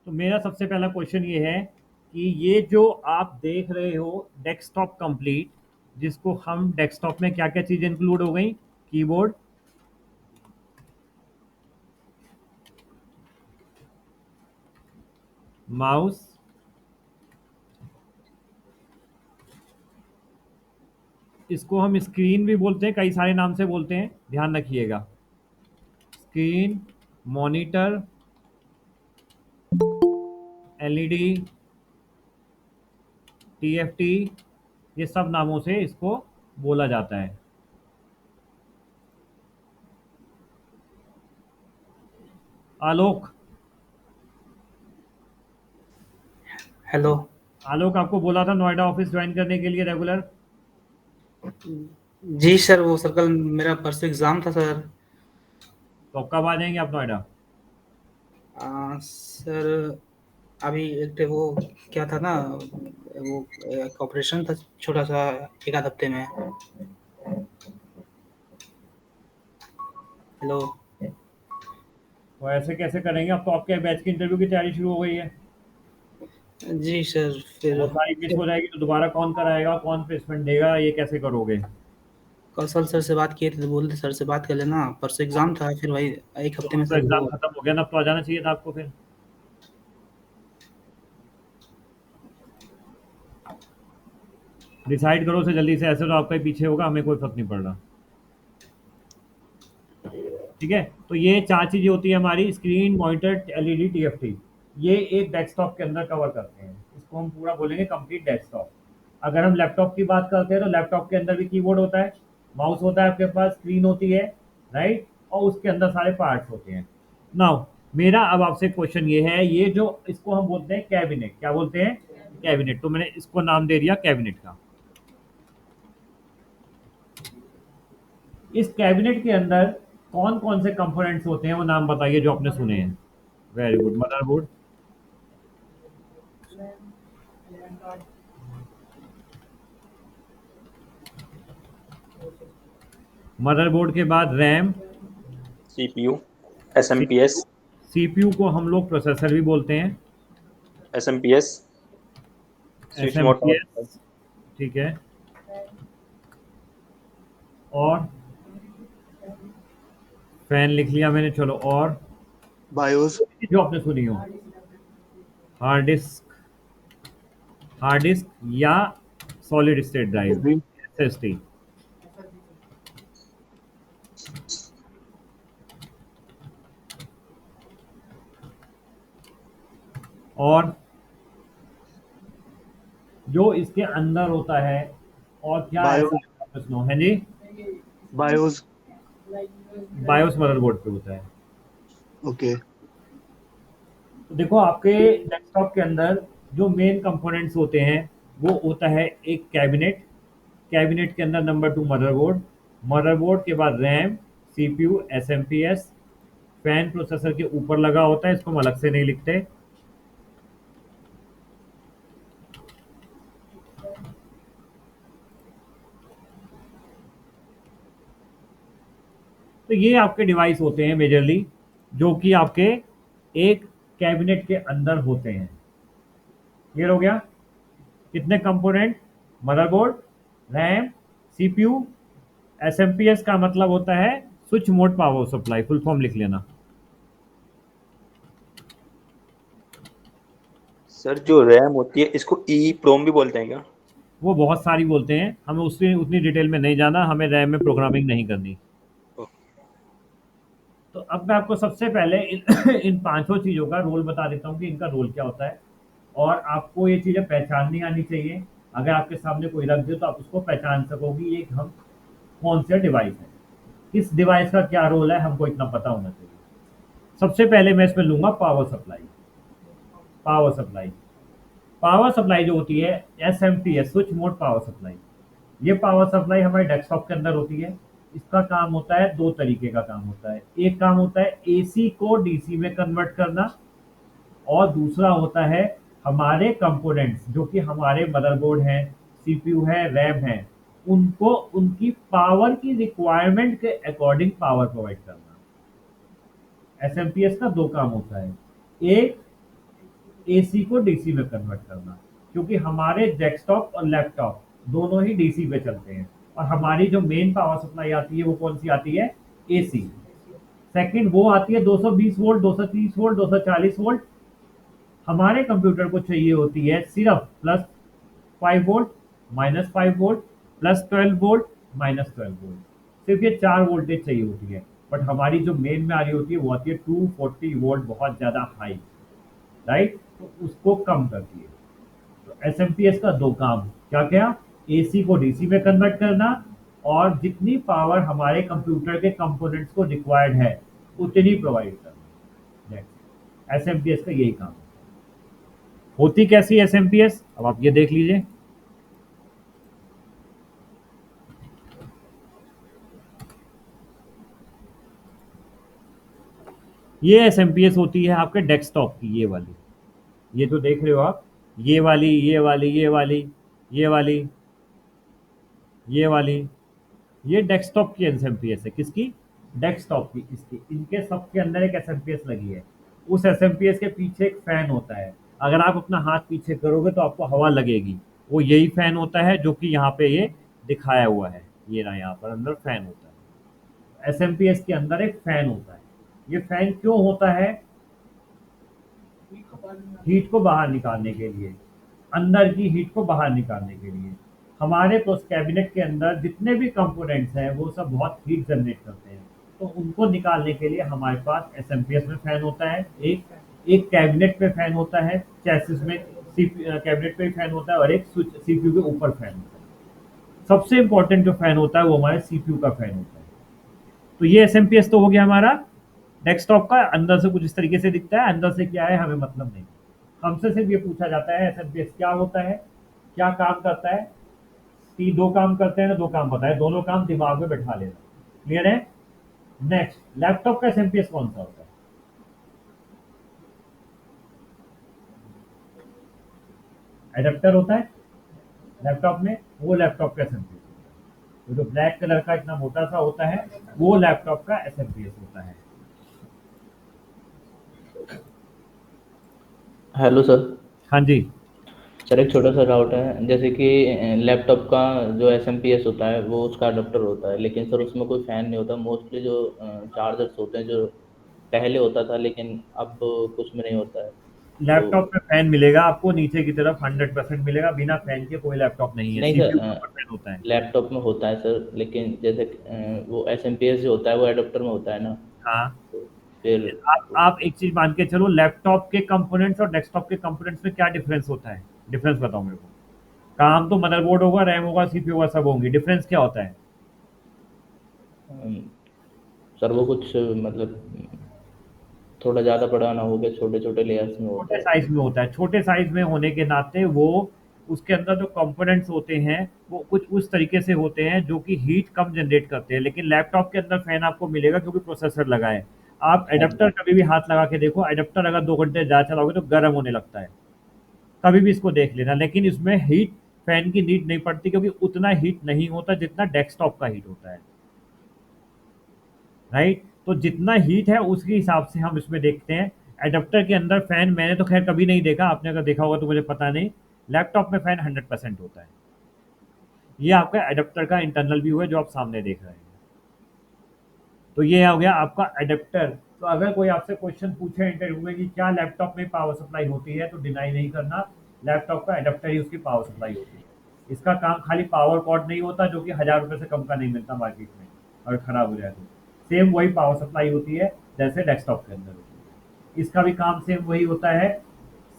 तो मेरा सबसे पहला क्वेश्चन ये है कि ये जो आप देख रहे हो डेस्कटॉप कंप्लीट, जिसको हम डेस्कटॉप में क्या क्या चीज़ें इंक्लूड हो गई? कीबोर्ड, माउस, इसको हम स्क्रीन भी बोलते हैं, कई सारे नाम से बोलते हैं, ध्यान रखिएगा। स्क्रीन, मॉनिटर, एलईडी, टीएफटी, ये सब नामों से इसको बोला जाता है। आलोक, हेलो। आलोक आपको बोला था नोएडा ऑफिस ज्वाइन करने के लिए रेगुलर। जी सर, वो सर कल मेरा परसों एग्ज़ाम था सर। तो अब कब आ जाएंगे आप नोएडा? सर अभी एक वो क्या था ना, वो एक ऑपरेशन था छोटा सा, एक आध हफ्ते में। हेलो। तो ऐसे कैसे करेंगे? अब तो आपके बैच की इंटरव्यू की तैयारी शुरू हो गई है। जी सर, वो सारी मिस हो जाएगी तो दोबारा कौन कराएगा, कौन प्लेसमेंट देगा, ये कैसे करोगे? कौशल सर से बात किए थे तो बोल रहे सर से बात कर लेना, परसों एग्ज़ाम था, फिर वही एक तो हफ्ते अब में तो सर एग्जाम वो। खत्म हो गया ना, अब तो आ जाना चाहिए था आपको फिर। डिसाइड करो से जल्दी से, ऐसे तो आपका ही पीछे होगा, हमें कोई फर्क नहीं पड़ रहा। ठीक है, तो ये चार चीजें होती है हमारी: स्क्रीन, मॉनिटर, एलईडी, टीएफटी। ये एक डेस्कटॉप के अंदर कवर करते हैं, इसको हम पूरा बोलेंगे कंप्लीट डेस्कटॉप। अगर हम लैपटॉप की बात करते हैं तो लैपटॉप के अंदर भी कीबोर्ड होता है, माउस होता है आपके पास, स्क्रीन होती है, राइट, और उसके अंदर सारे पार्ट्स होते हैं। नाउ मेरा अब आपसे क्वेश्चन ये है, ये जो इसको हम बोलते हैं कैबिनेट, क्या बोलते हैं? कैबिनेट। तो मैंने इसको नाम दे दिया कैबिनेट का। इस कैबिनेट के अंदर कौन कौन से कंपोनेंट्स होते हैं, वो नाम बताइए जो आपने सुने हैं। Very good. मदरबोर्ड, मदरबोर्ड के बाद RAM, CPU, SMPS, CPU, CPU को हम लोग प्रोसेसर भी बोलते हैं, SMPS, switch mode power supply, SMPS, ठीक है। और फैन लिख लिया मैंने, चलो और बायोस। जो आपने सुनी हो, हार्ड डिस्क, हार्ड डिस्क या solid state drive, SSD। SSD. और जो इसके अंदर होता है, और क्या ऐसा बायोस। है प्रश्न है जी? बायोस। बायोस मदरबोर्ड पे होता है। ओके। तो देखो आपके डेस्कटॉप के अंदर जो मेन कंपोनेंट्स होते हैं, वो होता है एक कैबिनेट, कैबिनेट के अंदर नंबर टू मदरबोर्ड, मदरबोर्ड के बाद RAM, CPU, SMPS, fan processor के ऊपर लगा होता है, इसको हम अलग से नहीं लिखते। तो ये आपके डिवाइस होते हैं मेजरली, जो कि आपके एक कैबिनेट के अंदर होते हैं। क्लियर हो गया? कितने component? Motherboard, RAM, CPU, SMPS का मतलब होता है switch mode power supply, full form लिख लेना। सर जो रैम होती है इसको ई प्रोम भी बोलते हैं क्या? वो बहुत सारी बोलते हैं, हमें उससे उतनी डिटेल में नहीं जाना, हमें रैम में प्रोग्रामिंग नहीं करनी। ओह, तो अब मैं आपको सबसे पहले इन पांचों चीज़ों का रोल बता देता हूँ कि इनका रोल क्या होता है, और आपको ये चीज़ें पहचाननी आनी चाहिए। अगर आपके सामने कोई रख दे तो आप उसको पहचान सकोगे ये हम कौन सा डिवाइस है, किस डिवाइस का क्या रोल है, हमको इतना पता होना चाहिए। सबसे पहले मैं इसमें लूंगा power supply. Power supply, power supply जो होती है, S M T S, switch mode power supply. ये पावर सप्लाई हमारे डेस्कटॉप के अंदर होती है। इसका काम होता है, दो तरीके का काम होता है। एक काम होता है एसी को डीसी में कन्वर्ट करना, और दूसरा होता है हमारे कंपोनेंट्स जो कि हमारे मदरबोर्ड हैं, सीपीयू है, रैम है, उनको उनकी पावर की रिक्वायरमेंट के अकॉर्डिंग पावर प्रोवाइड करना। एसएमपीएस का दो काम होता है। एक, एसी को डीसी में कन्वर्ट करना, क्योंकि हमारे डेस्कटॉप और लैपटॉप दोनों ही डीसी पे चलते हैं और हमारी जो मेन पावर सप्लाई आती है वो कौन सी आती है, एसी। सेकंड वो आती है 220 वोल्ट, 230 वोल्ट, 240 वोल्ट। हमारे कंप्यूटर को चाहिए होती है सिर्फ +5 वोल्ट, -5 वोल्ट, +12 वोल्ट, -12 वोल्ट। सिर्फ ये 4 वोल्टेज चाहिए होती है, बट हमारी जो मेन में आ रही होती है वो आती है 240 वोल्ट, बहुत ज़्यादा हाई, राइट। तो उसको कम करती है। तो एसएमपीएस का दो काम, क्या क्या, एसी को डीसी में कन्वर्ट करना और जितनी पावर हमारे कंप्यूटर के कंपोनेंट्स को रिक्वायर्ड है उतनी प्रोवाइड करना। एसएमपीएस का यही काम है। होती कैसी एसएमपीएस, अब आप ये देख लीजिए। ये एसएमपीएस होती है आपके डेस्कटॉप की, ये वाली, ये जो देख रहे हो आप, ये वाली, ये वाली, ये वाली, ये वाली, ये वाली, ये डेस्कटॉप की एसएमपीएस है। किसकी, डेस्कटॉप की, इसकी, इनके सबके अंदर एक एसएमपीएस लगी है। उस एसएमपीएस के पीछे एक फैन होता है। अगर आप अपना हाथ पीछे करोगे तो आपको हवा लगेगी, वो यही फैन होता है जो कि यहाँ पे ये दिखाया हुआ है, ये ना, यहाँ पर अंदर फैन होता है। एसएमपीएस के अंदर एक फैन होता है। ये फैन क्यों होता है, हीट को बाहर निकालने के लिए, अंदर की हीट को बाहर निकालने के लिए। हमारे तो कैबिनेट के अंदर जितने भी कंपोनेंट्स हैं वो सब बहुत हीट जनरेट करते हैं, तो उनको निकालने के लिए हमारे पास एसएमपीएस में फैन होता है। एक कैबिनेट पे फैन होता है, चैसिस में कैबिनेट पे फैन होता है, और एक स्विच सीपीयू के ऊपर फैन होता है। सबसे इंपॉर्टेंट जो फैन होता है वो हमारे सीपीयू का फैन होता है। तो ये एसएमपीएस तो हो गया हमारा डेस्कटॉप का, अंदर से कुछ इस तरीके से दिखता है, अंदर से क्या है हमें मतलब नहीं। हमसे सिर्फ ये पूछा जाता है एसएमपीएस क्या होता है, क्या काम करता है। दो काम करते हैं ना, दो काम बताए, दोनों काम दिमाग में बैठा लेना। क्लियर है। नेक्स्ट, लैपटॉप का एसएमपीएस कौन सा होता है, एडेप्टर होता है लैपटॉप में, वो लैपटॉप का एसएमपीएस होता है। वो जो ब्लैक कलर का इतना मोटा सा होता है वो लैपटॉप का एसएमपीएस होता है। Hello sir. हाँ जी। सर एक छोटा सा डाउट है, जैसे कि लैपटॉप का जो एसएमपीएस होता है वो उसका अडेप्टर होता है, लेकिन सर उसमें कोई फैन नहीं होता। मोस्टली जो चार्जर्स होते हैं, जो पहले होता था लेकिन अब कुछ में नहीं होता है। लैपटॉप में फैन मिलेगा आपको नीचे की तरफ, 100% मिलेगा। बिना फैन के कोई लैपटॉप नहीं है, नहीं सीपीयू के सर, ऊपर फैन होता है। लैपटॉप में होता है सर, लेकिन जैसे वो एसएमपीएस जो होता है वो अडेप्टर में होता है ना, हाँ, तो फिर आप एक चीज मान के चलो, लैपटॉप के कंपोनेंट्स और डेस्कटॉप के कंपोनेंट्स में क्या डिफरेंस होता है, डिफरेंस बताओ मेरे को। काम तो मदरबोर्ड होगा, रैम होगा, सीपीयू होगा, सब होंगे, डिफरेंस क्या होता है। अम, सर वो कुछ मतलब थोड़ा ज़्यादा बड़ा ना हो गया, छोटे छोटे लेयर्स में होता छोटे है। साइज में होता है, छोटे साइज में होने के नाते वो, उसके अंदर जो कंपोनेंट्स होते हैं वो कुछ उस तरीके से होते हैं जो कि हीट कम जनरेट करते हैं। लेकिन लैपटॉप के अंदर फैन आपको मिलेगा क्योंकि प्रोसेसर लगा है। आप हाँ एडेप्टर कभी भी हाथ लगा के देखो, एडेप्टर अगर 2 घंटे ज़्यादा चलाओगे तो गर्म होने लगता है, कभी भी इसको देख लेना। लेकिन इसमें हीट, फैन की नीड नहीं पड़ती क्योंकि उतना हीट नहीं होता जितना डेस्कटॉप का हीट होता है, राइट। तो जितना हीट है उसके हिसाब से हम इसमें देखते हैं। एडेप्टर के अंदर फैन मैंने तो खैर कभी नहीं देखा, आपने अगर देखा होगा तो मुझे पता नहीं। लैपटॉप में फैन 100% होता है। ये आपका एडेप्टर का इंटरनल व्यू है जो आप सामने देख रहे हैं। तो ये हो गया आपका एडेप्टर। तो अगर कोई आपसे क्वेश्चन पूछे इंटरव्यू में कि क्या लैपटॉप में पावर सप्लाई होती है, तो डिनाई नहीं करना, लैपटॉप का एडेप्टर ही उसकी पावर सप्लाई होती है। इसका काम खाली पावर कॉर्ड नहीं होता जो कि 1000 रुपये से कम का नहीं मिलता मार्केट में, अगर खराब हो जाए तो। सेम वही पावर सप्लाई होती है जैसे डेस्कटॉप के अंदर होती है। इसका भी काम सेम वही होता है,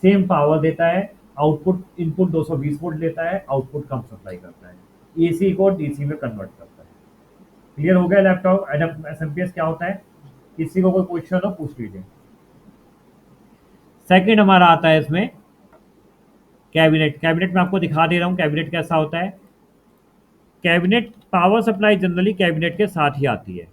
सेम पावर देता है। आउटपुट, इनपुट 220 वोल्ट लेता है, आउटपुट कम सप्लाई करता है, एसी को डीसी में कन्वर्ट करता है। क्लियर हो गया लैपटॉप एसएमपीएस क्या होता है। किसी को कोई क्वेश्चन हो पूछ लीजिए। सेकंड हमारा आता है इसमें कैबिनेट। कैबिनेट में आपको दिखा दे रहा हूँ कैबिनेट कैसा होता है। Cabinet power supply generally cabinet के साथ ही आती है।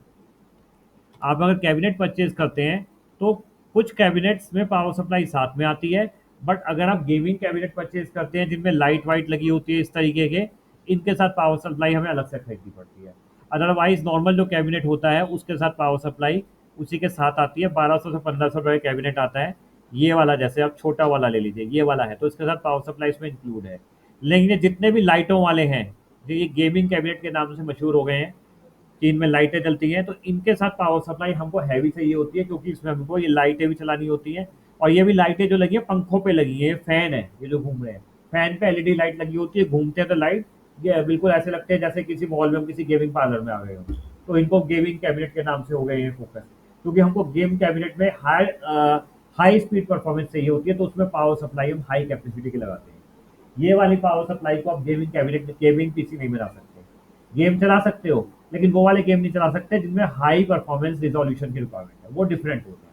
आप अगर कैबिनेट परचेज करते हैं तो कुछ कैबिनेट्स में पावर सप्लाई साथ में आती है, बट अगर आप गेमिंग कैबिनेट परचेज करते हैं जिनमें लाइट वाइट लगी होती है इस तरीके के, इनके साथ पावर सप्लाई हमें अलग से खरीदनी पड़ती है। अदरवाइज नॉर्मल जो कैबिनेट होता है उसके साथ पावर सप्लाई उसी के साथ आती है। 1200 से 1500 रुपये का कैबिनेट आता है, ये वाला जैसे आप छोटा वाला ले लीजिए, ये वाला है तो इसके साथ पावर सप्लाई इसमें इंक्लूड है। लेकिन ये जितने भी लाइटों वाले हैं, जो ये गेमिंग कैबिनेट के नाम से मशहूर हो गए हैं कि इनमें लाइटें जलती हैं, तो इनके साथ पावर सप्लाई हमको हैवी चाहिए होती है, क्योंकि इसमें हमको ये लाइटें भी चलानी होती हैं। और ये भी लाइटें जो लगी है पंखों पे लगी है, ये फैन है, ये जो घूम रहे हैं, फैन पे एलईडी लाइट लगी होती है, घूमते हैं तो लाइट ये बिल्कुल ऐसे लगते हैं जैसे किसी मॉल में हम किसी गेमिंग पार्लर में आ गए हो। तो इनको गेमिंग कैबिनेट के नाम से हो गए हैं फोकस, क्योंकि हमको गेम कैबिनेट में हाई स्पीड परफॉर्मेंस चाहिए होती है, तो उसमें पावर सप्लाई हम हाई कैपेसिटी की लगाते हैं। ये वाली पावर सप्लाई को आप गेमिंग कैबिनेट गेमिंग पीसी नहीं बना सकते। गेम चला सकते हो, लेकिन वो वाले गेम नहीं चला सकते जिनमें हाई परफॉर्मेंस रिजोल्यूशन की रिक्वायरमेंट है, वो डिफरेंट होते हैं।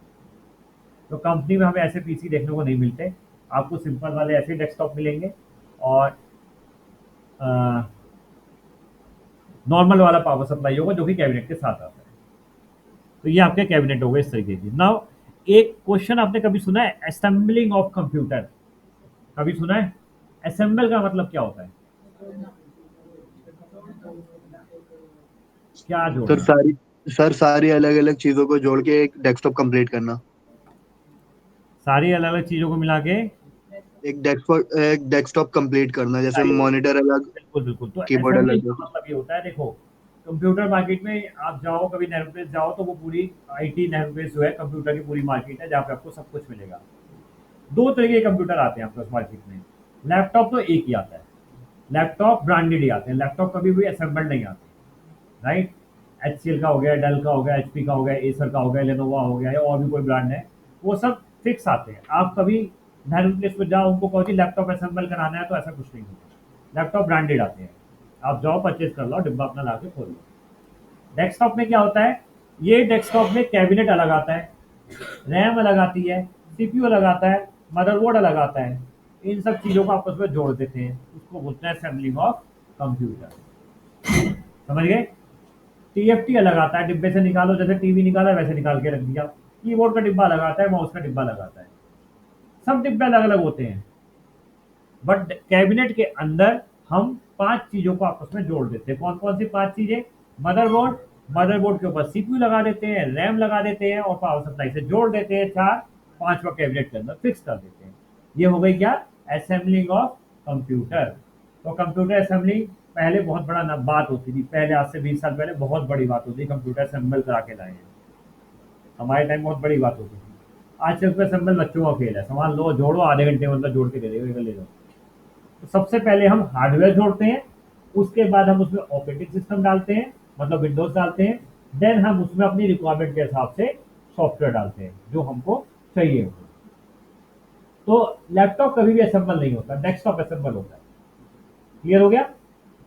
तो कंपनी में हमें ऐसे पीसी देखने को नहीं मिलते, आपको सिंपल वाले ऐसे डेस्कटॉप मिलेंगे और नॉर्मल वाला पावर सप्लाई होगा जो कि कैबिनेट के साथ आता है। तो ये आपके कैबिनेट हो गए इस तरीके की। नाउ एक क्वेश्चन आपने कभी सुना है असेंबलिंग ऑफ कंप्यूटर? कभी सुना है? असेंबल का मतलब क्या होता है? क्या जोड़ना? सर सारी अलग अलग चीजों को जोड़ के एक डेस्कटॉप कंप्लीट करना। सारी अलग अलग चीजों को मिला के एक डेस्कटॉप कंप्लीट करना, जैसे मॉनिटर अलग, बिल्कुल बिल्कुल। तो कीबोर्ड असेंबलिंग अलग। का मतलब ये होता है, देखो कंप्यूटर मार्केट में आप जाओ, कभी नेरोप्लेस जाओ तो वो पूरी आईटी नेरोप्लेस जो है कंप्यूटर की पूरी मार्केट है, जहाँ पे आपको सब कुछ मिलेगा। दो तरह के कंप्यूटर आते हैं आपके उस मार्केट में। लैपटॉप तो एक ही आता है, लैपटॉप ब्रांडेड ही आते हैं, लैपटॉप कभी भी असेंबल्ड नहीं आते, राइट। HCL का हो गया, डेल का हो गया, HP का हो गया, एसर का हो गया, लेनोवा हो गया, या और भी कोई ब्रांड है, वो सब फिक्स आते हैं। आप कभी नेहरू प्लेस में जाओ, उनको कहो कि लैपटॉप असेंबल कराना है, तो ऐसा कुछ नहीं होता। लैपटॉप ब्रांडेड आते हैं, आप जाओ परचेज कर लो, डिब्बा अपना ला के खोल लो। डेस्कटॉप में क्या होता है, ये डेस्कटॉप में कैबिनेट अलग आता है, रैम अलग आती है, CPU अलग आता है, मदरबोर्ड अलग आता है। इन सब चीज़ों को आपस में जोड़ देते हैं, उसको बोलते हैं असेंबलिंग ऑफ कंप्यूटर। समझ गए? TFT अलग आता है, डिब्बे से निकालो, जैसे टीवी निकाला वैसे निकाल के रख दिया। कीबोर्ड का डिब्बा अलग आता है, माउस का डिब्बा अलग आता है, सब डिब्बे अलग अलग होते हैं। बट कैबिनेट के अंदर हम 5 चीजों को आपस में जोड़ देते हैं। कौन कौन सी 5 चीजें? मदरबोर्ड, मदरबोर्ड के ऊपर CPU लगा देते हैं, रैम लगा देते हैं और पावर सप्लाई से जोड़ देते हैं। 4 5वां कैबिनेट के अंदर फिक्स कर देते हैं। ये हो गई क्या? Assembling of computer. तो कंप्यूटर असेंबलिंग पहले बहुत बड़ा बात होती थी, पहले आज से 20 साल पहले बहुत बड़ी बात होती थी, कंप्यूटर असेंबल करा के लाए हैं। हमारे टाइम बहुत बड़ी बात होती थी। आज से असेंबल बच्चों का खेल है, सामान लो, जोड़ो, आधे घंटे में मतलब जोड़ के दे देगा, ले लो। तो सबसे पहले हम हार्डवेयर जोड़ते हैं, उसके बाद हम उसमें ऑपरेटिंग सिस्टम डालते हैं, मतलब विंडोज डालते हैं, देन हम उसमें अपनी रिक्वायरमेंट के हिसाब से सॉफ्टवेयर डालते हैं जो हमको चाहिए हो। तो लैपटॉप कभी भी असेंबल नहीं होता, डेस्कटॉप असेंबल होता है। क्लियर हो गया?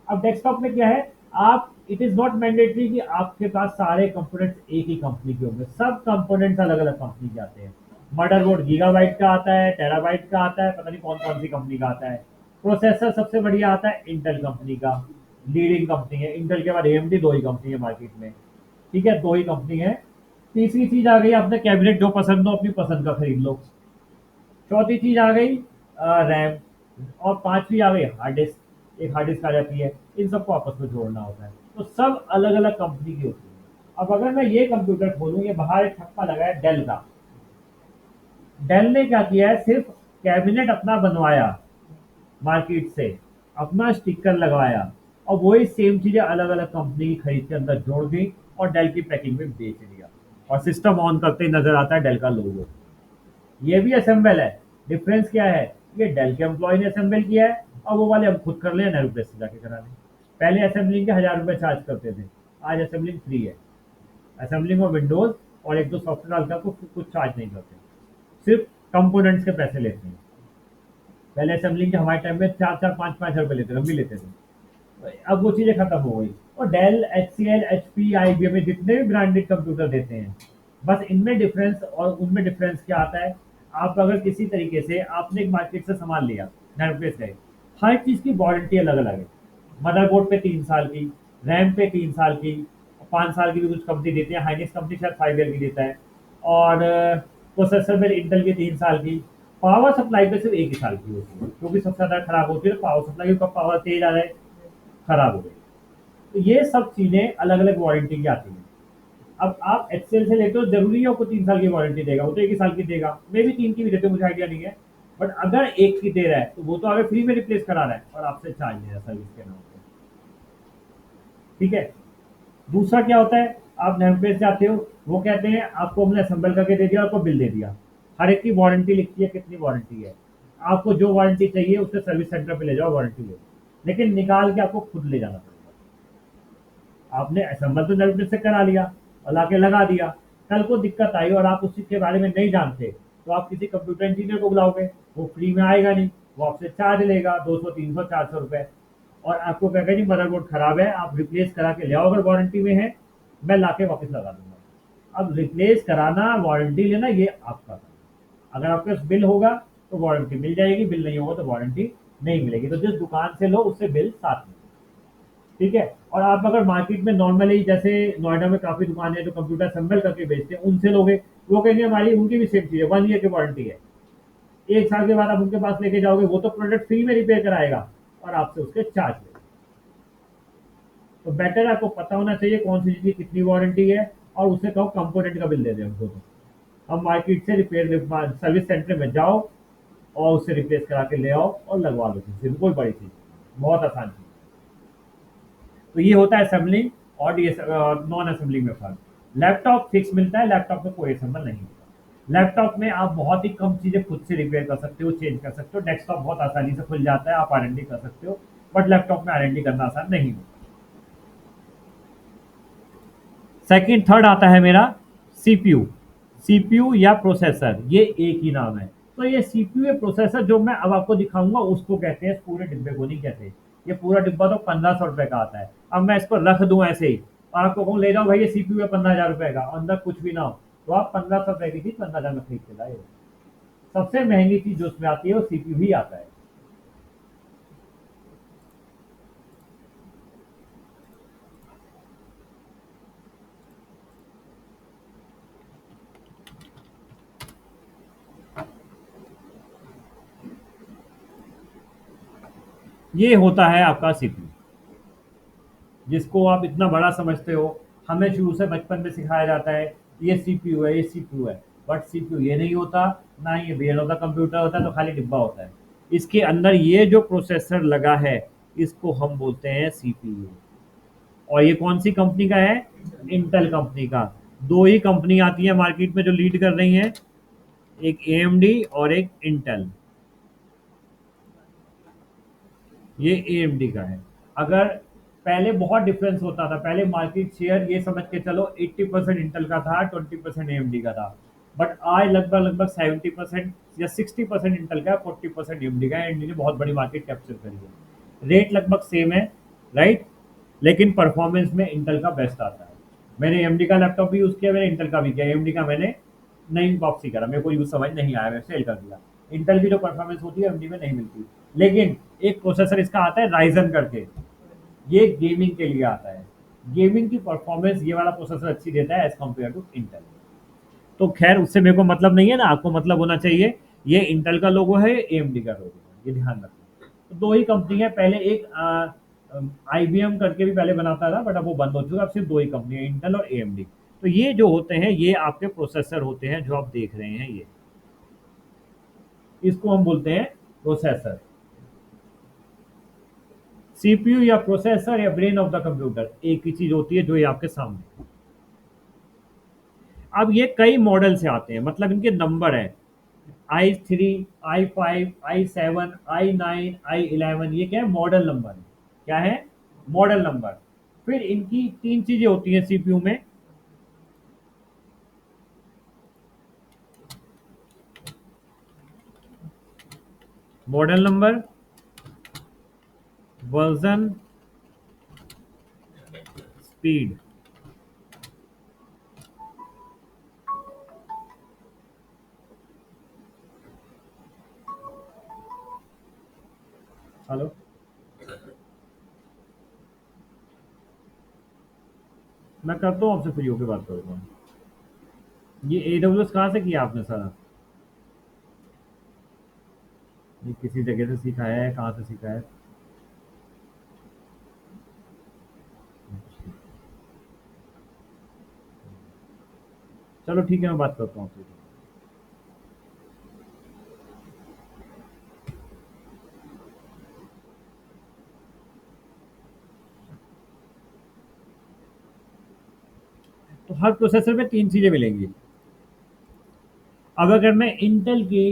अब डेस्कटॉप में क्या है, आप इट इज नॉट मैंडेटरी कि आपके पास सारे कंपोनेंट्स एक ही कंपनी के होंगे, सब कंपोनेंट्स अलग अलग कंपनी के आते हैं। मदरबोर्ड गीगाबाइट का आता है, टेराबाइट का आता है, पता नहीं कौन कौन सी कंपनी का आता है। प्रोसेसर सबसे बढ़िया आता है इंटेल कंपनी का, लीडिंग कंपनी है। इंटेल के बाद AMD, 2 ही कंपनी है मार्केट में, ठीक है, 2 ही कंपनी है। तीसरी चीज आ गई आपने कैबिनेट, जो पसंद हो अपनी पसंद का खरीद लो। चौथी चीज आ गई रैम, और 5वीं आ गई हार्ड डिस्क, एक हार्ड डिस्क आ जाती है। इन सबको आपस में जोड़ना होता है, तो सब अलग अलग कंपनी की होती है। अब अगर मैं ये कंप्यूटर खोलूँ, ये बाहर एक ठप्पा लगा है डेल का, डेल ने क्या किया है, सिर्फ कैबिनेट अपना बनवाया मार्केट से, अपना स्टिकर लगवाया, और वही सेम चीजें अलग अलग कंपनी की खरीद के अंदर जोड़ दी और डेल की पैकिंग में बेच दिया, और सिस्टम ऑन करते ही नजर आता है डेल का लोगो। ये भी असेंबल है। डिफरेंस क्या है, ये डेल के एम्प्लॉय ने असेंबल किया है, और वो वाले हम खुद कर लें, नेहरू प्लेस से जाके करा लें। पहले असेंबलिंग के 1000 रुपये चार्ज करते थे, आज असेंबलिंग फ्री है। असेंबलिंग और विंडोज और एक दो सॉफ्टवेयर डालकर कुछ चार्ज नहीं करते, सिर्फ कंपोनेंट्स के पैसे लेते हैं। पहले असेंबलिंग के हमारे टाइम में 4-4, 5-5 रुपये लेते थे, हम भी लेते थे। अब वो चीज़ें खत्म हो गई। और डेल, HCL, HP, IBM में जितने भी ब्रांडेड कंप्यूटर देते हैं, बस इनमें डिफरेंस, और उनमें डिफरेंस क्या आता है, आप अगर किसी तरीके से आपने एक मार्केट से सामान लिया, नेहरू प्लेस गए, हर चीज़ की वारंटी अलग अलग है। मदरबोर्ड पे 3 साल की, रैम पे 3 साल की, 5 साल की भी कुछ कंपनी देती है, हाइनेक्स कंपनी शायद 5 ईयर की देता है, और प्रोसेसर में इंटेल की 3 साल की। पावर सप्लाई पे सिर्फ 1 ही साल की होती है, क्योंकि सबसे ज़्यादा खराब होती है पावर सप्लाई का, पावर तेज आ रहा है, खराब हो गई। तो ये सब चीज़ें अलग अलग वारंटी की आती हैं। अब आप HCL से लेते हो, जरूरी है आपको 3 साल की वारंटी देगा, वो तो 1 ही साल की देगा, मे भी 3 की भी देते हो, मुझे आइडिया नहीं है। बट अगर 1 की दे रहा है तो वो तो अगर फ्री में रिप्लेस करा रहा है और आपसे चार्ज ले रहा है सर्विस के नाम पे, ठीक है। दूसरा क्या होता है, आप नैम पे जाते हो, वो कहते हैं आपको हमने असेंबल करके दे दिया, आपको बिल दे दिया, हर एक की वारंटी लिखती है, कितनी वारंटी है, आपको जो वारंटी चाहिए उससे सर्विस सेंटर पे ले जाओ, वारंटी ले, लेकिन निकाल के आपको खुद ले जाना पड़ेगा। आपने असेंबल तो नैम से करा लिया और लाके लगा दिया, कल को दिक्कत आई और आप उस चीज के बारे में नहीं जानते, तो आप किसी कंप्यूटर इंजीनियर को बुलाओगे, वो फ्री में आएगा नहीं, वो आपसे चार्ज लेगा 200 300 400 रुपए, और आपको कहेगा जी मदरबोर्ड खराब है, आप रिप्लेस करा के ले आओ, अगर वारंटी में है मैं लाके वापस लगा दूंगा। अब रिप्लेस कराना, वारंटी लेना, ये आपका काम है। अगर आपके पास बिल होगा तो वारंटी मिल जाएगी, बिल नहीं होगा तो वारंटी नहीं मिलेगी। तो जिस दुकान से लो उससे बिल साथ में, ठीक है। और आप अगर मार्केट में नॉर्मली, जैसे नोएडा में काफी दुकान है जो कंप्यूटर असेंबल करके बेचते हैं, उनसे लोगे, वो कहेंगे हमारी, उनकी भी सेम चीज है, 1 ईयर की वारंटी है, 1 साल के बाद आप उनके पास लेके जाओगे, वो तो प्रोडक्ट फ्री में रिपेयर कराएगा और आपसे उसके चार्ज लेगा। तो बेटर आपको पता होना चाहिए कौन सी चीज की कितनी वारंटी है, और उससे कहो कंपोनेंट का बिल दे दे हमको। तो हम मार्केट से रिपेयर सर्विस सेंटर में जाओ और उससे रिप्लेस करा के ले आओ और लगवा लो, सिर्फ कोई बड़ी चीज, बहुत आसान चीज। तो ये होता है असेंबलिंग और नॉन असेंबलिंग में फर्क। लैपटॉप फिक्स मिलता है, लैपटॉप में कोई असेंबल नहीं होता। लैपटॉप में आप बहुत ही कम चीजें खुद से रिपेयर कर सकते हो, चेंज कर सकते हो, डेस्कटॉप बहुत आसानी से खुल जाता है, आप R&D कर सकते हो, बट लैपटॉप में R&D करना आसान नहीं होता। सेकंड थर्ड आता है मेरा सीपीयू। सीपीयू या प्रोसेसर, ये एक ही नाम है। तो ये सीपीयू या प्रोसेसर जो मैं अब आपको दिखाऊंगा उसको कहते हैं, पूरे डिब्बे को नहीं कहते। ये पूरा डिब्बा तो 1500 रुपए का आता है। अब मैं इसको रख दूं ऐसे ही और आपको कहूँ ले जाओ भाई ये सीपीयू है 15,000 रुपए का, अंदर कुछ भी ना हो, तो आप 1500 रुपए की चीज 15,000 में खरीद के लाए। सबसे महंगी चीज जो उसमें आती है वो सीपीयू ही आता है। ये होता है आपका सीपीयू, जिसको आप इतना बड़ा समझते हो। हमें शुरू से बचपन में सिखाया जाता है ये सीपीयू है, ये सीपीयू है, बट सीपीयू ये नहीं होता, ना ये ब्रेन ऑफ द कंप्यूटर होता है, तो खाली डिब्बा होता है। इसके अंदर ये जो प्रोसेसर लगा है इसको हम बोलते हैं सीपीयू। और ये कौन सी कंपनी का है? इंटेल कंपनी का। दो ही कंपनी आती है मार्केट में जो लीड कर रही हैं, एक AMD और एक इंटेल। ये AMD का है। अगर पहले बहुत डिफरेंस होता था, पहले मार्केट शेयर ये समझ के चलो 80% इंटेल का था, 20% AMD का था, बट आज लगभग लगभग 70% या 60% इंटेल का, 40% AMD का है। AMD ने बहुत बड़ी मार्केट कैप्चर करी है। रेट लगभग सेम है, राइट, लेकिन परफॉर्मेंस में इंटेल का बेस्ट आता है। मैंने AMD का लैपटॉप भी यूज़ किया, मैंने इंटेल का भी किया। AMD का मैंने नहीं वापसी करा, मेरे को यूज समझ नहीं आया, मैं सेल कर दिया। इंटेल की जो परफॉर्मेंस होती है AMD में नहीं मिलती। लेकिन एक प्रोसेसर इसका आता है राइजन करके, ये गेमिंग के लिए आता है। गेमिंग की परफॉर्मेंस ये वाला प्रोसेसर अच्छी देता है एज कम्पेयर टू इंटेल। तो खैर उससे मेरे को मतलब नहीं है ना, आपको मतलब होना चाहिए ये इंटेल का लोगो है, AMD का लोगो है, ये ध्यान रखना। तो दो ही कंपनी है, पहले एक IBM करके भी पहले बनाता था, बट अब वो बंद हो चुका है। अब सिर्फ दो ही कंपनी है, इंटेल और AMD। तो ये जो होते हैं ये आपके प्रोसेसर होते हैं जो आप देख रहे हैं, ये इसको हम बोलते हैं प्रोसेसर। सीपीयू या प्रोसेसर या ब्रेन ऑफ द कंप्यूटर एक ही चीज होती है जो ये आपके सामने। अब ये कई मॉडल से आते हैं, मतलब इनके नंबर है i3, i5, i7, i9, i11। ये क्या है? मॉडल नंबर है। क्या है? Model number. फिर इनकी तीन चीजें होती हैं सीपीयू में। Model number, version, speed. Hello, मैं करता हूँ आपसे फ्री होकर बात करूँगा। ये AWS कहाँ से किया आपने सारा? ये किसी जगह से सीखा है? कहाँ से सीखा है? चलो ठीक है, मैं बात करता हूँ आपसे। तो हर प्रोसेसर में 3 चीज़ें मिलेंगी। अब अगर मैं इंटेल की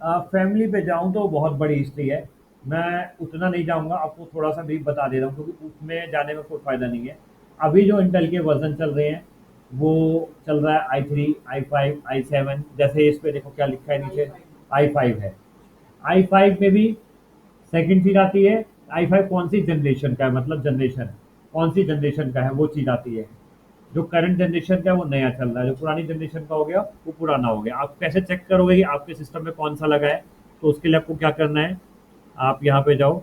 फैमिली पे जाऊँ तो बहुत बड़ी हिस्ट्री है। मैं उतना नहीं जाऊँगा, आपको थोड़ा-सा ब्रीफ बता दे रहा हूँ क्योंकि उसमें जाने में कोई फ़ायदा नहीं है। अभी जो इंटेल के वर्ज़न चल रहे हैं, वो चल रहा है i3, i5, i7, जैसे इस पे देखो क्या लिखा है नीचे, i5 है। i5 में भी सेकंड चीज़ आती है, i5 कौन-सी जनरेशन का है, मतलब जनरेशन, कौन-सी जनरेशन का है वो चीज़ आती है। जो करंट जनरेशन का है वो नया चल रहा है, जो पुरानी जनरेशन का हो गया वो पुराना हो गया। आप कैसे चेक करोगे कि आपके सिस्टम में कौन सा लगा है? तो उसके लिए आपको क्या करना है, आप यहाँ पे जाओ,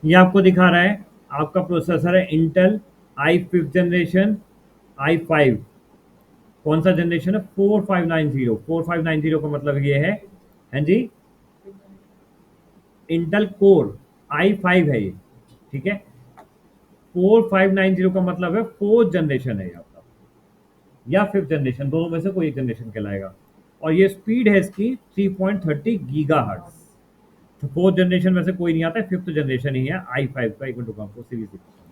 ये आपको दिखा रहा है, आपका प्रोसेसर है इंटेल i5 जनरेशन, i5 कौन सा जनरेशन है, 4590। 4590 का मतलब ये है, हाँ जी, इंटेल कोर i5 है ये, ठीक है। 4590 का मतलब है फोर्थ जनरेशन है ये आपका, या फिफ्थ जनरेशन, दोनों में से कोई एक जनरेशन कहलाएगा। और ये स्पीड है इसकी 3.30 गीगा हर्ट्ज। तो फोर्थ जनरेशन में से कोई नहीं आता है, फिफ्थ जनरेशन ही है i5 का। एक मिनट रुको, आपको सीरीज दिखाता हूँ।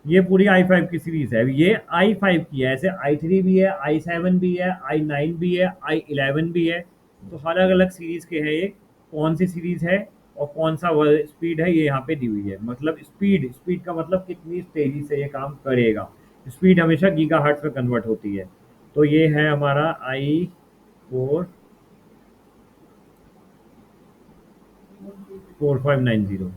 ये पूरी i5 की सीरीज है, ये i5 की है। ऐसे i3 भी है, i7 भी है, i9 भी है, i11 भी है। तो अलग अलग सीरीज के हैं ये। कौन सी सीरीज है और कौन सा स्पीड है ये यहाँ पे दी हुई है। मतलब स्पीड, स्पीड का मतलब कितनी तेजी से ये काम करेगा। स्पीड हमेशा गीगा हर्ट्ज में कन्वर्ट होती है। तो ये है हमारा i4 4590।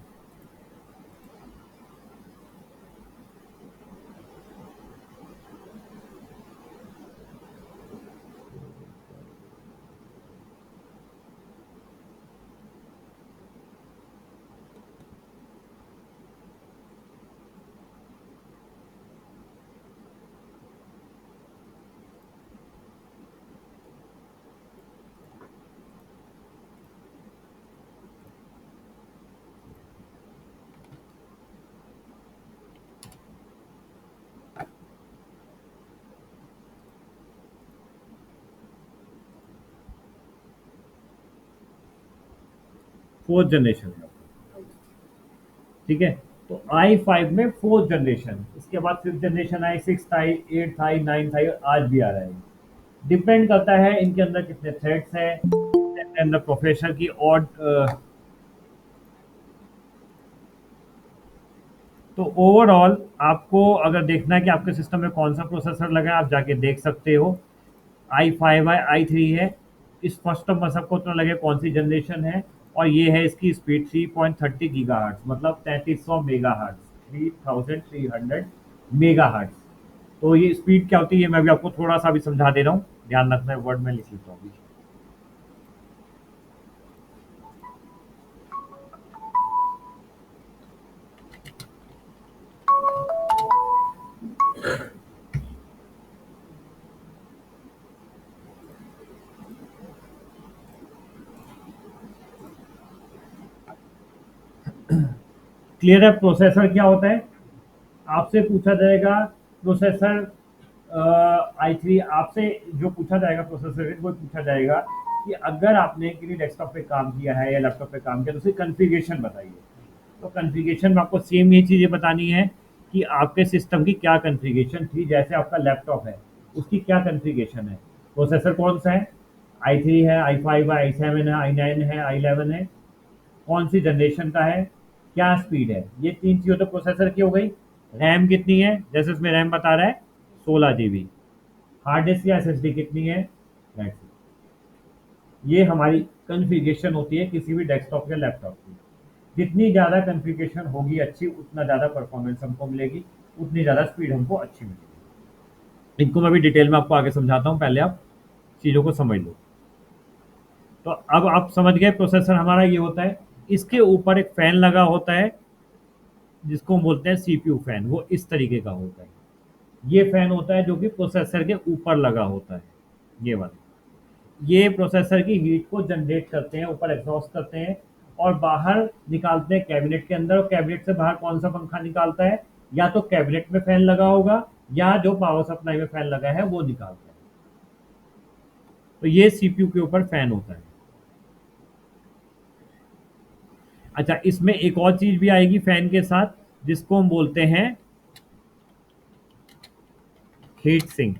फोर्थ जनरेशन है, ठीक है। तो i5 में 4th जनरेशन, इसके बाद 5th जनरेशन आई, 6th आई, 8th आई, 9th आई, आज भी आ रहा है। डिपेंड करता है इनके अंदर कितने थ्रेड्स हैं, इनके अंदर प्रोसेसर की और तो ओवरऑल आपको अगर देखना है कि आपके सिस्टम में कौन सा प्रोसेसर लगा है, आप जाके देख सकते हो। i5 है, i3 है, इस फर्स्ट ऑफ सबको उतना लगे कौन सी जनरेशन है, और ये है इसकी स्पीड 3.30 गीगाहर्ट्ज, मतलब 3300 मेगाहर्ट्ज, 3300 मेगाहर्ट्ज। तो ये स्पीड क्या होती है, मैं भी आपको थोड़ा सा भी समझा दे रहा हूँ, ध्यान रखना है, वर्ड में लिख लेता हूँ अभी। क्लियर है? प्रोसेसर क्या होता है, आपसे पूछा जाएगा प्रोसेसर i3, आपसे जो पूछा जाएगा प्रोसेसर वो पूछा जाएगा कि अगर आपने किसी डेस्कटॉप पे काम किया है या लैपटॉप पे काम किया तो उसकी कॉन्फ़िगरेशन बताइए। तो कॉन्फ़िगरेशन में आपको सेम ये चीज़ें बतानी है कि आपके सिस्टम की क्या कॉन्फ़िगरेशन थी, जैसे आपका लैपटॉप है उसकी क्या कॉन्फ़िगरेशन है, प्रोसेसर कौन सा है, i3 है, i5 है, i7 है, i9 है, i11 है, कौन सी जनरेशन का है, क्या स्पीड है, ये 3 चीज़ें तो प्रोसेसर की हो गई। रैम कितनी है, जैसे इसमें रैम बता रहा है 16 GB, हार्ड डिस्क या SSD कितनी है, That's it। ये हमारी कॉन्फ़िगरेशन होती है किसी भी डेस्कटॉप या लैपटॉप की। जितनी ज़्यादा कॉन्फ़िगरेशन होगी अच्छी, उतना ज़्यादा परफॉर्मेंस हमको मिलेगी, उतनी ज़्यादा स्पीड हमको अच्छी मिलेगी। इनको मैं भी डिटेल में आपको आगे समझाता हूँ, पहले आप चीज़ों को समझ लो। तो अब आप समझ गए प्रोसेसर हमारा ये होता है, इसके ऊपर एक फैन लगा होता है जिसको हम बोलते हैं CPU फैन, वो इस तरीके का होता है। ये फैन होता है जो कि प्रोसेसर के ऊपर लगा होता है, ये वाला। ये प्रोसेसर की हीट को जनरेट करते हैं, ऊपर एग्जॉस्ट करते हैं और बाहर निकालते हैं कैबिनेट के अंदर, और कैबिनेट से बाहर कौन सा पंखा निकालता है, या तो कैबिनेट में फैन लगा होगा या जो पावर सप्लाई में फैन लगा है वो निकालता है। तो ये CPU के ऊपर फैन होता है। अच्छा, इसमें एक और चीज भी आएगी फैन के साथ, जिसको हम बोलते हैं हीट सिंक।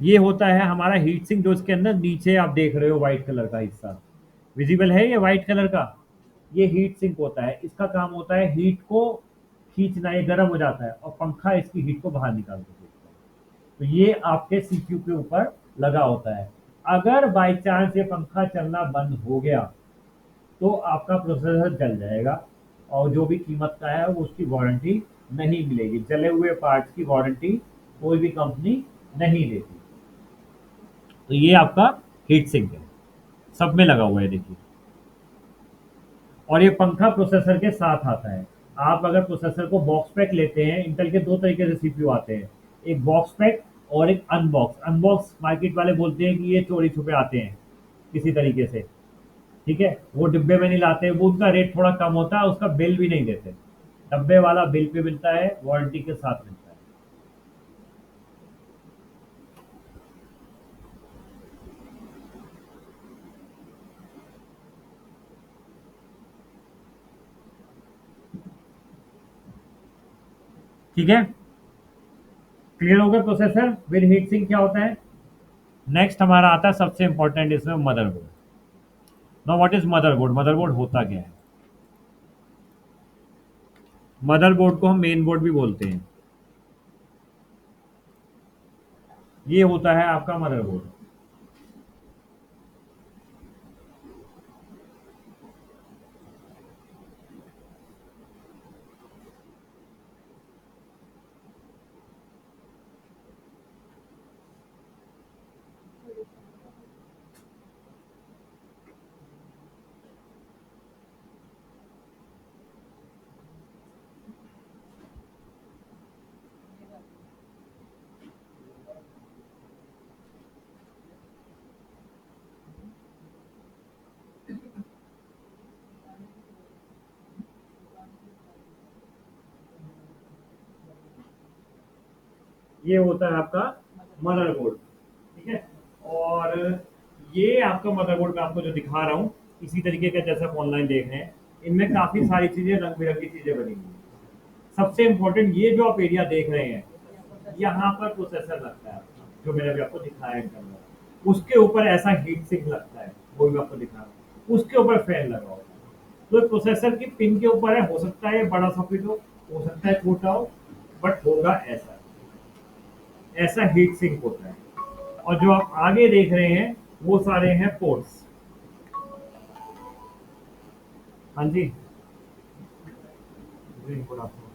ये होता है हमारा हीट सिंक, जो इसके अंदर नीचे आप देख रहे हो व्हाइट कलर का हिस्सा विजिबल है, ये व्हाइट कलर का, ये हीट सिंक होता है। इसका काम होता है हीट को खींचना, ये गर्म हो जाता है और पंखा इसकी हीट को बाहर निकाल के देता है। तो ये आपके CPU के ऊपर लगा होता है। अगर बाई चांस ये पंखा चलना बंद हो गया तो आपका प्रोसेसर जल जाएगा और जो भी कीमत का है वो उसकी वारंटी नहीं मिलेगी। जले हुए पार्ट्स की वारंटी कोई भी कंपनी नहीं देती। तो ये आपका हीट सिंक है, सब में लगा हुआ है, देखिए। और ये पंखा प्रोसेसर के साथ आता है। आप अगर प्रोसेसर को बॉक्स पैक लेते हैं, इंटेल के दो तरीके से CPU आते हैं, एक बॉक्स पैक और एक अनबॉक्स। अनबॉक्स मार्केट वाले बोलते हैं कि ये चोरी छुपे आते हैं किसी तरीके से, ठीक है, वो डिब्बे में नहीं लाते, वो उनका रेट थोड़ा कम होता है, उसका बिल भी नहीं देते। डब्बे वाला बिल पे मिलता है, वारंटी के साथ मिलता है। ठीक है, क्लियर हो गया प्रोसेसर विद हीट सिंक क्या होता है। नेक्स्ट हमारा आता है सबसे इंपॉर्टेंट इसमें, motherboard. Now what is motherboard, motherboard होता क्या है। मदरबोर्ड को हम मेन बोर्ड भी बोलते हैं। ये होता है आपका मदरबोर्ड। ये होता है आपका मदरबोर्ड, ठीक है। और ये आपका मदरबोर्ड मैं आपको जो दिखा रहा हूँ इसी तरीके का जैसा आप ऑनलाइन देख रहे हैं, इनमें काफी सारी चीजें रंग बिरंगी चीजें बनी हुई हैं। सबसे इम्पोर्टेंट ये जो आप एरिया देख रहे हैं, यहाँ पर प्रोसेसर लगता है आपका, जो मैंने अभी आपको दिखाया है इंटरनल। उसके ऊपर ऐसा हीट सिंक लगता है, वो भी आपको दिखा रहा हूँ। उसके ऊपर फैन लगा होता है। तो प्रोसेसर की पिन के ऊपर है, हो सकता है बड़ा सॉकेट हो सकता है छोटा हो, बट होगा ऐसा, ऐसा हीट सिंक होता है। और जो आप आगे देख रहे हैं वो सारे हैं पोर्ट्स। हाँ जी, जी गुड आफ्टरनून।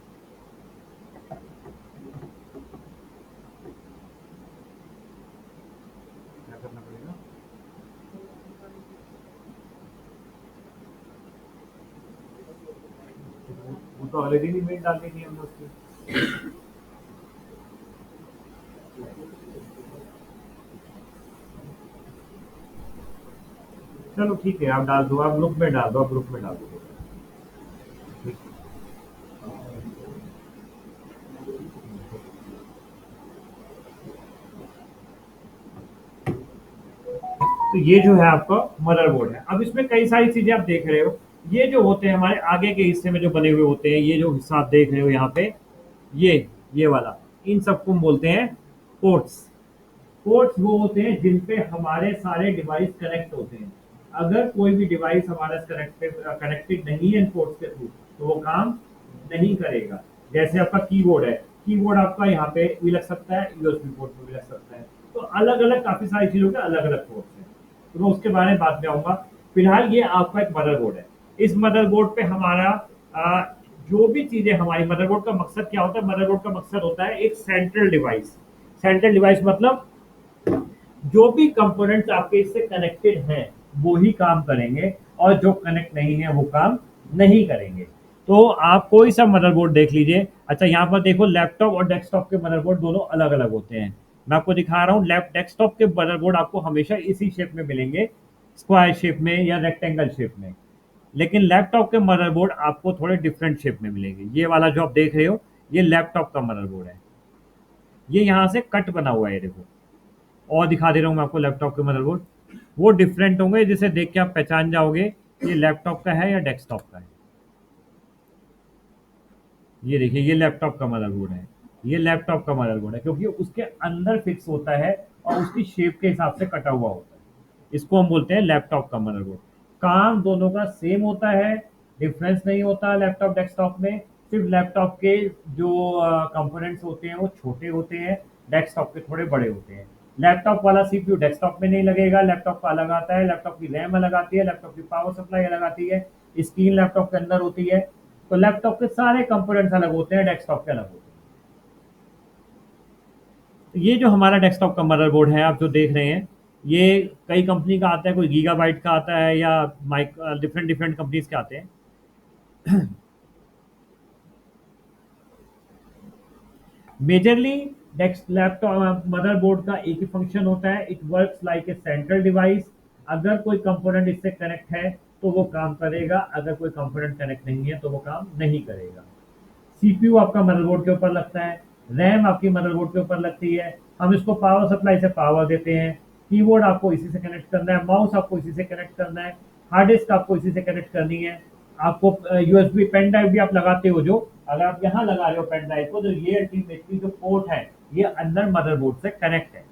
क्या करना पड़ेगा? वो तो ऑलरेडी ईमेल डाल दी थी हमने उसकी। चलो ठीक है, आप डाल दो, आप ग्रुप में डाल दो, आप ग्रुप में डाल दो। ठीक है। तो ये जो है आपका मदरबोर्ड है। अब इसमें कई सारी चीजें आप देख रहे हो। ये जो होते हैं हमारे आगे के हिस्से में जो बने हुए होते हैं, ये जो हिस्सा आप देख रहे हो यहाँ पे, ये वाला, इन सबको हम बोलते हैं पोर्ट्स। पोर्ट्स वो होते हैं जिन पे हमारे सारे डिवाइस कनेक्ट होते हैं। अगर कोई भी डिवाइस हमारा कनेक्टेड नहीं है इन पोर्ट्स के थ्रू, तो वो काम नहीं करेगा। जैसे आपका कीबोर्ड है, कीबोर्ड आपका यहाँ पे भी लग सकता है, यूएसबी पोर्ट में भी लग सकता है। तो अलग अलग काफी सारी चीजों के अलग अलग पोर्ट्स हैं, तो मैं उसके बारे में बात में आऊंगा। फिलहाल ये आपका एक मदरबोर्ड है। इस मदरबोर्ड पे हमारा जो भी चीजें, हमारी मदरबोर्ड का मकसद क्या होता है? मदरबोर्ड का मकसद होता है एक सेंट्रल डिवाइस। सेंट्रल डिवाइस मतलब जो भी कंपोनेंट्स आपके इससे कनेक्टेड हैं वो ही काम करेंगे, और जो कनेक्ट नहीं है वो काम नहीं करेंगे। तो आप कोई सा मदरबोर्ड देख लीजिए। अच्छा, यहाँ पर देखो, लैपटॉप और डेस्कटॉप के मदरबोर्ड दोनों अलग अलग होते हैं। मैं आपको दिखा रहा हूँ, डेस्कटॉप के मदरबोर्ड आपको हमेशा इसी शेप में मिलेंगे, स्क्वायर शेप में या रेक्टेंगल शेप में। लेकिन लैपटॉप के मदरबोर्ड आपको थोड़े डिफरेंट शेप में मिलेंगे। ये वाला जो आप देख रहे हो, ये लैपटॉप का मदरबोर्ड है। ये यहाँ से कट बना हुआ है, देखो। और दिखा दे रहा हूँ मैं आपको लैपटॉप के मदरबोर्ड, वो डिफरेंट होंगे, जिसे देख के आप पहचान जाओगे ये लैपटॉप का है या डेस्कटॉप का है। ये देखिए, ये लैपटॉप का मदरबोर्ड है, ये लैपटॉप का मदरबोर्ड है, क्योंकि उसके अंदर फिक्स होता है और उसकी शेप के हिसाब से कटा हुआ होता है। इसको हम बोलते हैं लैपटॉप का मदरबोर्ड। काम दोनों का सेम होता है, डिफरेंस नहीं होता लैपटॉप डेस्कटॉप में। सिर्फ लैपटॉप के जो कंपोनेंट्स होते हैं वो छोटे होते हैं, डेस्कटॉप के थोड़े बड़े होते हैं। लैपटॉप वाला सीपीयू डेस्कटॉप में नहीं लगेगा, लैपटॉप का अलग आता है। लैपटॉप की रैम अलग आती है, लैपटॉप की पावर सप्लाई अलग आती है, स्क्रीन लैपटॉप के अंदर होती है। तो लैपटॉप के सारे कंपोनेंट्स अलग होते हैं, डेस्कटॉप के अलग होते हैं। तो ये जो हमारा डेस्कटॉप का मदरबोर्ड है, आप जो देख रहे हैं, ये कई कंपनी का आता है, कोई गीगाबाइट का आता है या डिफरेंट डिफरेंट कंपनीज के आते हैं। मेजरली लैपटॉप मदरबोर्ड का एक ही फंक्शन होता है, it works like a central device. अगर कोई कंपोनेंट इससे कनेक्ट है तो वो काम करेगा, अगर कोई कंपोनेंट कनेक्ट नहीं है तो वो काम नहीं करेगा। सीपीयू आपका मदरबोर्ड के ऊपर लगता है, रैम आपकी मदरबोर्ड के ऊपर लगती है, हम इसको पावर सप्लाई से पावर देते हैं। कीबोर्ड आपको इसी से कनेक्ट करना है, माउस आपको इसी से कनेक्ट करना है, हार्ड डिस्क आपको इसी से कनेक्ट करनी है। आपको यूएसबी पेन ड्राइव भी आप लगाते हो, जो अगर आप यहाँ लगा रहे हो पेन ड्राइव को, तो ये अल्टीमेटली जो पोर्ट है ये अंदर मदरबोर्ड से कनेक्ट है।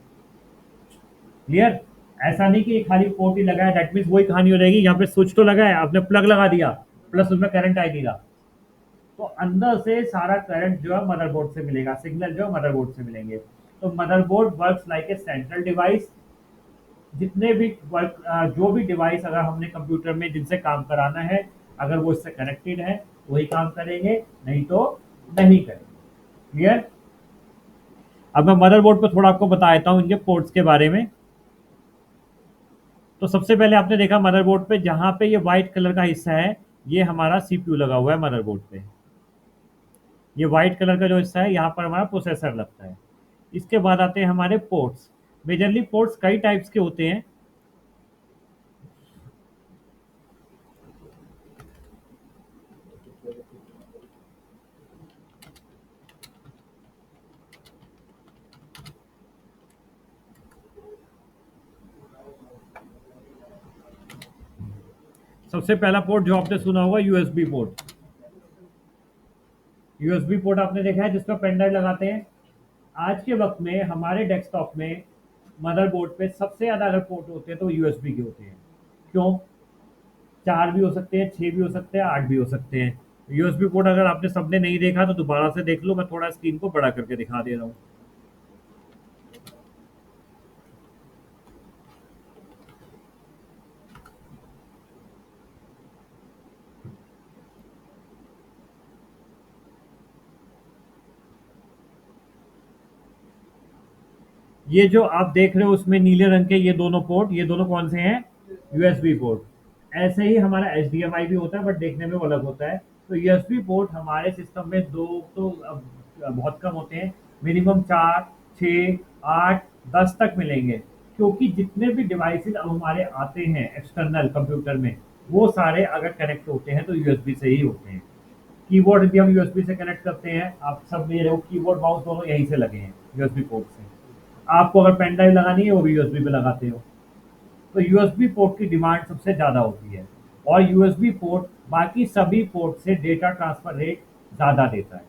क्लियर? ऐसा नहीं कि ये खाली पोर्ट ही लगा है, दैट मीन्स वही कहानी हो जाएगी। यहाँ पे स्विच तो लगा है, आपने प्लग लगा दिया, प्लस उसमें करंट आई नहीं रहा, तो अंदर से सारा करंट जो है मदरबोर्ड से मिलेगा, सिग्नल जो है मदरबोर्ड से मिलेंगे। तो motherboard works like a central device. जितने भी जो भी डिवाइस अगर हमने कंप्यूटर में जिनसे काम कराना है, अगर वो इससे कनेक्टेड है वही काम करेंगे, नहीं तो नहीं करेंगे। क्लियर? अब मैं मदरबोर्ड पर थोड़ा आपको बता देता हूँ इनके पोर्ट्स के बारे में। तो सबसे पहले आपने देखा मदरबोर्ड पे, जहां पे ये व्हाइट कलर का हिस्सा है, ये हमारा सीपीयू लगा हुआ है मदरबोर्ड पे। ये व्हाइट कलर का जो हिस्सा है, यहाँ पर हमारा प्रोसेसर लगता है। इसके बाद आते हैं हमारे पोर्ट्स। मेजरली पोर्ट्स कई टाइप्स के होते हैं। सबसे पहला पोर्ट जो आपने सुना होगा यूएसबी पोर्ट। यूएसबी पोर्ट आपने देखा है जिसमें पेन ड्राइव लगाते हैं। आज के वक्त में हमारे डेस्कटॉप में मदरबोर्ड पे सबसे ज्यादा अगर पोर्ट होते हैं तो यूएसबी के होते हैं। क्यों? 4 भी हो सकते हैं, 6 भी हो सकते हैं, 8 भी हो सकते हैं। यूएसबी पोर्ट अगर आपने सबने नहीं देखा तो दोबारा से देख लो, मैं थोड़ा स्क्रीन को बड़ा करके दिखा दे रहा हूँ। ये जो आप देख रहे हो उसमें नीले रंग के ये दोनों पोर्ट, ये दोनों कौन से हैं? USB port. ऐसे ही हमारा एचडीएमआई भी होता है बट देखने में वो अलग होता है। तो यूएसबी पोर्ट हमारे सिस्टम में 2 तो अब बहुत कम होते हैं, मिनिमम 4, 6, 8, 10 तक मिलेंगे। क्योंकि जितने भी डिवाइसेस अब हमारे आते हैं एक्सटर्नल कंप्यूटर में, वो सारे अगर कनेक्ट होते हैं तो यूएसबी से ही होते हैं। कीबोर्ड भी हम यूएसबी से कनेक्ट करते हैं। आप सब मेरे हो कीबोर्ड माउस दोनों यहीं से लगे हैं यूएसबी पोर्ट से। आपको अगर पेन ड्राइव लगानी है वो भी यूएसबी पे लगाते हो। तो यूएसबी पोर्ट की डिमांड सबसे ज़्यादा होती है और यूएसबी पोर्ट बाकी सभी पोर्ट से डेटा ट्रांसफर रेट ज़्यादा देता है,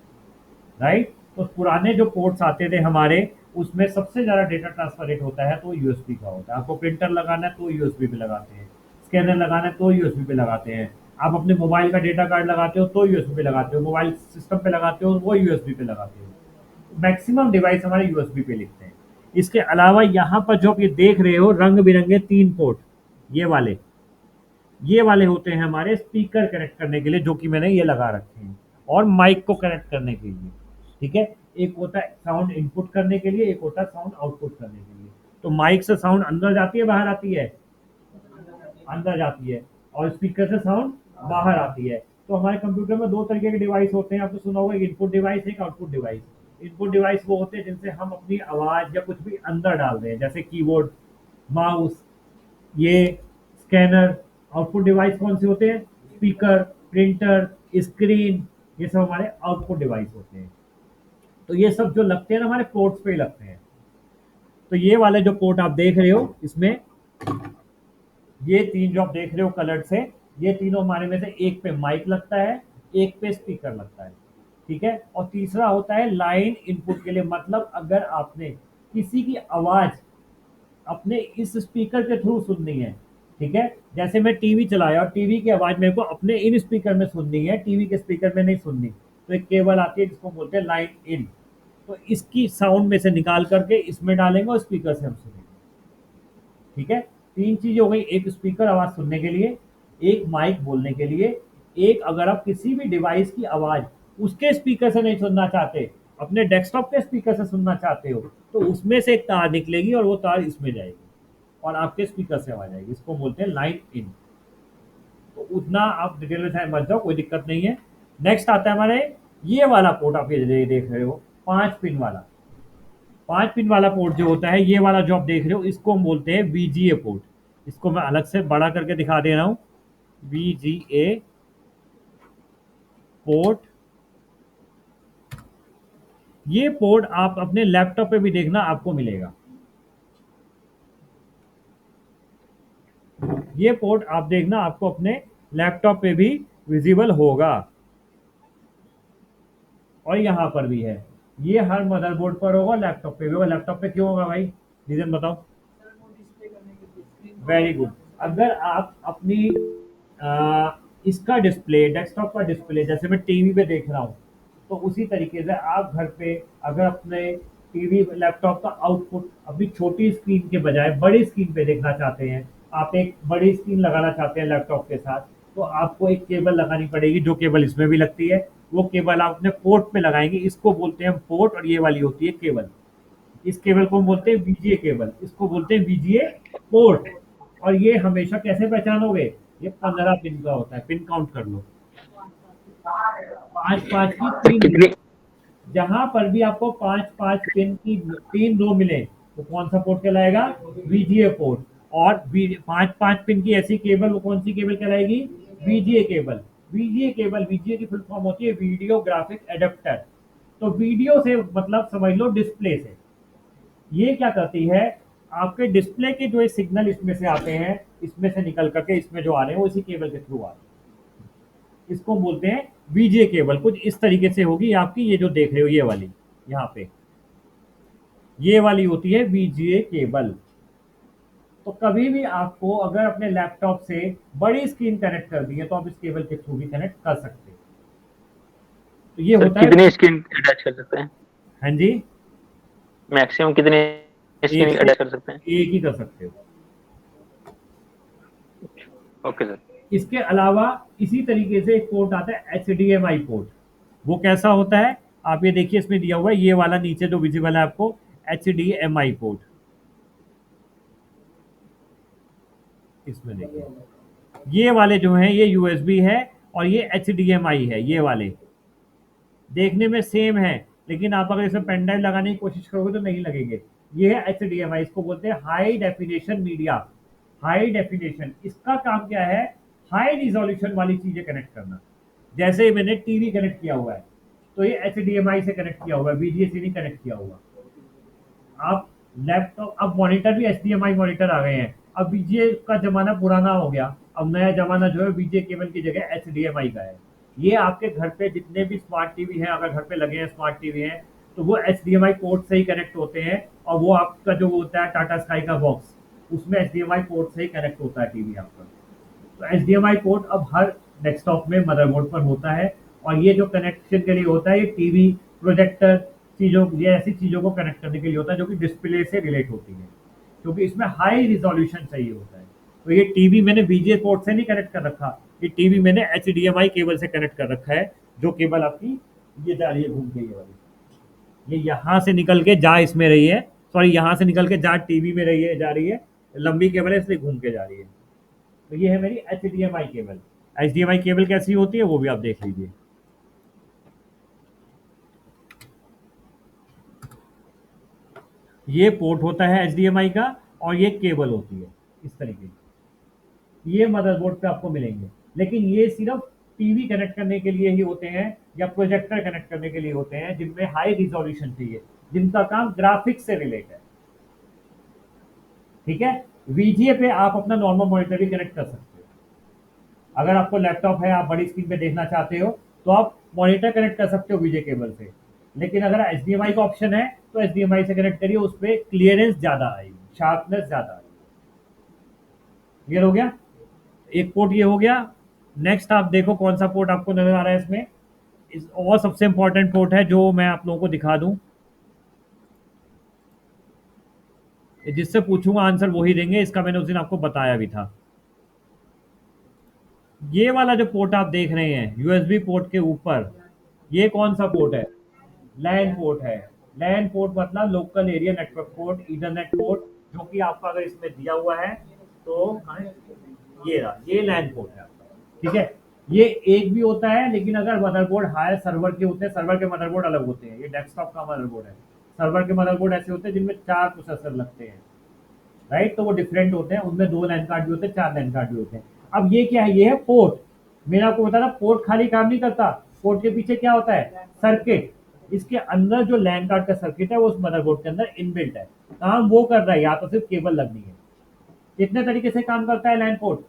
राइट। तो पुराने जो पोर्ट्स आते थे हमारे, उसमें सबसे ज़्यादा डेटा ट्रांसफर रेट होता है तो यूएसबी का होता है। आपको प्रिंटर लगाना है तो यूएसबी पे लगाते हैं, स्कैनर लगाना है तो यूएसबी पे लगाते हैं, आप अपने मोबाइल का डेटा कार्ड लगाते हो तो यूएसबी पे लगाते हो, मोबाइल सिस्टम पे लगाते हो वो यूएसबी पे लगाते हो। मैक्सिमम डिवाइस हमारे यूएसबी पे लिखते हैं। इसके अलावा यहाँ पर जो आप ये देख रहे हो रंग बिरंगे 3 पोर्ट, ये वाले होते हैं हमारे स्पीकर कनेक्ट करने के लिए, जो कि मैंने ये लगा रखे हैं, और माइक को कनेक्ट करने के लिए, ठीक है। एक होता है साउंड इनपुट करने के लिए, एक होता है साउंड आउटपुट करने के लिए। तो माइक से साउंड अंदर जाती है बाहर आती है? अंदर जाती है। और स्पीकर से साउंड बाहर आती है। तो हमारे कंप्यूटर में 2 तरीके के डिवाइस होते हैं, आपने सुना होगा, एक इनपुट डिवाइस, एक आउटपुट डिवाइस। इनपुट डिवाइस वो होते हैं जिनसे हम अपनी आवाज या कुछ भी अंदर डाल रहे हैं, जैसे कीबोर्ड, माउस, ये स्कैनर। आउटपुट डिवाइस कौन से होते हैं? स्पीकर, प्रिंटर, स्क्रीन, ये सब हमारे आउटपुट डिवाइस होते हैं। तो ये सब जो लगते हैं ना हमारे पोर्ट्स पे ही लगते हैं। तो ये वाले जो पोर्ट आप देख रहे हो, इसमें ये 3 जो आप देख रहे हो कलर से, ये तीनों हमारे में से एक पे माइक लगता है, एक पे स्पीकर लगता है, ठीक है। और तीसरा होता है लाइन इनपुट के लिए, मतलब अगर आपने किसी की आवाज अपने इस स्पीकर के थ्रू सुननी है, ठीक है। जैसे मैं टीवी चलाया और टीवी की आवाज मेरे को अपने इन स्पीकर में सुननी है, टीवी के स्पीकर में नहीं सुननी, तो एक केबल आती है जिसको बोलते हैं लाइन इन। तो इसकी साउंड में से निकाल करके इसमें डालेंगे और स्पीकर से हम सुनेंगे, ठीक है। 3 चीजें हो गई, एक स्पीकर आवाज सुनने के लिए, एक माइक बोलने के लिए, एक अगर आप किसी भी डिवाइस की आवाज उसके स्पीकर से नहीं सुनना चाहते, अपने डेस्कटॉप के स्पीकर से सुनना चाहते हो, तो उसमें से एक तार निकलेगी और वो तार इसमें जाएगी और आपके स्पीकर से आवाज आएगी। इसको बोलते हैं लाइन इन। तो उतना आप डिटेल में चाहे मत जाओ, कोई दिक्कत नहीं है। नेक्स्ट आता है हमारे ये वाला पोर्ट, आप ये देख रहे हो 5 पिन वाला। 5 पिन वाला पोर्ट जो होता है, ये वाला जो आप देख रहे हो, इसको हम बोलते हैं VGA पोर्ट। इसको मैं अलग से बड़ा करके दिखा दे रहा हूं। VGA पोर्ट, ये पोर्ट आप अपने लैपटॉप पे भी देखना, आपको मिलेगा। ये पोर्ट आप देखना आपको अपने लैपटॉप पे भी विजिबल होगा, और यहां पर भी है। ये हर मदरबोर्ड पर होगा, लैपटॉप पे भी होगा। लैपटॉप पे क्यों होगा भाई, रीजन बताओ। Very good. अगर आप अपनी इसका डिस्प्ले, डेस्कटॉप का डिस्प्ले, जैसे मैं टीवी पे देख रहा हूँ, तो उसी तरीके से आप घर पे अगर अपने टीवी लैपटॉप का आउटपुट अपनी छोटी स्क्रीन के बजाय बड़ी स्क्रीन पे देखना चाहते हैं, आप एक बड़ी स्क्रीन लगाना चाहते हैं लैपटॉप के साथ, तो आपको एक केबल लगानी पड़ेगी, जो केबल इसमें भी लगती है। वो केबल आप अपने पोर्ट पे लगाएंगे, इसको बोलते हैं पोर्ट, और ये वाली होती है केबल। इस केबल को हम बोलते हैं VGA केबल, इसको बोलते हैं VGA पोर्ट। और ये हमेशा कैसे पहचानोगे, ये 15 पिन का होता है, पिन काउंट कर लो, 5-5 की 3। जहां पर भी आपको 5-5 पिन की 3 रो मिले, तो कौन सा पोर्ट कहलाएगा, VGA पोर्ट। और 5-5 पिन की ऐसी केबल, वो कौन सी केबल कहलाएगी, VGA cable. VGA cable, VGA की फुल फॉर्म होती है वीडियो ग्राफिक एडेप्टर। तो वीडियो से मतलब समझ लो डिस्प्ले से। ये क्या करती है, आपके डिस्प्ले के जो सिग्नल इसमें से आते हैं, इसमें से निकल करके इसमें जो आ रहे हैं वो इसी केबल के थ्रू आ रहे हैं। इसको बोलते हैं वीजीए केबल। कुछ इस तरीके से होगी आपकी, ये जो देख रहे हो ये वाली, यहाँ पे ये वाली होती है वीजीए केबल। तो कभी भी आपको अगर अपने लैपटॉप से बड़ी स्क्रीन कनेक्ट कर दी है तो आप इस केबल के थ्रू भी कनेक्ट कर सकते हो। तो ये सर होता है, कितनी स्क्रीन अटैच कर सकते हैं? हाँ जी, मैक्सिमम कितनी स्क्रीन एक अटैच कर सकते हैं? एक ही कर सकते हो। Okay sir. इसके अलावा इसी तरीके से एक पोर्ट आता है HDMI पोर्ट। वो कैसा होता है, आप ये देखिए इसमें दिया हुआ है, ये वाला नीचे जो विजिबल है आपको, HDMI पोर्ट। इसमें देखिए ये वाले जो हैं ये USB है और ये HDMI है। ये वाले देखने में सेम है, लेकिन आप अगर इसमें पेन ड्राइव लगाने की कोशिश करोगे तो नहीं लगेंगे। ये है HDMI, इसको बोलते हैं high definition media. High definition, इसका काम क्या है, हाई रिजोल्यूशन वाली चीजें कनेक्ट करना। जैसे मैंने टीवी कनेक्ट किया हुआ है तो ये HDMI से कनेक्ट किया हुआ है, VGA से नहीं कनेक्ट किया हुआ। आप लैपटॉप, अब मॉनिटर भी HDMI मॉनिटर आ गए हैं। अब VGA का जमाना पुराना हो गया, अब नया जमाना जो है VGA केबल की जगह HDMI का है। ये आपके घर पे जितने भी स्मार्ट टीवी हैं, अगर घर पे लगे हैं स्मार्ट टीवी हैं, तो वो HDMI पोर्ट से ही कनेक्ट होते हैं। और वो आपका जो होता है टाटा स्काई का बॉक्स, उसमें HDMI पोर्ट से ही कनेक्ट होता है टीवी आपका। तो HDMI पोर्ट अब हर डेस्कटॉप में मदरबोर्ड पर होता है। और ये जो कनेक्शन के लिए होता है, ये टीवी, प्रोजेक्टर चीज़ों, ये ऐसी चीज़ों को कनेक्ट करने के लिए होता है जो कि डिस्प्ले से रिलेट होती है, क्योंकि इसमें हाई रिजोल्यूशन चाहिए होता है। तो ये टीवी मैंने VGA पोर्ट से नहीं कनेक्ट कर रखा, ये टीवी मैंने HDMI केबल से कनेक्ट कर रखा है। जो केबल आपकी ये जा रही है घूम के, ये वाली, ये यहाँ से निकल के जा इसमें रही है, सॉरी यहाँ से निकल के जा टीवी में रही है, जा रही है, लंबी केबल है इसलिए घूम के जा रही है। तो ये है मेरी HDMI केबल। HDMI केबल कैसी होती है वो भी आप देख लीजिए। ये पोर्ट होता है HDMI का और ये केबल होती है इस तरीके की। ये मदरबोर्ड पे आपको मिलेंगे, लेकिन ये सिर्फ टीवी कनेक्ट करने के लिए ही होते हैं या प्रोजेक्टर कनेक्ट करने के लिए होते हैं, जिनमें हाई रिजोल्यूशन चाहिए, जिनका काम ग्राफिक्स से रिलेट है। ठीक है, VGA पे आप अपना नॉर्मल मॉनिटर भी कनेक्ट कर सकते हो। अगर आपको लैपटॉप है, आप बड़ी स्क्रीन पे देखना चाहते हो, तो आप मॉनिटर कनेक्ट कर सकते हो VGA केबल से। लेकिन अगर HDMI का ऑप्शन है तो HDMI से कनेक्ट करिए, उस पर क्लियरेंस ज्यादा आएगी, शार्पनेस ज्यादा आएगी। क्लियर हो गया? एक पोर्ट ये हो गया। नेक्स्ट आप देखो कौन सा पोर्ट आपको नजर आ रहा है इसमें। और सबसे इंपॉर्टेंट पोर्ट है जो मैं आप लोगों को दिखा दूं, जिससे पूछूंगा आंसर वही देंगे, इसका मैंने उस दिन आपको बताया भी था। ये वाला जो पोर्ट आप देख रहे हैं USB पोर्ट के ऊपर, ये कौन सा पोर्ट है? लैन पोर्ट है। लैन पोर्ट मतलब local area network port, Ethernet port, जो कि आपका अगर इसमें दिया हुआ है तो ये रहा, ये लैन पोर्ट है आपका। ठीक है, ये एक भी होता है, लेकिन अगर मदरबोर्ड हायर सर्वर के होते हैं, सर्वर के मदरबोर्ड अलग होते हैं। ये डेस्कटॉप का मदरबोर्ड है, सर्वर के मदरबोर्ड ऐसे होते हैं जिनमें 4 प्रोसेसर लगते हैं, राइट? तो वो डिफरेंट होते हैं, उनमें 2 लैन कार्ड भी होते हैं, 4 लैन कार्ड भी होते हैं। अब ये क्या है? ये है पोर्ट। मैंने आपको बताया पोर्ट खाली काम नहीं करता, पोर्ट के पीछे क्या होता है? सर्किट। इसके अंदर जो लैन कार्ड का सर्किट है वो उस मदरबोर्ड के अंदर इनबिल्ट है, काम वो कर रहा है, या तो सिर्फ केबल लगनी है। कितने तरीके से काम करता है लैन पोर्ट?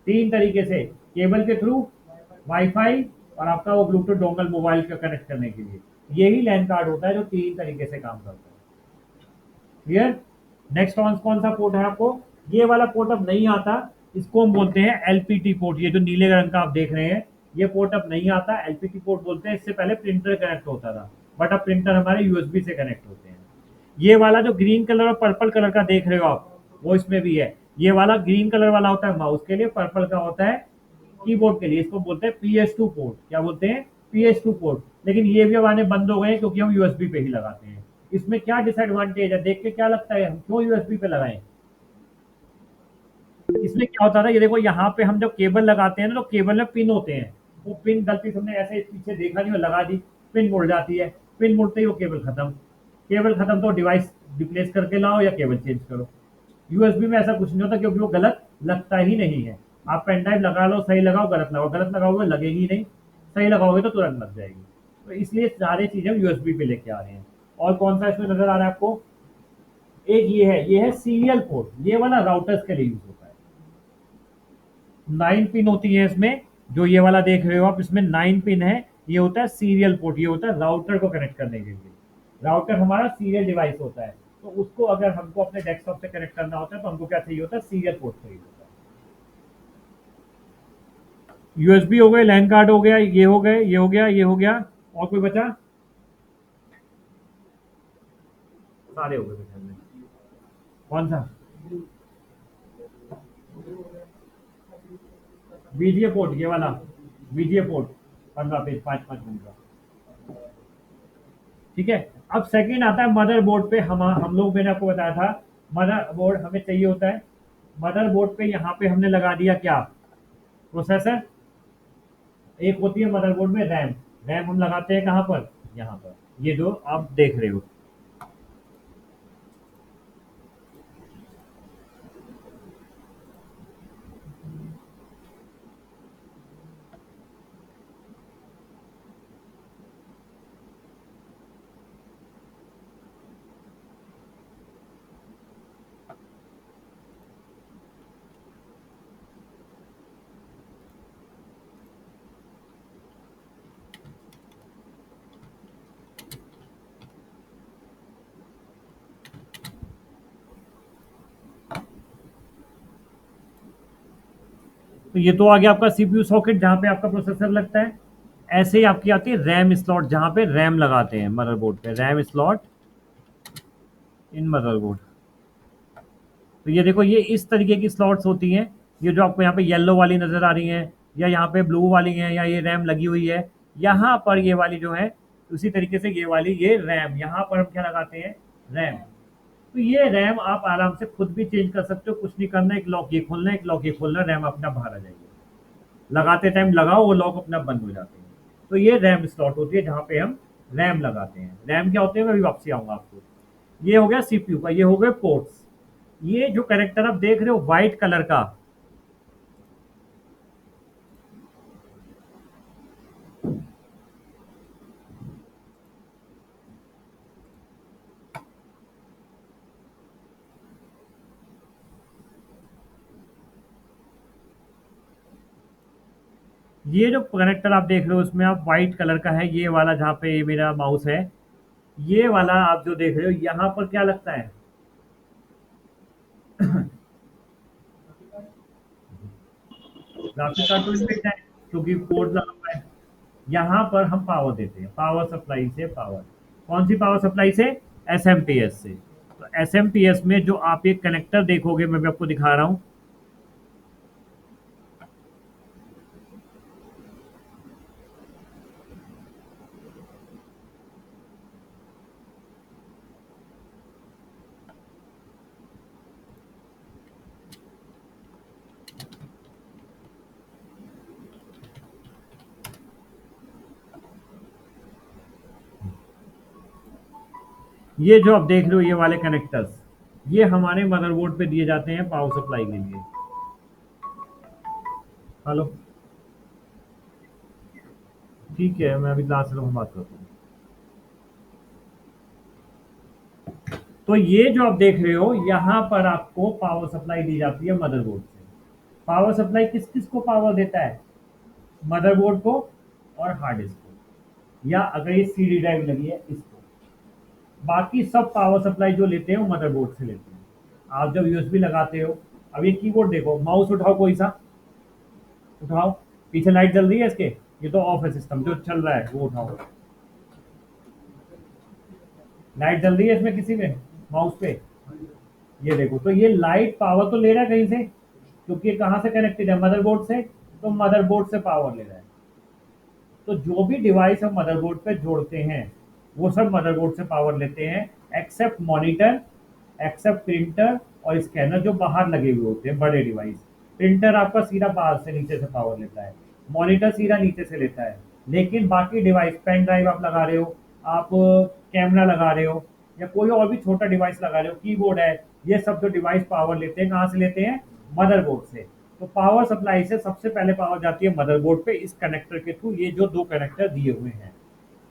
3 तरीके से, केबल के थ्रू, वाईफाई, और आपका वो ब्लूटूथ डोंगल मोबाइल का कनेक्ट करने के लिए। यही लैन कार्ड होता है जो 3 तरीके से काम करता है। क्लियर? नेक्स्ट कौन सा पोर्ट है आपको? ये वाला पोर्ट अब नहीं आता, इसको हम बोलते हैं LPT पोर्ट। ये जो नीले रंग का आप देख रहे हैं, ये पोर्ट अब नहीं आता, LPT पोर्ट बोलते हैं। इससे पहले प्रिंटर कनेक्ट होता था, बट अब प्रिंटर हमारे USB से कनेक्ट होते हैं। ये वाला जो ग्रीन कलर और पर्पल कलर का देख रहे हो आप, वो इसमें भी है। ये वाला ग्रीन कलर वाला होता है माउस के लिए, पर्पल का होता है कीबोर्ड के लिए। इसको बोलते हैं PS2 पोर्ट। क्या बोलते हैं? PS2 port. लेकिन ये भी अब आने बंद हो गए हैं, क्योंकि हम USB पे ही लगाते हैं। इसमें क्या डिसएडवांटेज है, देख के क्या लगता है हम क्यों USB पे लगाएं? इसमें क्या होता था, ये देखो यहाँ पे हम जब केबल लगाते हैं ना, तो केबल में पिन होते हैं। वो पिन गलती से हमने ऐसे पीछे देखा नहीं और लगा दी, पिन मुड़ जाती है। पिन मुड़ते ही वो केबल खत्म। केबल खत्म तो डिवाइस रिप्लेस करके लाओ या केबल चेंज करो। USB में ऐसा कुछ नहीं होता, क्योंकि वो गलत लगता ही नहीं है। आप पेन ड्राइव लगा लो, सही लगाओ, गलत लगाओ, गलत लगाओगे लगेगी नहीं, सही लगाओगे तो तुरंत लग जाएगी। तो इसलिए सारी चीजें हम USB पे लेके आ रहे हैं। और कौन सा इसमें नजर आ रहा है आपको? एक ये है सीरियल पोर्ट। ये वाला राउटर्स के लिए यूज होता है। 9 पिन होती है इसमें, जो ये वाला देख रहे हो आप, इसमें 9 पिन है। ये होता है सीरियल पोर्ट, ये होता है राउटर को कनेक्ट करने के लिए। राउटर हमारा सीरियल डिवाइस होता है, तो उसको अगर हमको अपने डेस्कटॉप से कनेक्ट करना होता है तो हमको क्या चाहिए होता है, सीरियल पोर्ट चाहिए होता है। यूएसबी हो गए, लैन कार्ड हो गया, ये हो गए, ये हो गया, ये हो गया, और कोई बचा? सारे हो गए मेरे ख्याल में। कौन सा? वीजीए पोर्ट, ये वाला वीजीए पोर्ट 15 पेज 5 मिनट का। ठीक है। अब सेकंड आता है मदरबोर्ड पे। हम लोग, मैंने आपको बताया था मदरबोर्ड हमें चाहिए होता है। मदरबोर्ड पे यहाँ पे हमने लगा दिया क्या, प्रोसेसर। एक होती है मदरबोर्ड में रैम। रैम हम लगाते हैं कहाँ पर, यहाँ पर, ये जो आप देख रहे हो। तो ये तो आ गया आपका सीपीयू सॉकेट जहाँ पे आपका प्रोसेसर लगता है। ऐसे ही आपकी आती है रैम स्लॉट, जहाँ पे रैम लगाते हैं मदरबोर्ड पे, रैम स्लॉट इन मदरबोर्ड। तो ये देखो, ये इस तरीके की स्लॉट्स होती हैं। ये जो आपको यहाँ पे येलो वाली नज़र आ रही हैं, या यहाँ पे ब्लू वाली हैं, या ये रैम लगी हुई है। यहाँ पर ये वाली जो है, उसी तरीके से ये वाली, ये रैम, यहाँ पर हम क्या लगाते हैं, रैम। तो ये रैम आप आराम से खुद भी चेंज कर सकते हो, कुछ नहीं करना, एक लॉक ये खोलना, एक लॉक ये खोलना, रैम अपना बाहर आ जाएगी। लगाते टाइम लगाओ, वो लॉक अपना बंद हो जाते हैं। तो ये रैम स्लॉट होती है जहाँ पे हम रैम लगाते हैं। रैम क्या होते हैं मैं अभी वापसी आऊँगा आपको। ये हो गया सीपीयू का, ये हो गए पोर्ट्स। ये जो कनेक्टर आप देख रहे हो व्हाइट कलर का, ये जो कनेक्टर आप देख रहे हो उसमें आप व्हाइट कलर का है, ये वाला जहाँ पे मेरा माउस है, ये वाला आप जो देख रहे हो, यहाँ पर क्या लगता है, ग्राफिक कार्ड तो इसमें है, क्योंकि पोर्ट लगा हुआ है। यहाँ पर हम पावर देते हैं, पावर सप्लाई से पावर। कौन सी पावर सप्लाई से, एसएमपीएस से। तो एसएमपीएस में जो आप एक कनेक्टर देखोगे, मैं भी आपको दिखा रहा हूँ। ये जो आप देख रहे हो, ये वाले कनेक्टर्स, ये हमारे मदरबोर्ड पे दिए जाते हैं पावर सप्लाई के लिए। हेलो, ठीक है, मैं अभी क्लास में बात करता हूँ। तो ये जो आप देख रहे हो, यहाँ पर आपको पावर सप्लाई दी जाती है मदरबोर्ड से। पावर सप्लाई किस किस को पावर देता है, मदरबोर्ड को और हार्ड डिस्क को, या अगर ये सीडी ड्राइव लगी है इसको। बाकी सब पावर सप्लाई जो लेते हैं वो मदरबोर्ड से लेते हैं। आप जब यूएसबी लगाते हो, अब ये कीबोर्ड देखो, माउस उठाओ, कोई सा उठाओ, पीछे लाइट जल रही है इसके, ये तो ऑफ है सिस्टम, जो चल रहा है वो उठाओ। लाइट जल रही है इसमें किसी में, माउस पे, ये देखो। तो ये लाइट पावर तो ले रहा है कहीं से, क्योंकि ये कहाँ से कनेक्टेड है, मदरबोर्ड से। तो मदरबोर्ड से पावर ले रहा है। तो जो भी डिवाइस हम मदरबोर्ड पे जोड़ते हैं वो सब मदरबोर्ड से पावर लेते हैं, एक्सेप्ट मॉनिटर, एक्सेप्ट प्रिंटर और स्कैनर जो बाहर लगे हुए होते हैं, बड़े डिवाइस। प्रिंटर आपका सीधा बाहर से नीचे से पावर लेता है, मॉनिटर सीधा नीचे से लेता है। लेकिन बाकी डिवाइस, पेन ड्राइव आप लगा रहे हो, आप कैमरा लगा रहे हो, या कोई और भी छोटा डिवाइस लगा रहे हो, कीबोर्ड है, ये सब जो डिवाइस पावर लेते हैं कहाँ से लेते हैं, मदरबोर्ड से। तो पावर सप्लाई से सबसे पहले पावर जाती है मदरबोर्ड पे, इस कनेक्टर के थ्रू। ये जो दो कनेक्टर दिए हुए हैं,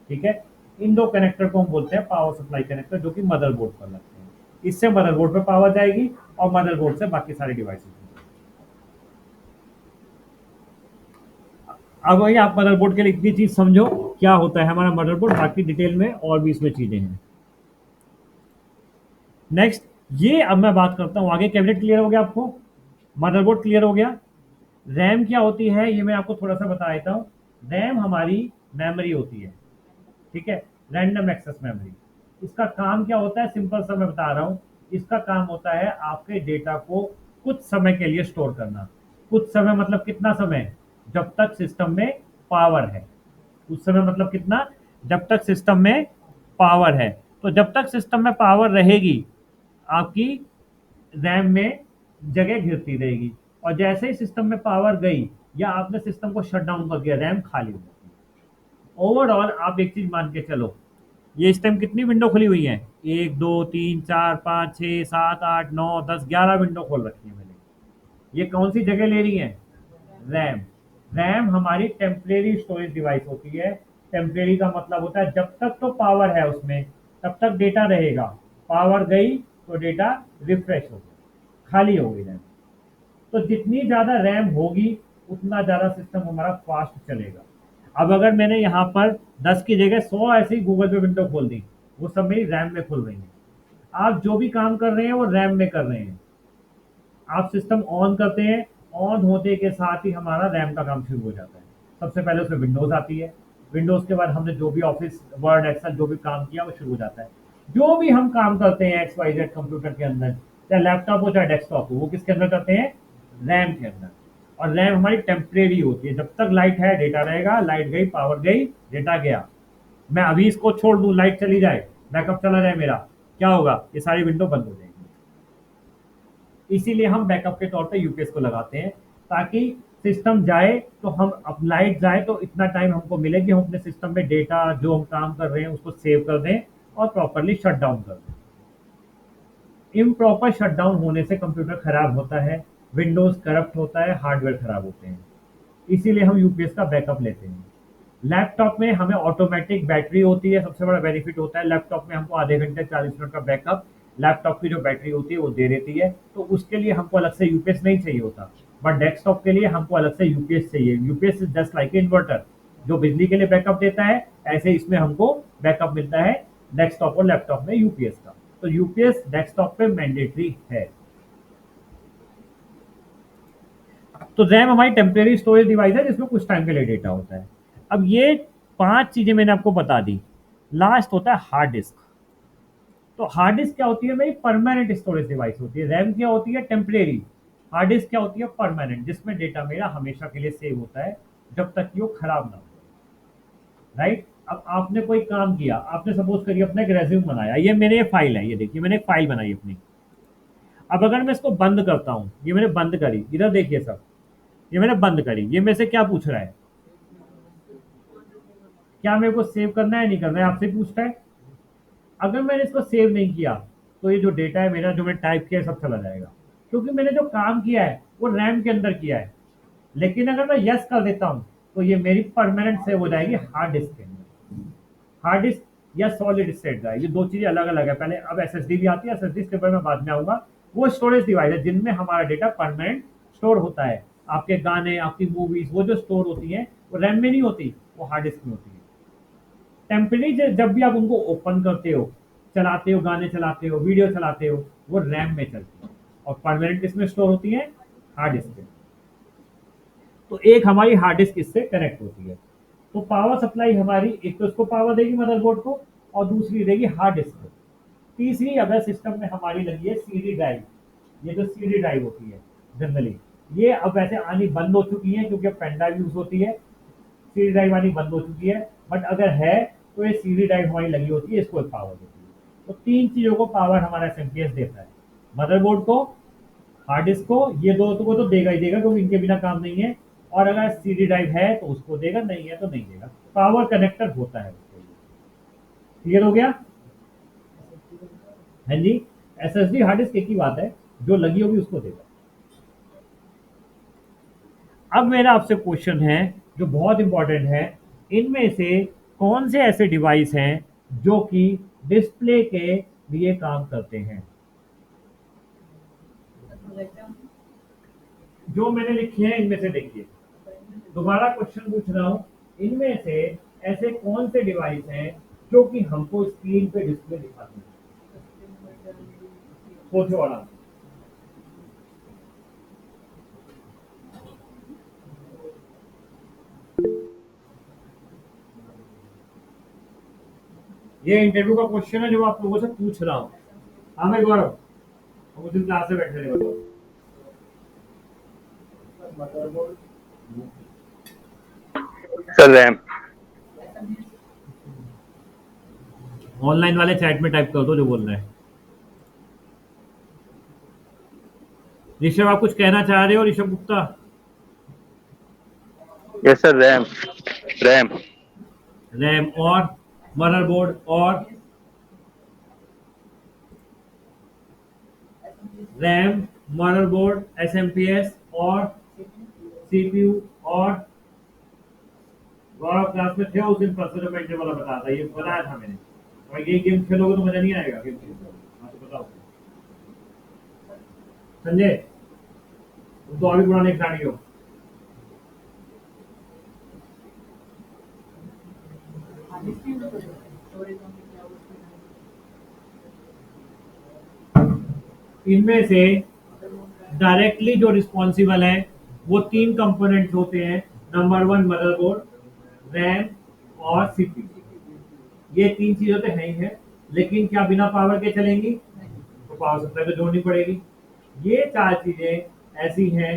ठीक है, इन दो कनेक्टर को हम बोलते हैं पावर सप्लाई कनेक्टर, जो कि मदरबोर्ड पर लगते हैं। इससे मदरबोर्ड पे पावर जाएगी और मदरबोर्ड से बाकी सारे डिवाइसेस। अब वही आप मदरबोर्ड के लिए इतनी चीज समझो क्या होता है हमारा मदरबोर्ड, बाकी डिटेल में और भी इसमें चीजें हैं। नेक्स्ट, ये अब मैं बात करता हूँ आगे। कैबिनेट क्लियर हो गया आपको, मदरबोर्ड क्लियर हो गया। रैम क्या होती है ये मैं आपको थोड़ा सा बता देता हूँ। रैम हमारी मेमोरी होती है, ठीक है, रैंडम एक्सेस मेमोरी। इसका काम क्या होता है, सिंपल सा मैं बता रहा हूँ। इसका काम होता है आपके डेटा को कुछ समय के लिए स्टोर करना। कुछ समय मतलब कितना समय, जब तक सिस्टम में पावर है। कुछ समय मतलब कितना, जब तक सिस्टम में पावर है। तो जब तक सिस्टम में पावर रहेगी आपकी रैम में जगह घिरती रहेगी, और जैसे ही सिस्टम में पावर गई या आपने सिस्टम को शट डाउन कर दिया, रैम खाली हो जाती है। ओवरऑल आप एक चीज मान के चलो, ये इस टाइम कितनी विंडो खुली हुई है, 1 2 3 4 5 6 7 8 9 10 11 विंडो खोल रखी है मैंने। ये कौन सी जगह ले रही है, रैम। रैम हमारी टेम्परेरी स्टोरेज डिवाइस होती है। टेम्परेरी का मतलब होता है जब तक तो पावर है उसमें तब तक डेटा रहेगा, पावर गई तो डेटा रिफ्रेश हो गया, खाली हो गई रैम। तो जितनी ज्यादा रैम होगी उतना ज्यादा सिस्टम हमारा फास्ट चलेगा। अब अगर मैंने यहाँ पर 10 की जगह 100 ऐसी गूगल पे विंडो खोल दी, वो सब मेरी रैम में खुल रही है। आप जो भी काम कर रहे हैं वो रैम में कर रहे हैं। आप सिस्टम ऑन करते हैं, ऑन होते के साथ ही हमारा रैम का काम शुरू हो जाता है। सबसे पहले उसमें विंडोज आती है, विंडोज के बाद हमने जो भी ऑफिस वर्ड एक्सेल जो भी काम किया वो शुरू हो जाता है। जो भी हम काम करते हैं एक्स वाई जेड कंप्यूटर के अंदर, चाहे लैपटॉप हो चाहे डेस्कटॉप हो, वो किसके अंदर करते हैं, रैम के अंदर। और रैम हमारी टेम्परेरी होती है, जब तक लाइट है डेटा रहेगा, लाइट गई पावर गई डेटा गया। मैं अभी इसको छोड़ दूं, लाइट चली जाए, बैकअप चला जाए मेरा, क्या होगा, ये सारी विंडो बंद हो जाएगी। इसीलिए हम बैकअप के तौर पे यूपीएस को लगाते हैं, ताकि सिस्टम जाए तो हम, अब लाइट जाए तो इतना टाइम हमको मिले कि हम अपने सिस्टम में डेटा जो हम काम कर रहे हैं उसको सेव कर दें और प्रॉपरली शट डाउन कर दें। इम्प्रॉपर शटडाउन होने से कंप्यूटर खराब होता है, विंडोज करप्ट होता है, हार्डवेयर खराब होते हैं। इसीलिए हम यूपीएस का बैकअप लेते हैं। लैपटॉप में हमें ऑटोमेटिक बैटरी होती है, सबसे बड़ा बेनिफिट होता है लैपटॉप में, हमको आधे घंटे 40 मिनट का बैकअप लैपटॉप की जो बैटरी होती है वो दे देती है। तो उसके लिए हमको अलग से यूपीएस नहीं चाहिए होता। बट डेस्कटॉप के लिए हमको अलग से यूपीएस चाहिए। UPS is just like inverter, जो बिजली के लिए बैकअप देता है, ऐसे इसमें हमको बैकअप मिलता है डेस्कटॉप और लैपटॉप में यूपीएस का। तो यूपीएस डेस्कटॉप पे मैंडेटरी है। तो रैम हमारी टेम्परेरी स्टोरेज डिवाइस है जिसमें कुछ टाइम के लिए डेटा होता है। अब ये 5 चीजें मैंने आपको बता दी। लास्ट होता है हार्ड डिस्क। तो हार्ड डिस्क क्या होती है, मेरी परमानेंट स्टोरेज डिवाइस होती है। रैम क्या होती है, टेम्परेरी। हार्ड डिस्क क्या होती है, परमानेंट, जिसमें डेटा मेरा हमेशा के लिए सेव होता है जब तक कि वो खराब ना हो। राइट। अब आपने कोई काम किया, आपने सपोज करिए अपना एक रेज्यूम बनाया, ये मेरे फाइल है, ये देखिए मैंने एक फाइल बनाई अपनी। अब अगर मैं इसको बंद करता हूँ, ये मैंने बंद करी, इधर देखिए सब, ये मैंने बंद करी, ये मेरे से क्या पूछ रहा है, क्या मेरे को सेव करना है नहीं करना है, आपसे पूछता है। अगर मैंने इसको सेव नहीं किया तो ये जो डेटा है मेरा, जो मैंने टाइप किया है, सब चला जाएगा, क्योंकि मैंने जो काम किया है वो रैम के अंदर किया है। लेकिन अगर मैं यस कर देता हूँ तो ये मेरी परमानेंट सेव हो जाएगी हार्ड डिस्क के अंदर। हार्ड डिस्क या सॉलिड स्टेट ड्राइव, ये दो चीजें अलग अलग है। पहले अब एसएसडी भी आती है, एसएसडी के ऊपर मैं बाद में आऊंगा। वो स्टोरेज डिवाइस है जिनमें हमारा डेटा परमानेंट स्टोर होता है। आपके गाने, आपकी मूवीज, वो जो स्टोर होती हैं वो रैम में नहीं होती, वो हार्ड डिस्क में होती है। टेम्परेरी जब भी आप उनको ओपन करते हो, चलाते हो, गाने चलाते हो, वीडियो चलाते हो, वो रैम में चलती है, और परमानेंट किसमें स्टोर होती है, हार्ड डिस्क में। तो एक हमारी हार्ड डिस्क इससे कनेक्ट होती है। तो पावर सप्लाई हमारी, एक तो इसको पावर देगी मदरबोर्ड को, और दूसरी देगी हार्ड डिस्क को। तीसरी अगर सिस्टम में हमारी लगी है सीडी ड्राइव, ये जो सीडी ड्राइव होती है जनरली, ये अब वैसे आनी बंद हो चुकी है क्योंकि अब पेन ड्राइव यूज होती है, सीडी ड्राइव आनी बंद हो चुकी है। बट अगर है तो ये सीडी ड्राइव हमारी लगी होती है, इसको एक पावर देती है। तो 3 चीजों को पावर हमारा एसएमपीएस देता है, मदरबोर्ड को, हार्ड डिस्क को, ये दो को तो देगा ही देगा क्योंकि इनके बिना काम नहीं है। और अगर सीडी ड्राइव है तो उसको देगा, नहीं है तो नहीं देगा। पावर कनेक्टर होता है उसके लिए। क्लियर हो गया, हाँ जी। एसएसडी हार्ड डिस्क एक ही बात है, जो लगी होगी उसको देगा। अब मेरा आपसे क्वेश्चन है जो बहुत इंपॉर्टेंट है, इनमें से कौन से ऐसे डिवाइस हैं जो कि डिस्प्ले के लिए काम करते हैं। जो मैंने लिखी है इनमें से देखिए, दोबारा क्वेश्चन पूछ रहा हूँ, इनमें से ऐसे कौन से डिवाइस हैं जो कि हमको स्क्रीन पे डिस्प्ले दिखाते हैं? सोचो आराम से। ये इंटरव्यू का क्वेश्चन है जो आप लोगों से पूछ रहा हूँ। हाँ भाई गौरव, उस दिन क्लास में बैठे रहे, बताओ। Sir RAM. ऑनलाइन वाले चैट में टाइप कर दो जो बोल रहा है। ऋषभ, आप कुछ कहना चाह रहे हो? Rishabh Gupta. Yes sir, RAM. RAM. RAM और मदरबोर्ड और रैम, मदरबोर्ड, एसएमपीएस और सीपीयू और गौरव क्लास में थे उस दिन, प्रोसेसर पेंटिंग वाला बताया था, ये बताया था मैंने। और ये गेम खेलोगे तो मजा नहीं आएगा गेम खेलोगे। हाँ तो बताओ संजय, तुम तो अभी पुराने खिलाड़ी हो। इनमें से डायरेक्टली जो रिस्पॉन्सिबल है वो 3 कंपोनेंट्स होते हैं। नंबर 1 मदरबोर्ड, रैम और सीपीयू। ये 3 चीजें तो है ही है, लेकिन क्या बिना पावर के चलेंगी? तो पावर सप्लाई तो जोड़नी पड़ेगी। ये 4 चीजें ऐसी हैं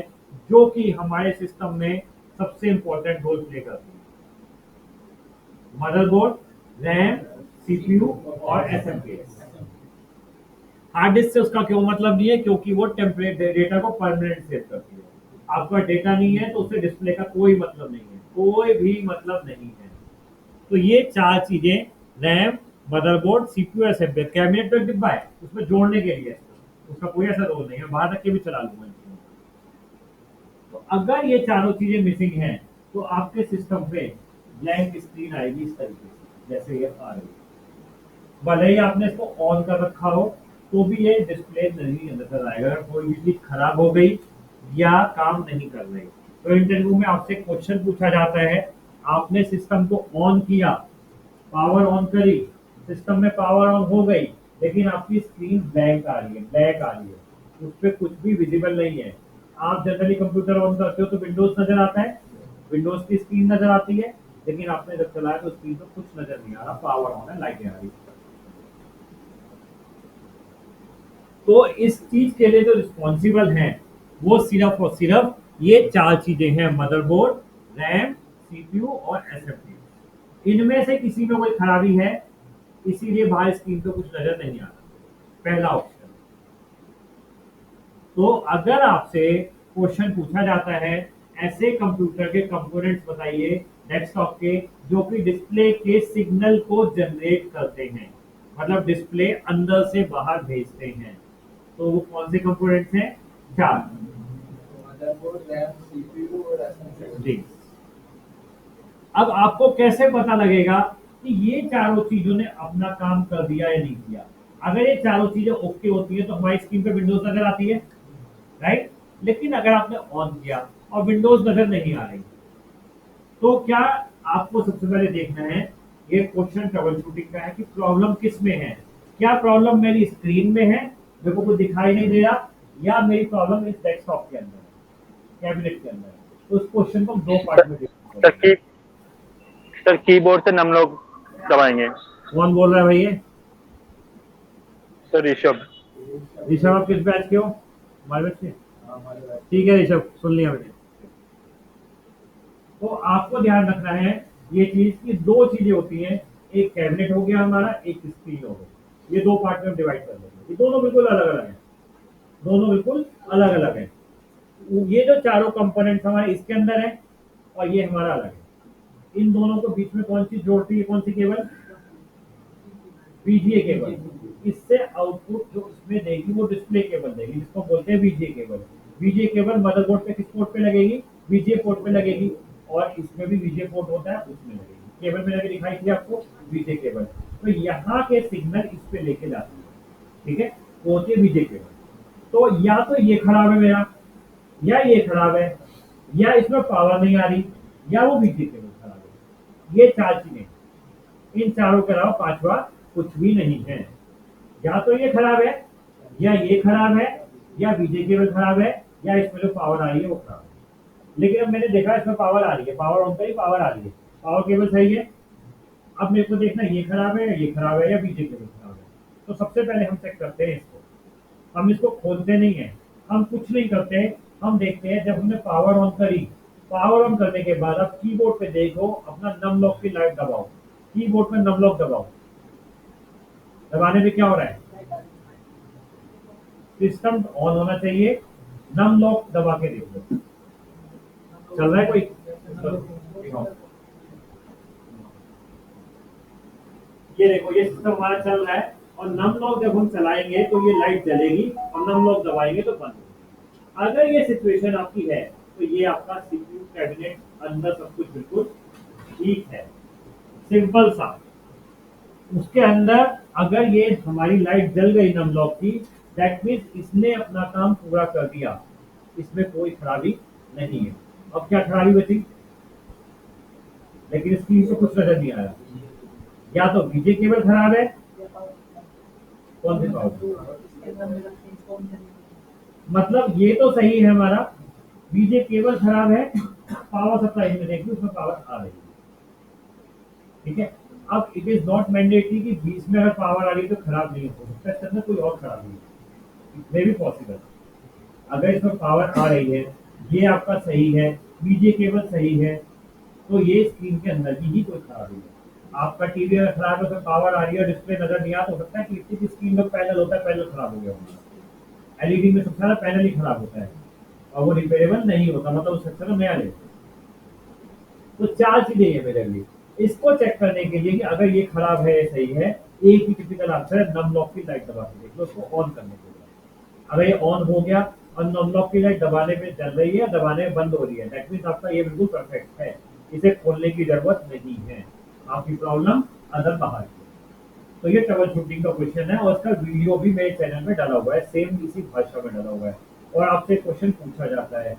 जो कि हमारे सिस्टम में सबसे इंपॉर्टेंट रोल प्ले करती हैं। मदरबोर्ड, रैम, सीपीयू और एसएमपीएस। हार्ड डिस्क से उसका क्यों मतलब नहीं है? क्योंकि वो टेम्परेट डेटा को परमानेंट सेव करती है। आपका डेटा नहीं है तो उससे डिस्प्ले का कोई मतलब नहीं है, कोई भी मतलब नहीं है। तो ये 4 चीजें, RAM, motherboard, CPU, SMPS. Cabinet तो एक डिब्बा है, उसमें जोड़ने के लिए, उसका कोई ऐसा रोल नहीं है, बाहर रख के भी चला लूंगा। तो अगर ये चारों चीजें मिसिंग हैं तो आपके सिस्टम पे ब्लैंक स्क्रीन आएगी इस तरीके से, जैसे ये आ रही है। भले ही आपने इसको ऑन कर रखा हो तो भी ये डिस्प्ले नहीं नजर आएगा अगर कोई भी चीज खराब हो गई या काम नहीं कर रही। तो इंटरव्यू में आपसे क्वेश्चन पूछा जाता है, आपने सिस्टम को ऑन किया, पावर ऑन करी, सिस्टम में पावर ऑन हो गई, लेकिन आपकी स्क्रीन ब्लैंक आ रही है, ब्लैक आ रही है, उस पर कुछ भी विजिबल नहीं है। आप जनरली कंप्यूटर ऑन करते हो तो विंडोज नजर आता है, विंडोज की स्क्रीन नजर आती है, लेकिन आपने जब चलाया तो स्क्रीन पर कुछ नजर नहीं आ रहा, पावर ऑन है, लाइटें आ रही है। तो इस चीज के लिए जो रिस्पॉन्सिबल हैं वो सिर्फ और सिर्फ ये 4 चीजें हैं, मदरबोर्ड, रैम, सीपीयू और एसएमपी। इनमें से किसी में कोई खराबी है, इसीलिए बाहर स्क्रीन पे कुछ नजर नहीं आ रहा, पहला ऑप्शन। तो अगर आपसे क्वेश्चन पूछा जाता है ऐसे कंप्यूटर के कंपोनेंट्स बताइए डेस्कटॉप के जो कि डिस्प्ले के सिग्नल को जनरेट करते हैं, मतलब डिस्प्ले अंदर से बाहर भेजते हैं, तो वो कौन से कंपोनेंट्स हैं? 4। जी। अब आपको कैसे पता लगेगा कि ये चारों चीजों ने अपना काम कर दिया या नहीं किया? अगर ये चारों चीजें ओके होती है तो हमारी स्क्रीन पे विंडोज नजर आती है, राइट? लेकिन अगर आपने ऑन किया और विंडोज नजर नहीं आ रही, तो क्या आपको सबसे पहले देखना है, ये क्वेश्चन ट्रबल शूटिंग का है कि प्रॉब्लम किस में है। क्या प्रॉब्लम मेरी स्क्रीन में है, मेरे को कुछ दिखाई नहीं दे रहा, या मेरी प्रॉब्लम इस डेस्कटॉप के अंदर है, कैबिनेट के अंदर है? तो उस क्वेश्चन को 2 पार्ट में सर सर कीबोर्ड से हम लोग दबाएंगे। कौन बोल रहा है भैया? सर ऋषभ। ऋषभ, आप किस बैच के हो? हमारे बैच के? ठीक है ऋषभ, सुन लिया मैंने। तो आपको ध्यान रखना है ये चीज की 2 चीजें होती हैं, एक कैबिनेट हो गया हमारा, एक स्क्रीन हो गई। ये 2 पार्ट में डिवाइड कर देंगे, ये दोनों बिल्कुल अलग अलग है, दोनों बिल्कुल अलग अलग है। ये जो चारों कंपोनेंट्स हमारे इसके अंदर है और ये हमारा अलग है। इन दोनों को बीच में कौन सी जोड़ती है, कौन सी केबल? BGA cable. इससे आउटपुट जो इसमें देगी वो डिस्प्ले केबल देगी, जिसको बोलते हैं BGA cable. BGA cable motherboard पे किस पोर्ट पे लगेगी? बीजीए पोर्ट पे लगेगी, और इसमें भी बीजीए पोर्ट होता है, उसमें लगेगी। केबल में लगे दिखाई थी आपको बीजीए केबल। तो यहाँ के सिग्नल इस पे लेके जाती है, ठीक है, वो होती है बीजीए केबल। तो या तो ये खराब है मेरा, या ये खराब है, या इसमें पावर नहीं आ रही, या वो बीजे केबल खराब है। ये 4 चीजें, इन चारों के अलावा पांचवा कुछ भी नहीं है। या तो ये खराब है, या ये खराब है, या बीजे केबल खराब है, या इसमें जो पावर आ रही है वो खराब है। लेकिन अब मैंने देखा इसमें पावर आ रही है, पावर ऑन करी, पावर आ रही है, पावर केबल सही है। अब मेरे को देखना ये खराब है, ये खराब है, या बीजे केबल खराब है। तो सबसे पहले हम चेक करते हैं इसको। हम इसको खोलते नहीं है, हम कुछ नहीं करते, हम देखते हैं जब हमने पावर ऑन करी, पावर ऑन करने के बाद अब कीबोर्ड पे देखो, अपना नम लॉक की लाइट दबाओ, कीबोर्ड पे नम लॉक दबाओ, दबाने में क्या हो रहा है, सिस्टम ऑन होना चाहिए। नम लॉक दबा के देख लो, चल रहा है कोई, दिखाओ। ये देखो ये सिस्टम हमारा चल रहा है, और नम लॉक जब हम चलाएंगे तो ये लाइट जलेगी, और नम लॉक दबाएंगे तो बंद होगी। अगर ये सिचुएशन आपकी है तो ये आपका सीपीयू कैबिनेट अंदर सब कुछ बिल्कुल ठीक है, सिंपल सा। उसके अंदर अगर ये हमारी लाइट जल गई नम लॉक की, दैट मीन्स इसने अपना काम पूरा कर दिया, इसमें कोई खराबी नहीं है। अब क्या खराबी बची, लेकिन स्क्रीन पे कुछ नजर नहीं आ रहा। या तो बीजे केबल खराब है, कौन सी पावर, मतलब ये तो सही है हमारा, बीजे केबल खराब है, पावर सप्लाई में देखिए उसमें पावर आ रही है, ठीक है। अब इट इज नॉट मैंडेटरी कि बीच में अगर पावर आ रही है तो खराब नहीं हो सकता, इसके अंदर कोई और खराबी है, इट मे बी पॉसिबल। अगर इसमें पावर आ रही है, ये आपका सही है, बीजे केबल सही है, तो ये स्क्रीन के अंदर की ही कोई खराबी है। आपका टीवी अगर खराब है, उसमें पावर आ रही है, डिस्प्ले नजर नहीं आ, तो हो सकता है कि इसकी स्क्रीन में पैनल होता है, पैनल खराब हो गया होगा। एलईडी में सबसे ज्यादा पैनल ही खराब होता है, और वो रिपेयरेबल नहीं होता, मतलब उससे अच्छा नया ले। तो 4 चीजें हैं मेरे लिए इसको चेक करने के लिए कि अगर ये खराब है सही है। एक ही टिपिकल आंसर है, नम लॉक की लाइट दबा के देख लो उसको ऑन करने के लिए। अगर ये ऑन हो गया और नम लॉक की लाइट दबाने में चल रही है, दबाने में बंद हो रही है, दैट मीन्स आपका ये बिल्कुल परफेक्ट है, इसे खोलने की जरूरत नहीं है। आपकी प्रॉब्लम अदर बाहर की है। तो ये ट्रबल शूटिंग का क्वेश्चन है, और इसका वीडियो भी मेरे चैनल में डाला हुआ है, सेम इसी भाषा में डाला हुआ है। और आपसे क्वेश्चन पूछा जाता है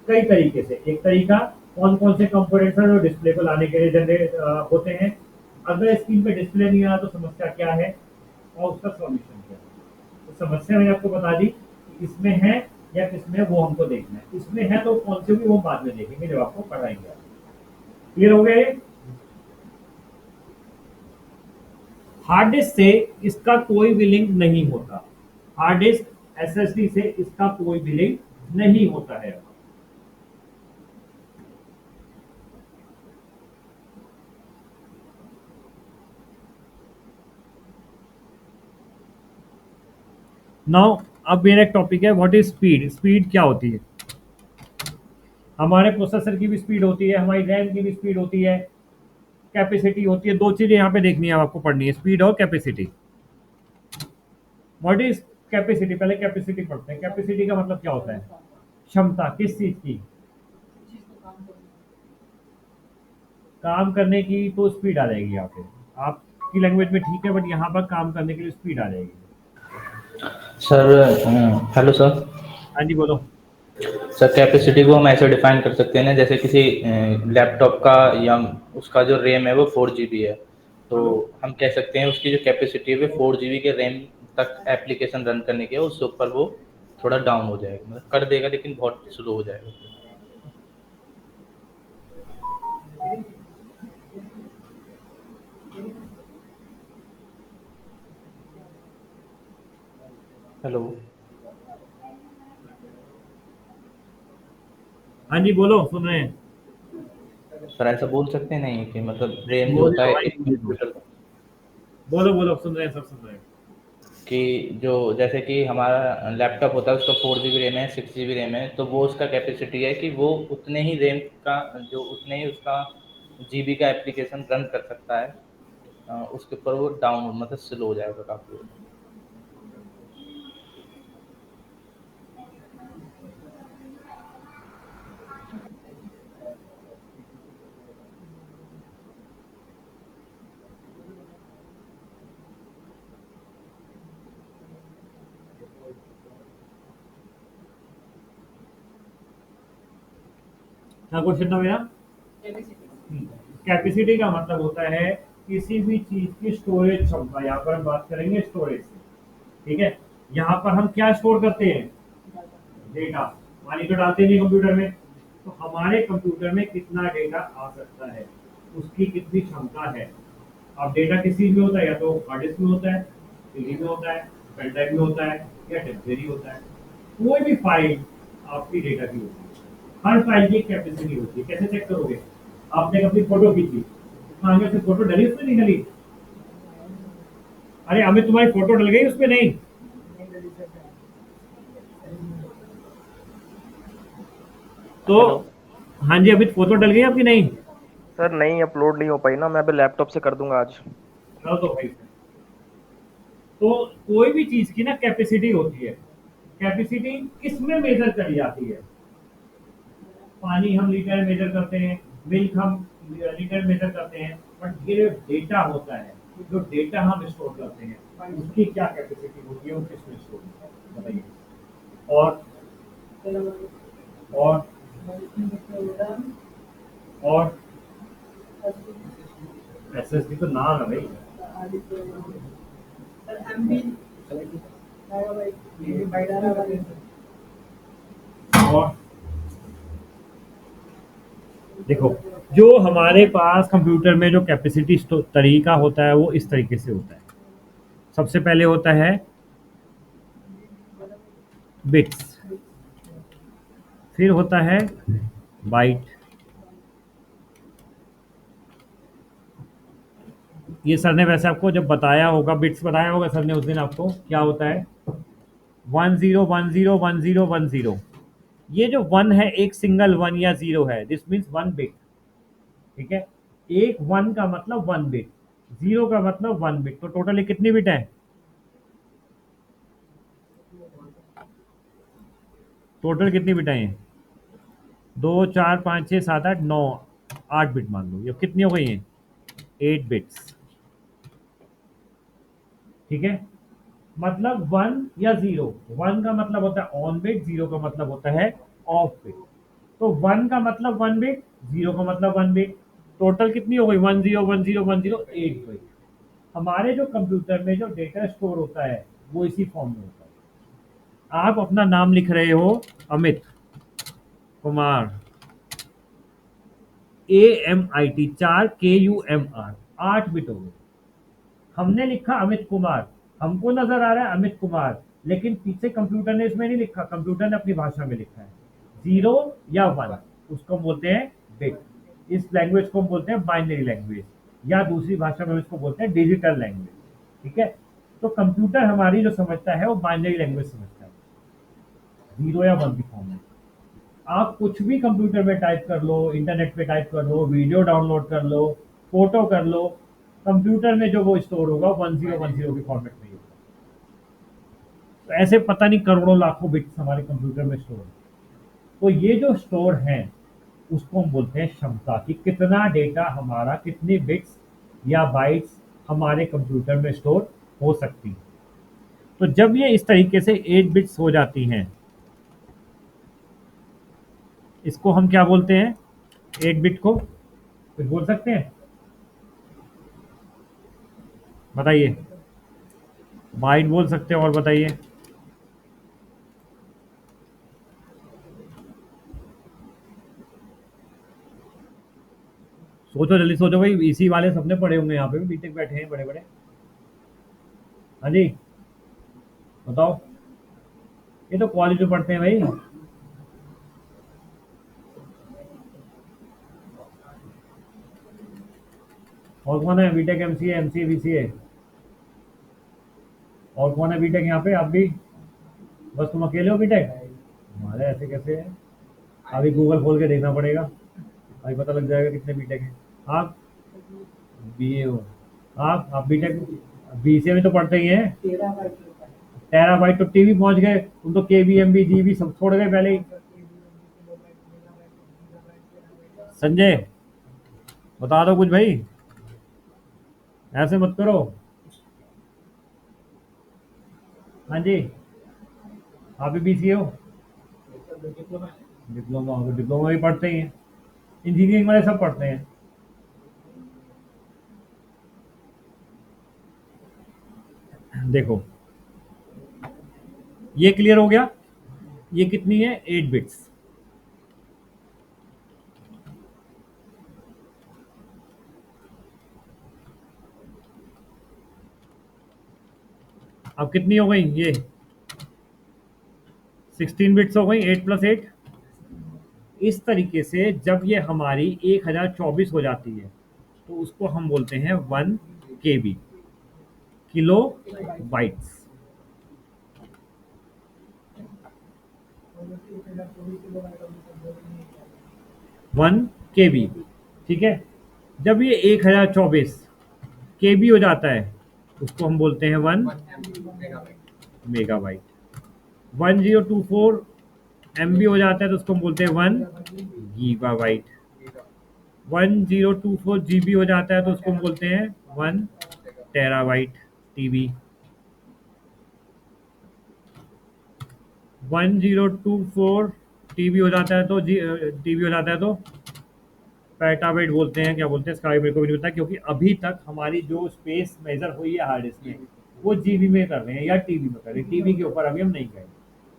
कई तरीके से। एक तरीका, कौन कौन से कंपोनेंट्स हैं जो डिस्प्ले को लाने के लिए जनरेट होते हैं, अगर स्क्रीन पे डिस्प्ले नहीं आ रहा तो समस्या क्या है, और उसका सॉल्यूशन क्या है। तो समस्या मैंने आपको बता दी कि इसमें है या किसमें, वो हमको देखना है। इसमें है तो कौन से भी वो बाद में देखेंगे जब आपको पढ़ाएंगे। क्लियर हो गया ये। हार्ड डिस्क से इसका कोई भी लिंक नहीं होता, हार्ड डिस्क एसएसडी से इसका कोई भी लिंक नहीं होता है। नाउ अब मेरा एक टॉपिक है, व्हाट इज स्पीड। स्पीड क्या होती है, हमारे प्रोसेसर की भी स्पीड होती है, हमारी रैम की भी स्पीड होती है, कैपेसिटी होती है। दो चीजें यहाँ पे देखनी है आपको, पढ़नी है, स्पीड और कैपेसिटी। व्हाट इज कैपेसिटी, पहले कैपेसिटी पढ़ते हैं। कैपेसिटी का मतलब क्या होता है, क्षमता, किस चीज की, काम करने की। तो स्पीड आ जाएगी यहाँ पे, आपकी लैंग्वेज में ठीक है, बट यहाँ पर काम करने के लिए स्पीड आ जाएगी। Sir hello sir. हाँ जी बोलो। सर कैपेसिटी को हम ऐसे डिफाइन कर सकते हैं ना, जैसे किसी लैपटॉप का या उसका जो रैम है वो 4 GB है, तो हम कह सकते हैं उसकी जो कैपेसिटी है वो 4 GB के रैम तक एप्लीकेशन रन करने की है, उससे ऊपर वो थोड़ा डाउन हो जाएगा, मतलब कर देगा लेकिन बहुत स्लो हो जाएगा। हेलो हाँ जी बोलो, सुन रहे हैं। सर, ऐसा बोल सकते हैं नहीं कि मतलब रैम जो होता बोलो है भाई, एक कंप्यूटर बोलो बोलो, सुन रहे हैं, सब सुन रहे हैं। कि जो जैसे कि हमारा लैपटॉप होता है उसका 4 GB रैम है, 6 GB रैम है, तो वो उसका कैपेसिटी है कि वो उतने ही रैम का जो उतने ही उसका GB का एप्लीकेशन रन कर सकता है, उसके ऊपर वो डाउन मतलब स्लो हो जाएगा काफ़ी। क्या क्वेश्चन था मेरा? कैपेसिटी का मतलब होता है किसी भी चीज की स्टोरेज क्षमता। यहाँ पर हम बात करेंगे स्टोरेज से, ठीक है। यहाँ पर हम क्या स्टोर करते हैं? डेटा। पानी तो डालते नहीं कंप्यूटर में, तो हमारे कंप्यूटर में कितना डेटा आ सकता है, उसकी कितनी क्षमता है। अब डेटा किस चीज में होता है? या तो हार्ड डिस्क में होता है, सीडी में होता है, पेन ड्राइव में होता है, या टेम्परेरी होता है। कोई भी फाइल आपकी डेटा की होती है, हर फाइल की एक कैपेसिटी होती है। कैसे चेक करोगे? आपने अपनी फोटो खींची, आगे से फोटो डली उसमें, नहीं डली? अरे अमित, तुम्हारी फोटो डल गई उसमें? नहीं। तो हेलो हाँ जी अमित, फोटो डल गई आपकी? नहीं। सर, नहीं अपलोड नहीं हो पाई ना, मैं अभी लैपटॉप से कर दूंगा आज। चलो तो भाई, तो कोई भी चीज की ना कैपेसिटी होती है। कैपेसिटी किस में मेजर करी जाती है? पानी हम लीटर में मेजर करते हैं, मिल्क हम लीटर में मेजर करते हैं, बट ये डेटा होता है, जो डेटा हम स्टोर करते हैं उसकी क्या कैपेसिटी होती है, वो किस में स्टोर होता है, बताइए। और और और एसएसडी तो नाम है भाई। और देखो, जो हमारे पास कंप्यूटर में जो कैपेसिटी तरीका होता है वो इस तरीके से होता है। सबसे पहले होता है बिट्स, फिर होता है बाइट। ये सर ने वैसे आपको जब बताया होगा, बिट्स बताया होगा सर ने उस दिन आपको, क्या होता है 10101010। ये जो वन है एक सिंगल वन या जीरो है, दिस मीन्स वन बिट, ठीक है। एक वन का मतलब वन बिट, जीरो का मतलब वन बिट, तो टोटल कितनी बिट है? टोटल कितनी बिट है? 2 4 5 6 7 8 9, 8 बिट मान लो। ये कितनी हो गई है? 8 बिट्स, ठीक है। मतलब वन या जीरो। वन का मतलब होता है ऑन बिट, जीरो का मतलब होता है ऑफ बिट। तो वन का मतलब वन बिट, जीरो का मतलब वन बिट। टोटल कितनी हो गई? 101010, 8 बिट। हमारे जो कंप्यूटर में जो डेटा स्टोर होता है वो इसी फॉर्म में होता है। आप अपना नाम लिख रहे हो Amit Kumar, AMIT, 4KUMR, 8 bit हो गए। हमने लिखा अमित कुमार, हमको नजर आ रहा है अमित कुमार, लेकिन पीछे कंप्यूटर ने इसमें नहीं लिखा, कंप्यूटर ने अपनी भाषा में लिखा है। जीरो या वन, उसको बोलते हैं बिट। इस लैंग्वेज को हम बोलते हैं बाइनरी लैंग्वेज, या दूसरी भाषा में इसको बोलते हैं डिजिटल लैंग्वेज, ठीक है। तो कंप्यूटर हमारी जो समझता है वो बाइनरी लैंग्वेज समझता है, जीरो या वन की फॉर्म में। आप कुछ भी कंप्यूटर में टाइप कर लो, इंटरनेट पे टाइप कर लो, वीडियो डाउनलोड कर लो, फोटो कर लो, कंप्यूटर में जो वो स्टोर होगा 1010 के फॉर्मेट में ही होगा। तो ऐसे पता नहीं करोड़ों लाखों बिट्स हमारे कंप्यूटर में स्टोर है। तो ये जो स्टोर है उसको हम बोलते हैं क्षमता, कि कितना डेटा हमारा, कितनी बिट्स या बाइट्स हमारे कंप्यूटर में स्टोर हो सकती है। तो जब ये इस तरीके से 8 बिट्स हो जाती हैं, इसको हम क्या बोलते हैं? 8 बिट को कुछ बोल सकते हैं? बताइए। बाइट बोल सकते हैं, और बताइए। सोचो जल्दी सोचो भाई, इसी वाले सबने पढ़े होंगे, यहाँ पे भी बीटेक बैठे हैं बड़े बड़े। हाँ जी बताओ, ये तो कॉलेज में पढ़ते हैं भाई। और कौन है बीटेक, एमसीए, एमसीए, बीसीए? और कौन है बीटेक यहाँ पे? आप भी? बस तुम अकेले हो बीटेक? हमारे ऐसे कैसे है? अभी गूगल खोल के देखना पड़ेगा, अभी पता लग जाएगा कितने बीटेक हैं। आप बीए हो? आप बीटेक, बीसीए में तो पढ़ते ही हैं। टेराबाइट तो टीवी पहुंच गए तुम तो, केबी, एमबी, जीबी सब छोड़ गए पहले ही। संजय बता दो कुछ भाई, ऐसे मत करो। हाँ जी, आप भी बीसीए हो? डिप्लोमा हो? डिप्लोमा भी पढ़ते ही हैं। इंजीनियरिंग वाले सब पढ़ते हैं। देखो ये क्लियर हो गया। ये कितनी है? 8 बिट्स। अब कितनी हो गई? ये 16 बिट्स हो गई, 8 प्लस 8। इस तरीके से जब ये हमारी 1024 हो जाती है तो उसको हम बोलते हैं 1 KB, kilo bytes. One KB, ठीक है। जब ये 1024 KB हो जाता है उसको हम बोलते हैं 1 मेगाबाइट। 1024 MB हो जाता है तो उसको हम बोलते हैं 1 गीगाबाइट। 1024 GB हो जाता है तो उसको हम बोलते हैं 1 टेराबाइट TB। 1024 TB हो जाता है तो TB हो जाता है तो पेटाबाइट बोलते हैं। क्या बोलते हैं इसका मेरे को भी नहीं पता, क्योंकि अभी तक हमारी जो स्पेस मेजर हुई है हार्ड डिस्क में वो जीबी में कर रहे हैं या टीबी में कर रहे हैं। टीबी के ऊपर अभी हम नहीं गए,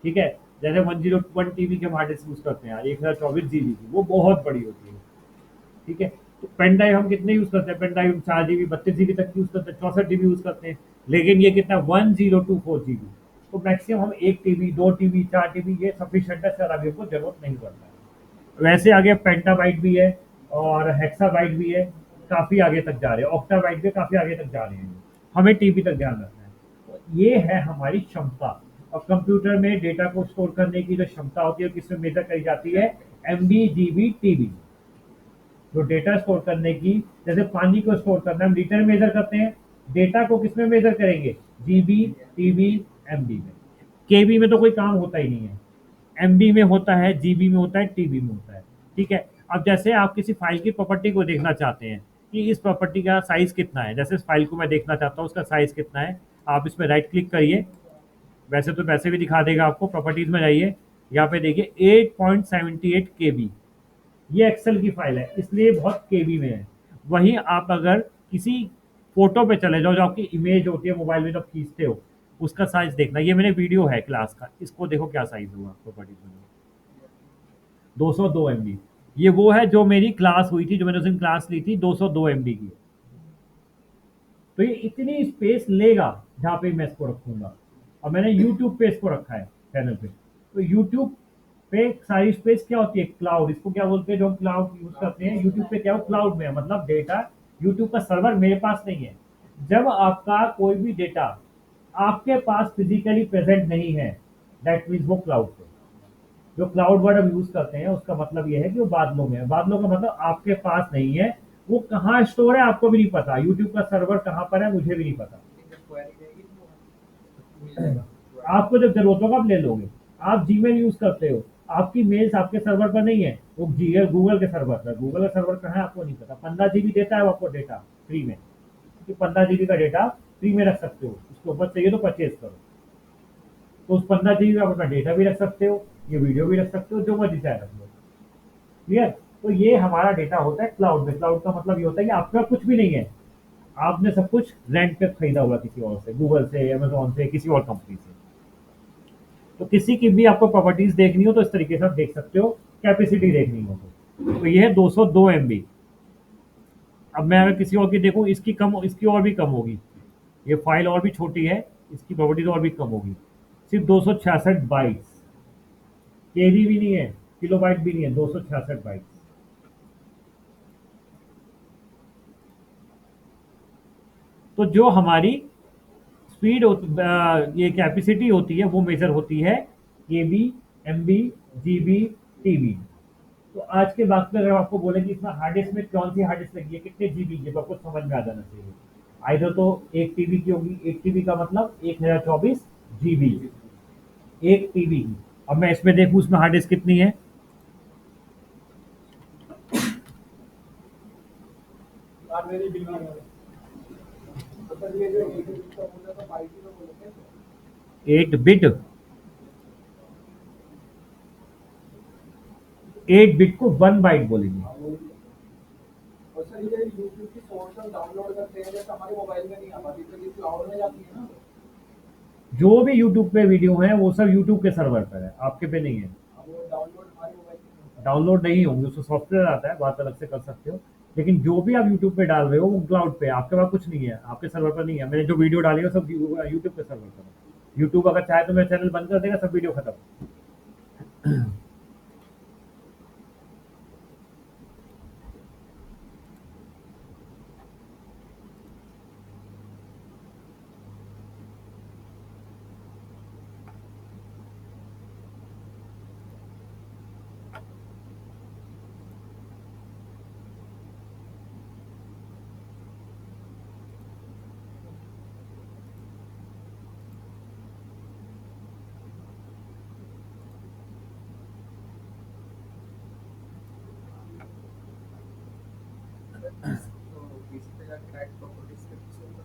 ठीक है। जैसे 101 TB के हम हार्ड डिस्क यूज करते हैं 1024 GB की, वो बहुत बड़ी होती है, ठीक है। तो पेन ड्राइव हम कितने यूज करते हैं? पेन ड्राइव 4 GB 32 GB तक यूज करते हैं, 64 GB यूज करते हैं। लेकिन ये कितना? 1024 GB। तो मैक्सिमम हम 1 TB 2 TB 4 TB ये सफिशिएंट है सर, अभी हमको जरूरत नहीं पड़ता है। वैसे आगे पेंटाबाइट भी है और हेक्साबाइट भी है, काफी आगे तक जा रहे हैं। ऑक्टाबाइट भी काफी आगे तक जा रहे हैं। हमें टीबी तक ध्यान रखना है। तो ये है हमारी क्षमता। और कंप्यूटर में डेटा को स्टोर करने की जो क्षमता होती है किसमें मेजर करी जाती है? MB GB TB। जो डेटा स्टोर करने की, जैसे पानी को स्टोर करना हम लीटर में मेजर करते हैं, डेटा को किसमें मेजर करेंगे? GB TB MB में। KB में तो कोई काम होता ही नहीं है, MB में होता है, GB में होता है, TB में होता है, ठीक है। अब जैसे आप किसी फाइल की प्रॉपर्टी को देखना चाहते हैं कि इस प्रॉपर्टी का साइज कितना है, जैसे इस फाइल को मैं देखना चाहता हूँ उसका साइज कितना है, आप इसमें राइट क्लिक करिए। वैसे तो वैसे भी दिखा देगा आपको, प्रॉपर्टीज में जाइए, यहाँ पे देखिए 8.78 KB। ये एक्सेल की फाइल है इसलिए बहुत KB में है। वहीं आप अगर किसी फोटो पे चले जाओ, जो आपकी इमेज होती है मोबाइल में जब खींचते हो, उसका साइज देखना। ये मेरे वीडियो है क्लास का, इसको देखो क्या साइज होगा प्रॉपर्टीज में। 202 MB। ये वो है जो मेरी क्लास हुई थी, जो मैंने उस दिन क्लास ली थी 202 MB की। तो ये इतनी स्पेस लेगा जहाँ पे मैं इसको रखूंगा। और मैंने यूट्यूब पे इसको रखा है चैनल पे। तो यूट्यूब पे सारी स्पेस क्या होती है? क्लाउड। इसको क्या बोलते हैं? जो क्लाउड यूज करते हैं यूट्यूब पे, क्या हो? क्लाउड में है, मतलब डेटा यूट्यूब का सर्वर मेरे पास नहीं है। जब आपका कोई भी डेटा आपके पास फिजिकली प्रेजेंट नहीं है, दैट मीन्स वो क्लाउड पे। जो क्लाउड वर्ड हम यूज करते हैं उसका मतलब ये है कि वो बादलों में है। बादलों का मतलब आपके पास नहीं है, वो कहाँ स्टोर है आपको भी नहीं पता। यूट्यूब का सर्वर कहाँ पर है मुझे भी नहीं पता। आपको जब जरूरत होगा आप ले लोगे। आप जीमेल यूज करते हो, आपकी मेल्स आपके सर्वर पर नहीं है, वो गूगल के सर्वर पर। गूगल का सर्वर कहाँ है आपको नहीं पता। 15 GB देता है वो आपको डेटा फ्री में, क्योंकि 15 GB का डेटा फ्री में रख सकते हो, उसके ऊपर चाहिए तो परचेज करो। तो उस 15 GB में आप अपना डेटा भी रख सकते हो, ये वीडियो भी रख सकते हो, जो मर्जी चाहे रख लो। क्लियर? तो ये हमारा डेटा होता है क्लाउड में। क्लाउड का मतलब ये होता है कि आपका कुछ भी नहीं है, आपने सब कुछ रेंट पे खरीदा हुआ किसी और से, गूगल से, अमेजोन से, किसी और कंपनी से। तो किसी की भी आपको प्रॉपर्टीज देखनी हो तो इस तरीके से आप देख सकते हो, कैपेसिटी देखनी हो तो ये है 202 MB। अब मैं अगर किसी और की देखूं, इसकी कम, इसकी और भी कम होगी। ये फाइल और भी छोटी है, इसकी प्रॉपर्टीज और भी कम होगी। सिर्फ 266 बाइट्स। KB भी नहीं है, किलोबाइट भी नहीं है, 266 बाइट्स। तो जो हमारी स्पीड ये कैपेसिटी होती है वो मेजर होती है KB MB GB TB। तो आज के वक्त में अगर आपको बोले कि इसमें हार्ड डिस्क में कौन सी हार्ड डिस्क लगी है, कितने जीबी की, तो आपको समझ में आ जाना चाहिए। आइधर तो 1 TB की होगी, 1 TB का मतलब 1024 GB, 1 TB की। अब मैं इसमें देखूं इसमें हार्ड डिस्क कितनी है। एट बिट 8 बिट को 1 बाइट बोलेंगे। यूट्यूब की सोर्स हम डाउनलोड करते हैं जैसे हमारे मोबाइल में नहीं आ पाती तो ये क्लाउड में जाती है ना। जो भी यूट्यूब पे वीडियो है वो सब यूट्यूब के सर्वर पर है, आपके पे नहीं है। अब वो डाउनलोड हमारे मोबाइल में डाउनलोड नहीं होंगे, उसमें सॉफ्टवेयर आता है, बात अलग से कर सकते हो। लेकिन जो भी आप यूट्यूब पे डाल रहे हो वो क्लाउड पे है, आपके पास कुछ नहीं है, आपके सर्वर पर नहीं है। मैंने जो वीडियो डाली है सब यूट्यूब के सर्वर पर है। यूट्यूब अगर चाहे तो मेरा चैनल बंद कर देगा, सब वीडियो खत्म।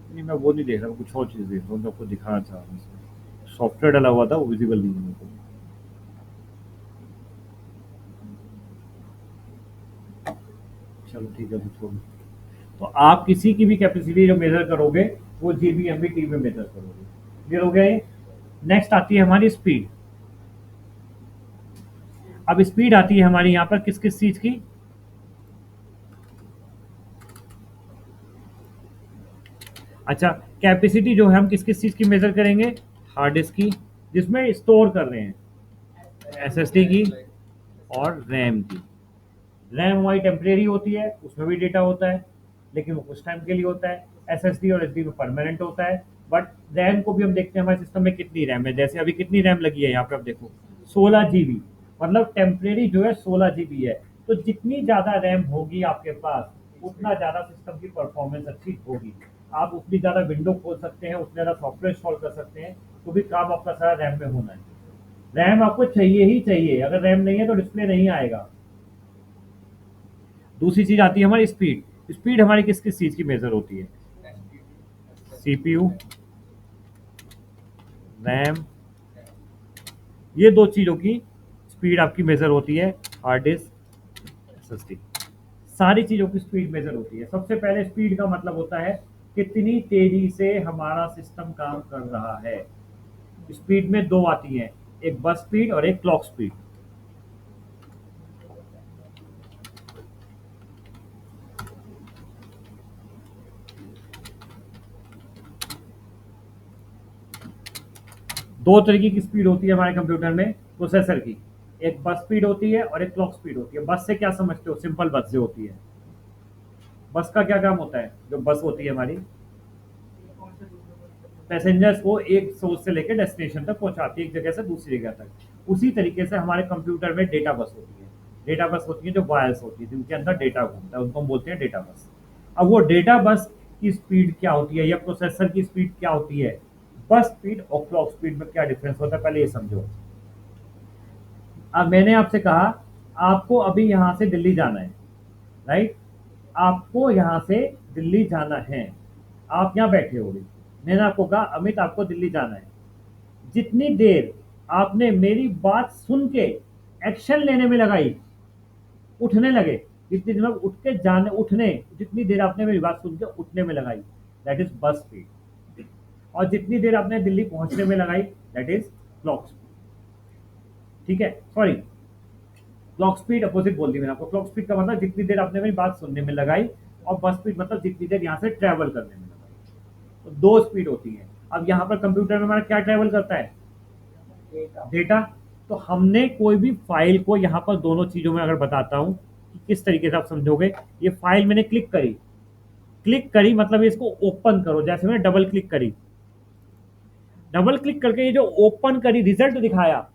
नहीं, मैं वो नहीं देख रहा, मैं कुछ और चीज़ देख रहा हूँ, मैं आपको दिखाना चाह रहा हूँ। सॉफ्टवेयर डाला हुआ था, वो विजिबल नहीं है मेरे को। चलो ठीक है, तो छोड़ो। तो आप किसी की भी कैपेसिटी जो मेजर करोगे वो जीबी एमबी में मेजर करोगे। क्लियर हो गया ये? नेक्स्ट आती है हमारी स्पीड। अब स्पीड आती है हमारी यहाँ पर किस किस चीज की? अच्छा, कैपेसिटी जो है हम किस किस चीज की मेजर करेंगे? हार्ड डिस्क की, जिसमें स्टोर कर रहे हैं, एसएसडी की और रैम की। रैम हमारी टेम्परेरी होती है, उसमें भी डेटा होता है, लेकिन वो कुछ टाइम के लिए होता है। एसएसडी और एसडी में परमानेंट होता है। बट रैम को भी हम देखते हैं हमारे सिस्टम में कितनी रैम है। जैसे अभी कितनी रैम लगी है यहाँ पे, आप देखो 16 जीबी, मतलब टेम्परेरी जो है 16 जीबी है। तो जितनी ज़्यादा रैम होगी आपके पास, उतना ज़्यादा सिस्टम की परफॉर्मेंस अच्छी होगी। आप उतनी ज़्यादा विंडो खोल सकते हैं, उतना ज़्यादा सॉफ्टवेयर इंस्टॉल कर सकते हैं, तो भी काम आपका सारा रैम में होना है। रैम आपको चाहिए ही चाहिए, अगर रैम नहीं है तो डिस्प्ले नहीं आएगा। दूसरी चीज आती है हमारी स्पीड। स्पीड हमारी किस किस चीज की मेजर होती है? सीपीयू, रैम, ये दो चीजों की स्पीड आपकी मेजर होती है। हार्ड डिस्क, एसएसडी, सारी चीजों की स्पीड मेजर होती है। सबसे पहले स्पीड का मतलब होता है कितनी तेजी से हमारा सिस्टम काम कर रहा है। स्पीड में दो आती हैं, एक बस स्पीड और एक क्लॉक स्पीड। दो तरीके की स्पीड होती है हमारे कंप्यूटर में प्रोसेसर की, एक बस स्पीड होती है और एक क्लॉक स्पीड होती है। बस से क्या समझते हो? सिंपल बस से होती है। बस का क्या काम होता है? जो बस होती है हमारी, पैसेंजर्स को एक सोर्स से लेकर डेस्टिनेशन तक पहुंचाती है, एक जगह से दूसरी जगह तक। उसी तरीके से हमारे कंप्यूटर में डेटा बस होती है। डेटा बस होती है जो वायर्स होती है, जिनके अंदर डेटा घूमता है, उनको हम बोलते हैं डेटा बस। अब वो डेटा बस की स्पीड क्या होती है या प्रोसेसर की स्पीड क्या होती है? बस स्पीड और क्लॉक स्पीड में क्या डिफरेंस होता है, पहले ये समझो। अब मैंने आपसे कहा आपको अभी यहाँ से दिल्ली जाना है, राइट? आपको यहाँ से दिल्ली जाना है, आप यहाँ बैठे हो। मैंने आपको कहा अमित आपको दिल्ली जाना है। जितनी देर आपने मेरी बात सुन के एक्शन लेने में लगाई, उठने लगे, जितनी देर उठ के जाने उठने, जितनी देर आपने मेरी बात सुन के उठने में लगाई, दैट इज बस स्पीड। और जितनी देर आपने दिल्ली पहुंचने में लगाई, दैट इज क्लॉक स्पीड। ठीक है, सॉरी, क्लॉक स्पीड अपोजिट बोल दी मैंने आपको। क्लॉक स्पीड का मतलब जितनी देर आपने मेरी बात सुनने में लगाई, और बस स्पीड मतलब जितनी देर यहाँ से ट्रैवल करने में लगाई। तो दो स्पीड होती है। अब यहाँ पर कंप्यूटर में हमारा क्या ट्रैवल करता है? डेटा। तो हमने कोई भी फाइल को यहाँ पर दोनों चीजों में अगर बताता हूँ कि किस तरीके से आप समझोगे। ये फाइल मैंने क्लिक करी, क्लिक करी मतलब इसको ओपन करो। जैसे मैंने डबल क्लिक करी, डबल क्लिक करके ये जो ओपन करी रिजल्ट दिखाया,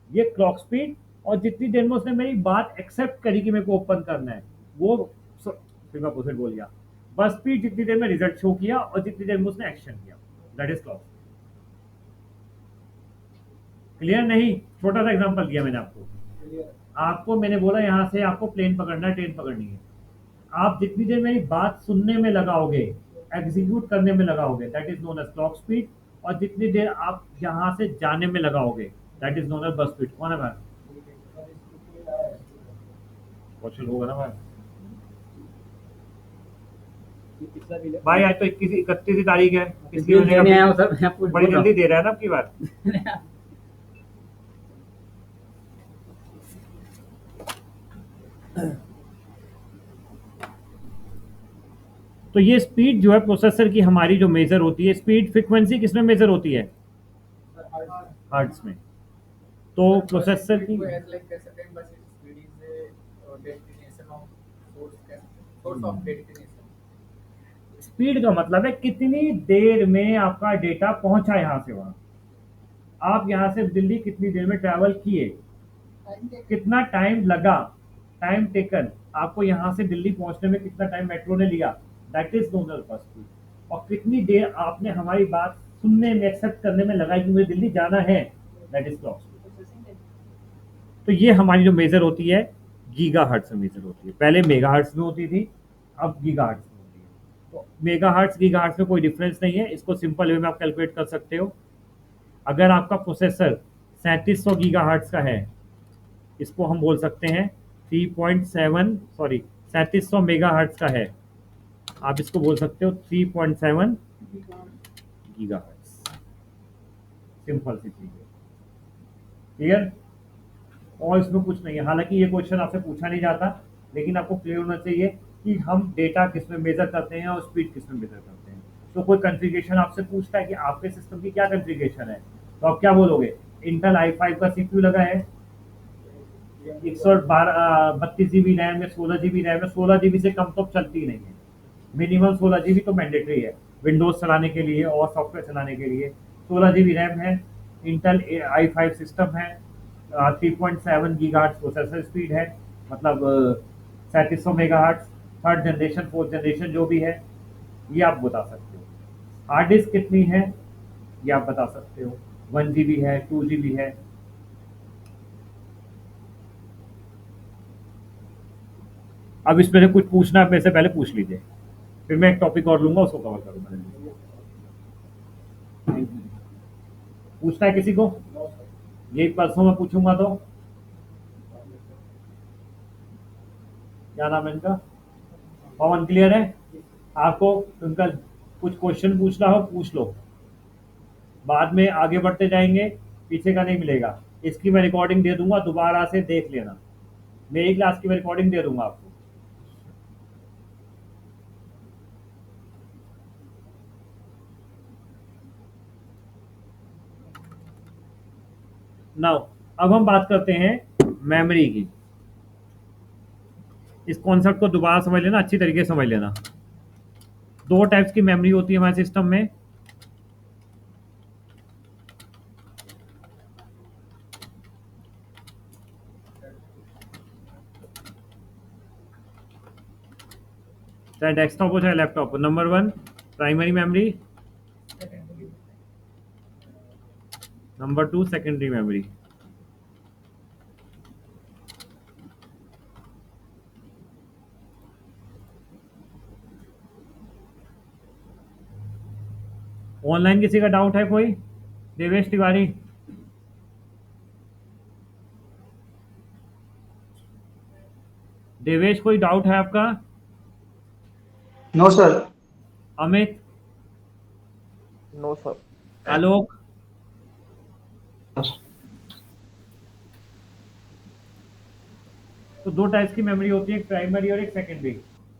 ये क्लॉक स्पीड। और जितनी देर में उसने मेरी बात एक्सेप्ट करी कि मेरे को ओपन करना है, वो फिर मैं उसे बोल गया बस स्पीड। जितनी देर में रिजल्ट शो किया और जितनी देर में उसने एक्शन किया, दैट इज क्लॉक। क्लियर नहीं? छोटा सा एग्जांपल दिया मैंने आपको मैंने बोला यहाँ से आपको प्लेन पकड़ना है, ट्रेन पकड़नी है। आप जितनी देर मेरी बात सुनने में लगाओगे, एग्जीक्यूट करने में लगाओगे, that is known as clock speed. और जितनी देर आप यहाँ से जाने में लगाओगे, that is known as bus speed. कौन है भाई? क्वेश्चन होगा ना भाई? भाई आज तो 31 तारीख है, इसलिए बिल देने आया हूँ सर, मैं पूछ बड़ी बोल रहा जल्दी दे रहा है ना आपकी बार। तो ये स्पीड जो है प्रोसेसर की हमारी जो मेजर होती है, स्पीड फ्रीक्वेंसी किसमें मेजर होती है? हर्ट्ज में। तो प्रोसेसर की स्पीड का मतलब है कितनी देर में आपका डेटा पहुंचा यहाँ से वहां। आप यहाँ से दिल्ली कितनी देर में ट्रैवल किए, कितना टाइम लगा, टाइम टेकन, आपको यहाँ से दिल्ली पहुंचने में कितना टाइम मेट्रो ने लिया, दैट इज नोनल पर स्पीड। और कितनी देर आपने हमारी बात सुनने में, एक्सेप्ट करने में लगाई कि मुझे दिल्ली जाना है, दैट इज क्लॉक स्पीड। तो ये हमारी जो मेजर होती है गीगाहर्ट्ज में मेजर होती है। पहले मेगाहर्ट्ज में होती थी, अब गीगाहर्ट्ज में होती है। तो मेगाहर्ट्ज गीगाहर्ट्ज में कोई डिफरेंस नहीं है, इसको सिंपल वे में आप कैलकुलेट कर सकते हो। अगर आपका प्रोसेसर 3700 गीगाहर्ट्ज का है, इसको हम बोल सकते हैं 3700 मेगाहर्ट्ज का है, आप इसको बोल सकते हो 3.7 गीगाहर्ट्ज। सिंपल सी चीज है, क्लियर? और इसमें कुछ नहीं है। हालांकि ये क्वेश्चन आपसे पूछा नहीं जाता, लेकिन आपको क्लियर होना चाहिए कि हम डेटा किस में मेजर करते हैं और स्पीड किस में मेजर करते हैं। तो कोई कॉन्फ़िगरेशन आपसे पूछता है कि आपके सिस्टम की क्या कॉन्फ़िगरेशन है, तो आप क्या बोलोगे? इंटेल i5 का सीपीयू लगा है, 132 जीबी रैम या 16 जीबी रैम है। 16 जीबी से कम तो चलती नहीं है, मिनिमम 16 जीबी तो मैंडेटरी है विंडोज चलाने के लिए और सॉफ्टवेयर चलाने के लिए। 16 जीबी रैम है, इंटेल i5 सिस्टम है, 3.7 गीगाहर्ट्ज प्रोसेसर स्पीड है, मतलब 3700 megahertz, third generation, fourth generation जो भी है, ये आप बता सकते हो। हार्ड डिस्क कितनी है ये आप बता सकते हो, 1 जीबी है, 2 जीबी है। अब इसमें से कुछ पूछना है मेरे से पहले पूछ लीजिए, फिर मैं एक टॉपिक और लूंगा, उसको कवर करूंगा। पूछना है किसी को? ये परसों में पूछूंगा तो क्या नाम है इनका? पवन, क्लियर है? आपको उनका कुछ क्वेश्चन पूछना हो पूछ लो, बाद में आगे बढ़ते जाएंगे, पीछे का नहीं मिलेगा। इसकी मैं रिकॉर्डिंग दे दूंगा, दोबारा से देख लेना। मेरी क्लास की मैं रिकॉर्डिंग दे दूंगा आपको। नाउ अब हम बात करते हैं मेमोरी की। इस कॉन्सेप्ट को दोबारा समझ लेना, अच्छी तरीके से समझ लेना। दो टाइप्स की मेमोरी होती है हमारे सिस्टम में। चाहे डेस्कटॉप हो चाहे लैपटॉप हो। Number 1 primary memory, number 2 secondary memory. Online किसी का डाउट है कोई? देवेश तिवारी, देवेश कोई डाउट है आपका? No sir. Amit, no sir. Alok, तो दो टाइप्स की मेमोरी होती है, एक प्राइमरी और एक सेकेंडरी।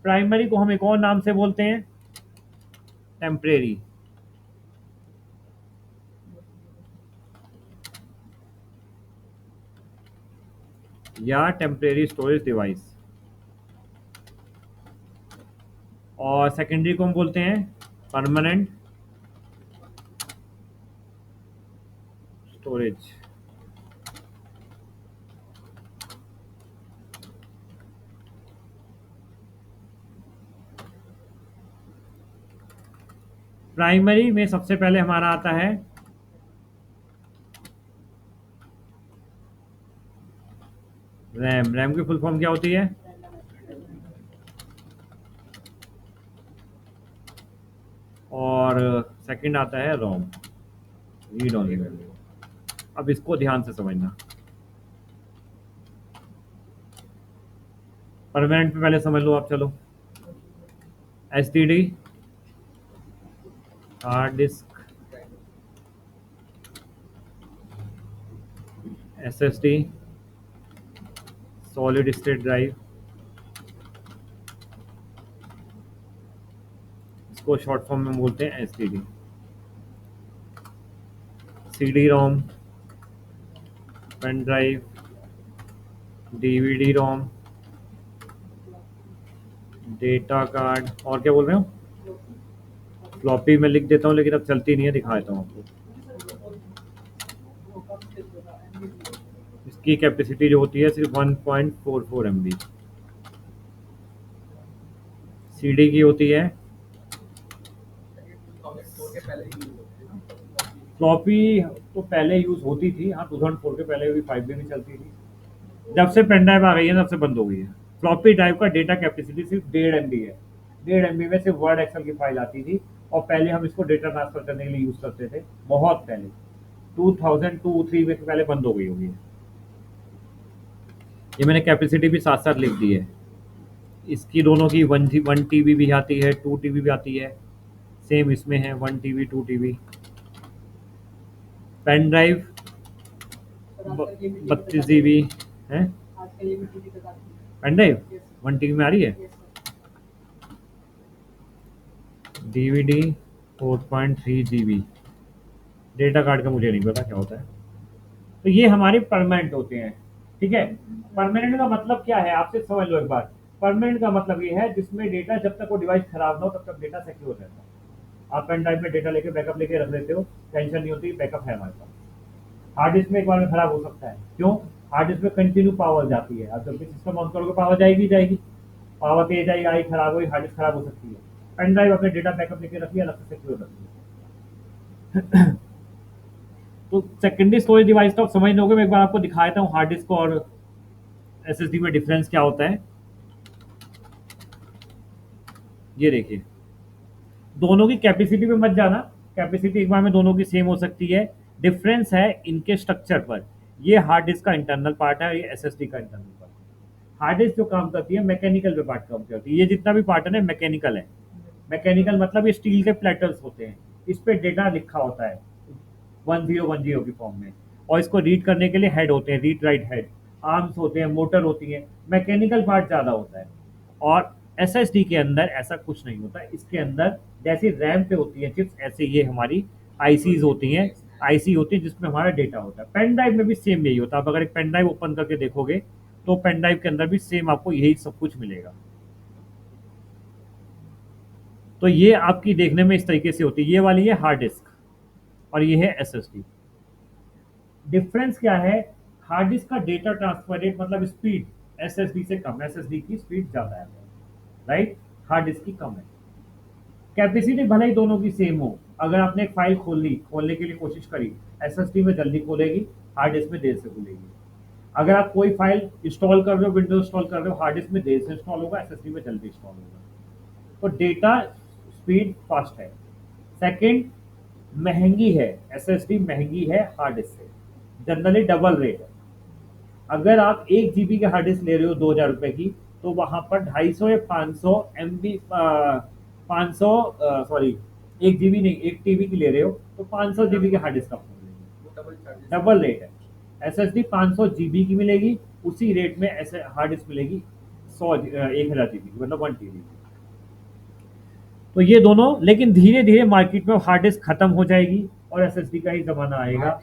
प्राइमरी को हम एक और नाम से बोलते हैं टेम्परेरी, या टेम्परेरी स्टोरेज डिवाइस। और सेकेंडरी को हम बोलते हैं परमानेंट स्टोरेज। प्राइमरी में सबसे पहले हमारा आता है रैम। रैम की फुल फॉर्म क्या होती है? और सेकंड आता है रोम, रीड ओनली मेमोरी। अब इसको ध्यान से समझना। परमानेंट पे पहले समझ लो आप, चलो। STD, hard disk, SSD, solid state drive, इसको शॉर्ट फॉर्म में बोलते हैं STD, CD-ROM, pen drive, DVD-ROM, data card, और क्या बोल रहे हो? फ्लॉपी में लिख देता हूँ लेकिन अब चलती नहीं है, दिखा देता हूँ आपको। इसकी कैपेसिटी जो होती है सिर्फ 1.44 MB। CD की होती है, फ्लॉपी तो पहले यूज होती थी, हाँ 2004 के पहले भी 5G भी चलती थी। जब से पेन ड्राइव आ गई है तब से बंद हो गई है। फ्लॉपी ड्राइव का डेटा कैपेसिटी सिर्फ 1.5 MB है। 1.5 MB में सिर्फ वर्ड एक्सेल की फाइल आती थी, और पहले हम इसको डेटा ट्रांसफर करने के लिए यूज करते थे, बहुत पहले 2002-3 में पहले बंद हो गई होगी। ये मैंने कैपेसिटी भी साथ साथ लिख दी है। इसकी दोनों की 1 TB भी आती है, 2 TB भी आती है, सेम इसमें है 1 TB 2 TB। Pen drive 32 GB है। पेन ड्राइव 1 TB में आ रही है। DVD 4.3 GB। डेटा कार्ड का मुझे नहीं पता क्या होता है। तो ये हमारे परमानेंट होते हैं, ठीक है। परमानेंट का मतलब क्या है आपसे समझ लो एक बार। परमानेंट का मतलब ये है जिसमें डेटा जब तक वो डिवाइस खराब ना हो तब तक डेटा सिक्योर रहता है। आप पेन ड्राइव में डेटा लेके बैकअप लेके रख लेते हो, टेंशन नहीं होती, बैकअप है हमारे पास। हार्ड डिस्क में एक बार में खराब हो सकता है, क्यों? हार्ड डिस्क में कंटिन्यू पावर जाती है, आप जब भी सिस्टम ऑन करोगे पावर जाएगी, पावर तेज आई आई खराब हुई, हार्ड डिस्क खराब हो सकती है। पेन ड्राइव अपने डेटा बैकअप लेके रखिए, अलग से सिक्योर रखिए। तो सेकेंडरी स्टोरेज डिवाइस तो आप समझ लोगे, मैं एक बार आपको दिखा देता हूँ हार्ड डिस्क और SSD में डिफरेंस क्या होता है। ये देखिए, दोनों की कैपेसिटी पे मत जाना, कैपेसिटी एक बार में दोनों की सेम हो सकती है, डिफरेंस है इनके स्ट्रक्चर पर। ये हार्ड डिस्क का इंटरनल पार्ट है, ये SSD का इंटरनल पार्ट है। हार्ड डिस्क जो काम करती है मैकेनिकल पे पार्ट काम करती है। ये जितना भी पार्ट है ना मैकेनिकल है। मैकेनिकल मतलब ये स्टील के प्लेटर्स होते हैं, इस पे डेटा लिखा होता है 1010 की फॉर्म में, और इसको रीड करने के लिए हेड होते हैं, रीड राइट हेड, आर्म्स होते हैं, मोटर होती है, मैकेनिकल पार्ट ज़्यादा होता है। और SSD के अंदर ऐसा कुछ नहीं होता। इसके अंदर जैसे रैम पे होती है चिप्स, ऐसे ये हमारी ICs होती हैं, IC होती है जिसमें हमारा डेटा होता है। पेन ड्राइव में भी सेम यही होता है। आप अगर एक पेन ड्राइव ओपन करके देखोगे तो पेन ड्राइव के अंदर भी सेम आपको यही सब कुछ मिलेगा। तो ये आपकी देखने में इस तरीके से होती है। ये वाली है हार्ड डिस्क और ये है SSD। डिफरेंस क्या है? हार्ड डिस्क का डेटा ट्रांसफर रेट मतलब स्पीड SSD से कम, SSD की स्पीड ज़्यादा है, राइट। हार्ड डिस्क की कम है। कैपेसिटी भले ही दोनों की सेम हो, अगर आपने एक फाइल खोलने के लिए कोशिश करी, SSD में जल्दी खोलेगी, हार्ड डिस्क में देर से खुलेगी। अगर आप कोई फाइल इंस्टॉल कर रहे हो, विंडोज इंस्टॉल कर रहे हो, हार्ड डिस्क में देर से इंस्टॉल होगा, SSD में जल्दी इंस्टॉल होगा। तो डेटा स्पीड फास्ट है। सेकंड, महंगी है, SSD महंगी है हार्ड डिस्क से, जनरली डबल रेट है। अगर आप 1 GB के हार्ड डिस्क ले रहे हो 2000 रुपए की, तो वहां पर 250 या 500 MB 500 सॉरी 1 GB नहीं 1 TB की ले रहे हो तो 500 GB के हार्ड डिस्क आपको मिलेगी, डबल रेट है। SSD 500 GB की मिलेगी, उसी रेट में ऐसे हार्ड डिस्क मिलेगी 1000 GB की, मतलब 1 TB। तो ये दोनों, लेकिन धीरे धीरे मार्केट में हार्ड डिस्क खत्म हो जाएगी और SSD का ही जमाना आएगा।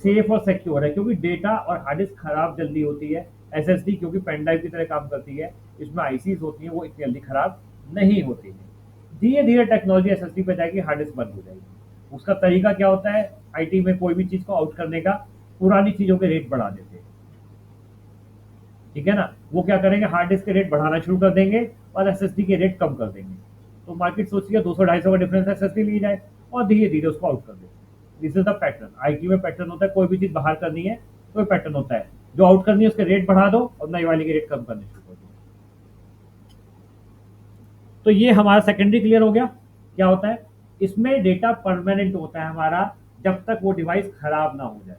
सेफ और सिक्योर है, क्योंकि डेटा और हार्ड डिस्क खराब जल्दी होती है। SSD क्योंकि पेन ड्राइव की तरह काम करती है, इसमें ICs होती हैं, वो इतनी जल्दी खराब नहीं होती है। धीरे धीरे टेक्नोलॉजी SSD पे जाएगी, हार्ड डिस्क बंद हो जाएगी। उसका तरीका क्या होता है? IT में कोई भी चीज को आउट करने का, पुरानी चीजों के रेट बढ़ा देते हैं, ठीक है ना। वो क्या करेंगे, हार्ड डिस्क के रेट बढ़ाना शुरू कर देंगे और SSD के रेट कम कर देंगे। तो मार्केट सोचिए 200-250 का डिफरेंस SSD ली जाए और धीरे धीरे उसको आउट कर देते हैं। This is the pattern. IT में पैटर्न होता है, कोई भी चीज बाहर करनी है तो पैटर्न होता है, जो आउट करनी है उसके रेट बढ़ा दो और नई वाली के रेट कम करने शुरू कर दो। तो ये हमारा सेकेंडरी क्लियर हो गया। क्या होता है इसमें? डेटा परमानेंट होता है हमारा जब तक वो डिवाइस खराब ना हो जाए।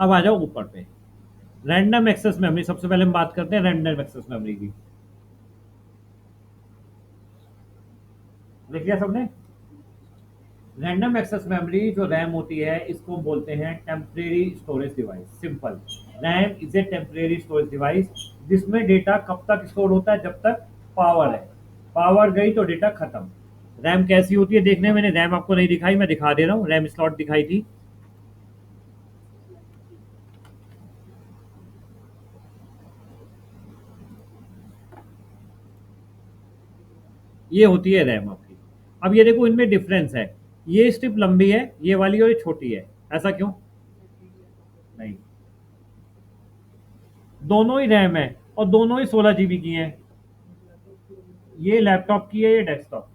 अब आ जाओ ऊपर पे, रैंडम एक्सेस मेमोरी। सबसे पहले हम बात करते हैं रैंडम एक्सेस मेमोरी की। देख लिया सबने? रैंडम एक्सेस मेमोरी जो रैम होती है, इसको बोलते हैं temporary storage device. Simple, RAM is a temporary storage device जिसमें डेटा कब तक स्टोर होता है, जब तक पावर है। पावर गई तो डेटा खत्म। रैम कैसी होती है देखने, मैंने रैम आपको नहीं दिखाई, मैं दिखा दे रहा हूँ। रैम स्लॉट दिखाई थी, ये होती है रैम आपकी। अब ये देखो, इनमें डिफरेंस है, ये स्ट्रिप लंबी है ये वाली और ये छोटी है। ऐसा क्यों? नहीं, दोनों ही रैम है और दोनों ही 16 GB की हैं। ये लैपटॉप की है, ये डेस्कटॉप,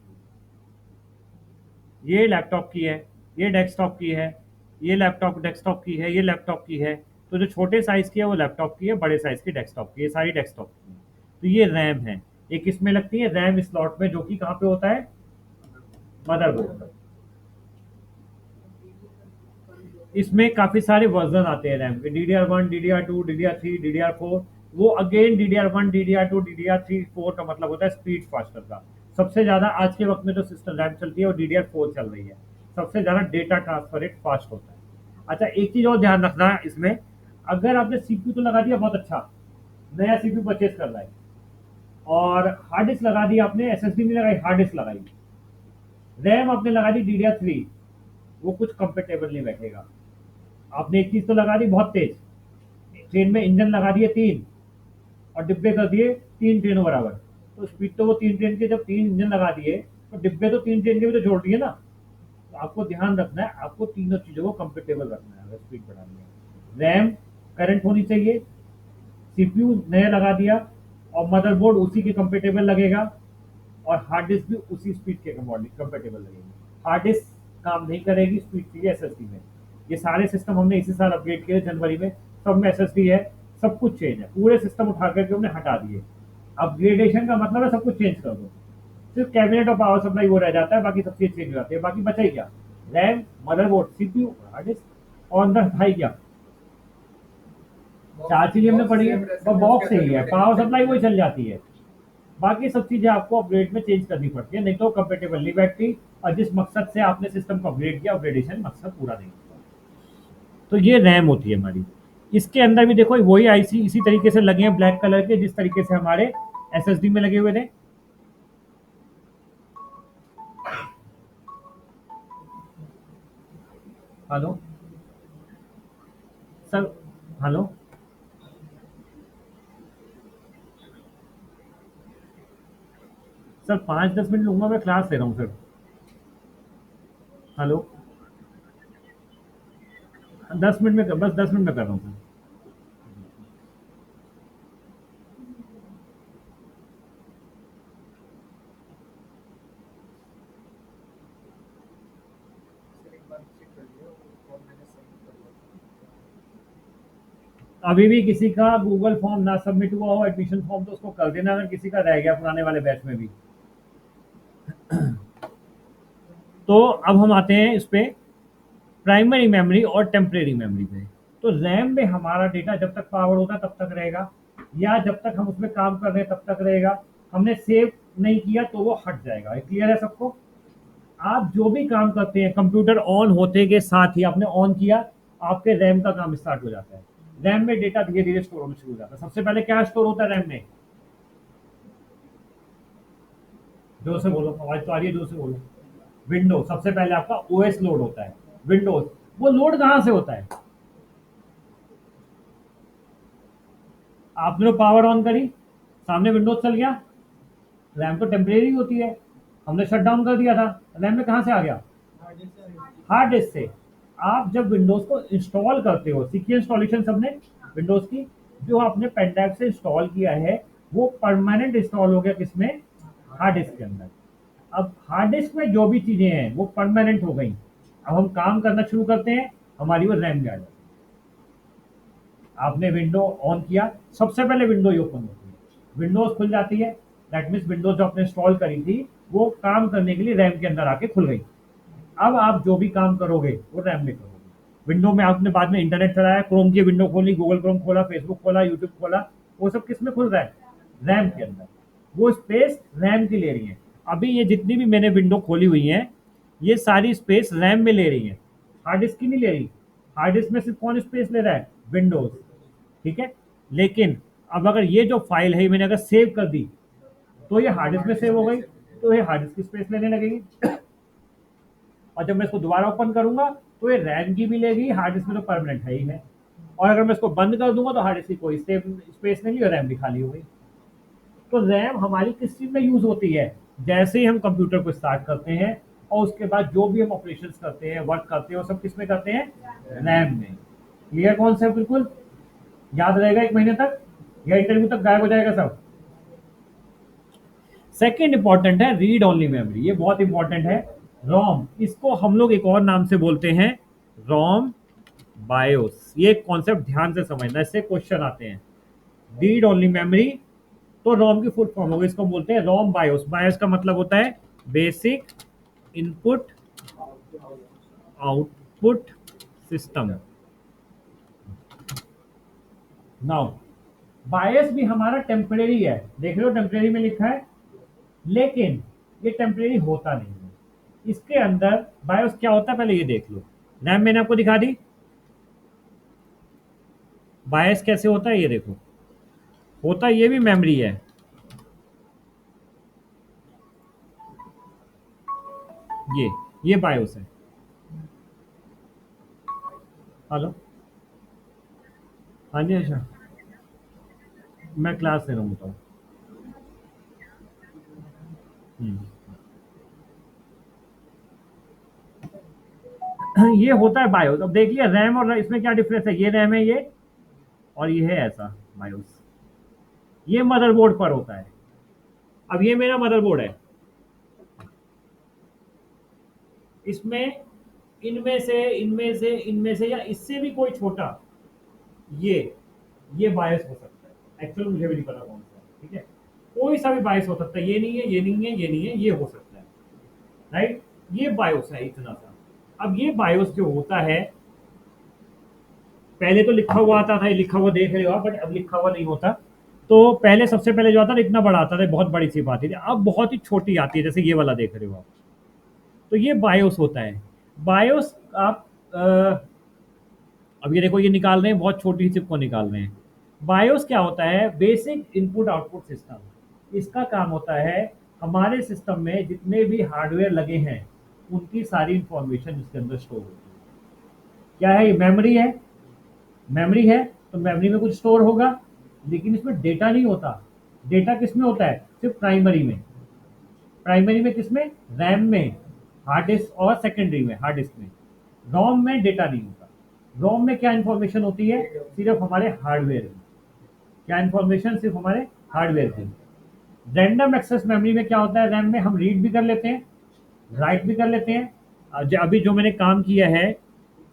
ये लैपटॉप की है, ये डेस्कटॉप की है, ये लैपटॉप डेस्कटॉप की है, ये लैपटॉप की है। तो जो छोटे साइज की है वो लैपटॉप की है, बड़े साइज की डेस्कटॉप की है, सारी डेस्कटॉप की है। तो ये रैम है। एक इसमें लगती है रैम स्लॉट में, जो कि कहाँ पे होता है, मदरबोर्ड पर। इसमें काफी सारे वर्जन आते हैं रैम के, DDR1, DDR2, DDR3, DDR4। वो अगेन DDR1, DDR2, DDR3, 4 का मतलब होता है स्पीड फास्टर का। सबसे ज्यादा आज के वक्त में जो सिस्टम रैम चलती है वो DDR4 चल रही है। सबसे ज्यादा डेटा ट्रांसफर रेट फास्ट होता है। अच्छा, एक चीज और ध्यान रखना है इसमें, अगर आपने CPU तो लगा दिया, बहुत अच्छा, नया CPU परचेज कर रहा है, और हार्ड डिस्क लगा दी आपने, SSD नहीं लगाई, हार्ड डिस्क लगाई, रैम आपने लगा दी DDR3, वो कुछ कंपेटेबल नहीं बैठेगा। आपने एक चीज तो लगा दी बहुत तेज, ट्रेन में इंजन लगा दिए 3 और डिब्बे कर दिए 3 ट्रेनों बराबर, तो स्पीड तो वो 3 ट्रेन के, जब 3 इंजन लगा दिए तो डिब्बे तो 3 ट्रेन के भी तो जोड़ दिए ना। तो आपको ध्यान रखना है, आपको तीनों चीजों को कंपेटेबल रखना है अगर स्पीड बढ़ानी है। रैम करंट होनी चाहिए, CPU नया लगा दिया, और मदरबोर्ड उसी के कंपेटेबल लगेगा, और हार्ड डिस्क भी उसी स्पीड के कंपेटेबल लगेगी। हार्ड डिस्क काम नहीं करेगी, स्पीड चाहिए SSD में। ये सारे सिस्टम हमने इसी साल अपडेट किए जनवरी में, सब में SSD है, सब कुछ चेंज है, पूरे सिस्टम उठा करके हमने हटा दिए। अपग्रेडेशन का मतलब है सब कुछ चेंज कर दो, सिर्फ कैबिनेट और पावर सप्लाई वो रह जाता है, बाकी सब चीज चेंज हो जाती है। बाकी बचा ही क्या, RAM, motherboard, CPU, hard disk, और अंदर भाई क्या, 4 चीजें हमने पढ़ी है, और बॉक्स ही है, पावर सप्लाई वही चल जाती है। बाकी सब चीजें आपको अपग्रेड में चेंज करनी पड़ती है, नहीं तो कंपेटेबल नहीं बैठती, और जिस मकसद से आपने सिस्टम को अपग्रेड किया, अपग्रेडेशन मकसद पूरा नहीं होता। तो ये रैम होती है हमारी। इसके अंदर भी देखो वही IC इसी तरीके से लगे हैं, ब्लैक कलर के, जिस तरीके से हमारे SSD में लगे हुए थे। Hello sir, hello sir, 5-10 minute लूंगा, मैं क्लास ले रहा हूँ सर। हेलो, 10 मिनट में, बस 10 मिनट में कर रहा हूँ सर। अभी भी किसी का गूगल फॉर्म ना सबमिट हुआ हो, एडमिशन फॉर्म, तो उसको कर देना, अगर किसी का रह गया पुराने वाले बैच में भी। तो अब हम आते हैं इस पे, प्राइमरी मेमोरी और टेम्परेरी मेमोरी पे। तो रैम में हमारा डेटा जब तक पावर होगा तब तक रहेगा, या जब तक हम उसमें काम कर रहे हैं तब तक रहेगा। हमने सेव नहीं किया तो वो हट जाएगा। क्लियर है सबको? आप जो भी काम करते हैं, कंप्यूटर ऑन होते के साथ ही आपने ऑन किया, आपके रैम का काम स्टार्ट हो जाता है। रैम में डेटा धीरे धीरे स्टोर होना शुरू हो जाता है। सबसे पहले क्या स्टोर होता है रैम में? जोर से बोलो, आवाज तो आ रही है, जोर से बोलो। विंडोज, सबसे पहले आपका OS लोड होता है। विंडोज, वो लोड कहां से होता है? आपने पावर ऑन करी, सामने विंडोज चल गया, रैम तो टेम्परेरी होती है, हमने शट डाउन कर दिया था, रैम में कहां से आ गया? हार्ड डिस्क से। आप जब विंडोज को इंस्टॉल करते हो, सीखिए इंस्टॉलेशन सबने विंडोज की, जो आपने पेन ड्राइव से इंस्टॉल किया है वो परमानेंट इंस्टॉल हो गया किसमें? हार्ड डिस्क के अंदर। अब हार्ड डिस्क में जो भी चीजें हैं वो परमानेंट हो गई। अब हम काम करना शुरू करते हैं, हमारी वो रैम में आ जाती है। आपने विंडो ऑन किया, सबसे पहले विंडो ही ओपन होती है, विंडोज खुल जाती है, दैट मीन्स विंडोज जो आपने इंस्टॉल करी थी वो काम करने के लिए रैम के अंदर आके खुल गई। अब आप जो भी काम करोगे वो रैम में करोगे। विंडो में आपने बाद में इंटरनेट चलाया, क्रोम की विंडो खोली, गूगल क्रोम खोला, फेसबुक खोला, यूट्यूब खोला, वो सब किस में खुल रहा है? रैम के अंदर। वो स्पेस रैम की ले रही है। अभी ये जितनी भी मैंने विंडो खोली हुई है, ये सारी स्पेस रैम में ले रही है, हार्ड डिस्क की नहीं ले रही। हार्ड डिस्क में सिर्फ कौन स्पेस ले रहा है? विंडोज। ठीक है, लेकिन अब अगर ये जो फाइल है मैंने अगर सेव कर दी तो ये हार्ड डिस्क में सेव हो गई, तो ये हार्ड डिस्क की स्पेस लेने लगेगी। और जब मैं इसको दोबारा ओपन करूंगा तो ये रैम की भी लेगी, हार्ड डिस्क में तो परमानेंट है ही है। और अगर मैं इसको बंद कर दूंगा तो हार्ड डिस्क की कोई स्पेस नहीं ली और रैम भी खाली हो गई। तो रैम हमारी किस चीज में यूज होती है? जैसे ही हम कंप्यूटर को स्टार्ट करते हैं और उसके बाद जो भी हम ऑपरेशन करते हैं, वर्क करते हैं, वो सब किस में करते हैं? रैम में। Clear concept? बिल्कुल याद रहेगा 1 महीने तक या इंटरव्यू तक गायब हो जाएगा सब? सेकेंड इंपॉर्टेंट है रीड ओनली मेमोरी। ये बहुत इंपॉर्टेंट है। रोम, इसको हम लोग एक और नाम से बोलते हैं रोम बायोस। ये कॉन्सेप्ट ध्यान से समझना, इससे क्वेश्चन आते हैं। रीड ओनली मेमोरी, तो रोम की फुल फॉर्म होगी, इसको बोलते हैं रोम बायोस। बायोस का मतलब होता है basic input output system. Now BIOS भी हमारा टेम्परेरी है, देख लो टेम्परेरी में लिखा है, लेकिन ये टेम्परेरी होता नहीं है। इसके अंदर बायोस क्या होता है पहले ये देख लो। रैम मैंने आपको दिखा दी, बायस कैसे होता है ये देखो। होता ये भी मेमोरी है, ये बायोस है। हेलो, हाँ जी, अच्छा मैं क्लास ले रहा हूँ, बताओ। ये होता है बायोस। अब देख लिया रैम और इसमें क्या डिफरेंस है? ये रैम है ये, और ये है ऐसा बायोस। ये मदरबोर्ड पर होता है। अब ये मेरा मदरबोर्ड है, इसमें इनमें से या इससे भी कोई छोटा ये बायस हो सकता है। एक्चुअली मुझे भी नहीं पता कौन सा है, ठीक है, कोई सा भी बायस हो सकता है। ये नहीं है, ये नहीं है, ये नहीं है, ये हो सकता है, राइट। ये बायोस है इतना सा। अब ये बायोस जो होता है, पहले तो लिखा हुआ आता था, ये लिखा हुआ देख रहे हो आप, बट अब लिखा हुआ नहीं होता। तो पहले सबसे पहले जो आता था इतना बड़ा आता था, बहुत बड़ी सी बात थी। अब बहुत ही छोटी आती है, जैसे ये वाला देख रहे हो आप। तो ये बायोस होता है। बायोस आप अब ये देखो, ये निकाल रहे हैं, बहुत छोटी चिप को निकाल रहे हैं। बायोस क्या होता है? Basic input output system. इसका काम होता है हमारे सिस्टम में जितने भी हार्डवेयर लगे हैं उनकी सारी इंफॉर्मेशन इसके अंदर स्टोर होती है। क्या है ये? मेमोरी है। मेमोरी है तो मेमोरी में कुछ स्टोर होगा, लेकिन इसमें डेटा नहीं होता। डेटा किस में होता है? सिर्फ प्राइमरी में। प्राइमरी में किसमें? रैम में, हार्ड डिस्क, और सेकेंडरी में हार्ड डिस्क में। रोम में डेटा नहीं होता। रोम में क्या इंफॉर्मेशन होती है? सिर्फ हमारे हार्डवेयर की। क्या इंफॉर्मेशन? सिर्फ हमारे हार्डवेयर की। रैंडम एक्सेस मेमोरी में क्या होता है? रैम में हम रीड भी कर लेते हैं, राइट भी कर लेते हैं। अभी जो मैंने काम किया है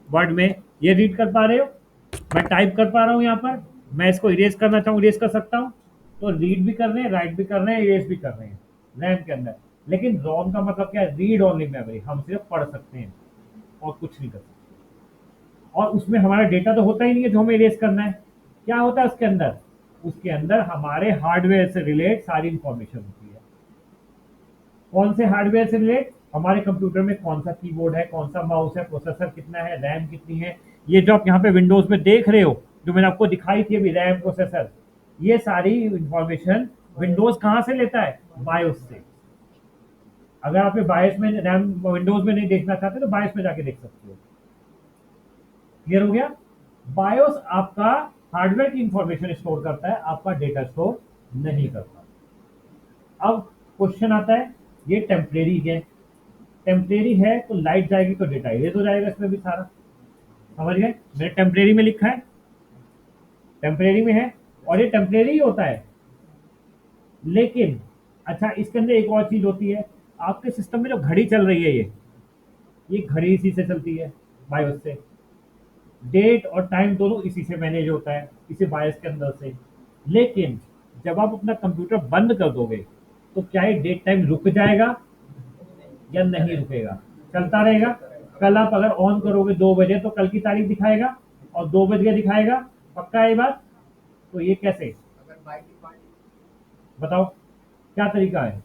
वर्ड में, ये रीड कर पा रहे हो, मैं टाइप कर पा रहा हूँ यहाँ पर, मैं इसको इरेज करना चाहूँ इरेज कर सकता हूँ। तो रीड भी कर रहे हैं, राइट भी कर रहे हैं, इरेज भी कर रहे हैं रैम के अंदर। लेकिन रोम का मतलब क्या है? Read only memory. हम सिर्फ पढ़ सकते हैं और कुछ नहीं कर सकते। और उसमें हमारा डेटा तो होता ही नहीं है जो हमें इरेज करना है। क्या होता है उसके अंदर? उसके अंदर हमारे हार्डवेयर से रिलेट सारी इंफॉर्मेशन होती है। कौन से हार्डवेयर से रिलेट? हमारे कंप्यूटर में कौन सा कीबोर्ड है, कौन सा माउस है, प्रोसेसर कितना है, रैम कितनी है। ये जो आप यहाँ पे विंडोज में देख रहे हो, जो मैंने आपको दिखाई थी अभी, रैम, प्रोसेसर, ये सारी इंफॉर्मेशन विंडोज कहाँ से लेता है? बायोस से। अगर आप बायोस में रैम विंडोज में नहीं देखना चाहते तो बायोस में जाके देख सकते हो। क्लियर हो गया? बायोस आपका हार्डवेयर की इंफॉर्मेशन स्टोर करता है, आपका डेटा स्टोर नहीं करता। अब क्वेश्चन आता है, ये टेम्परेरी है। टेम्परेरी है तो लाइट जाएगी तो डेटा इरेज हो जाएगा इसमें भी सारा। समझ गए? मैंने टेम्परेरी में लिखा है, टेम्परेरी में है, और ये टेम्परेरी ही होता है। लेकिन अच्छा, इसके अंदर एक और चीज होती है। आपके सिस्टम में जो घड़ी चल रही है, ये घड़ी इसी से चलती है, बायोस से। डेट और टाइम दोनों इसी से मैनेज होता है, इसी बायोस के अंदर से। लेकिन जब आप अपना कंप्यूटर बंद कर दोगे तो क्या ये डेट टाइम रुक जाएगा या नहीं रुकेगा? चलता रहेगा। कल आप अगर ऑन करोगे 2 बजे तो कल की तारीख दिखाएगा और 2 बज के दिखाएगा, पक्का है ये बात? तो ये कैसे, बताओ क्या तरीका है?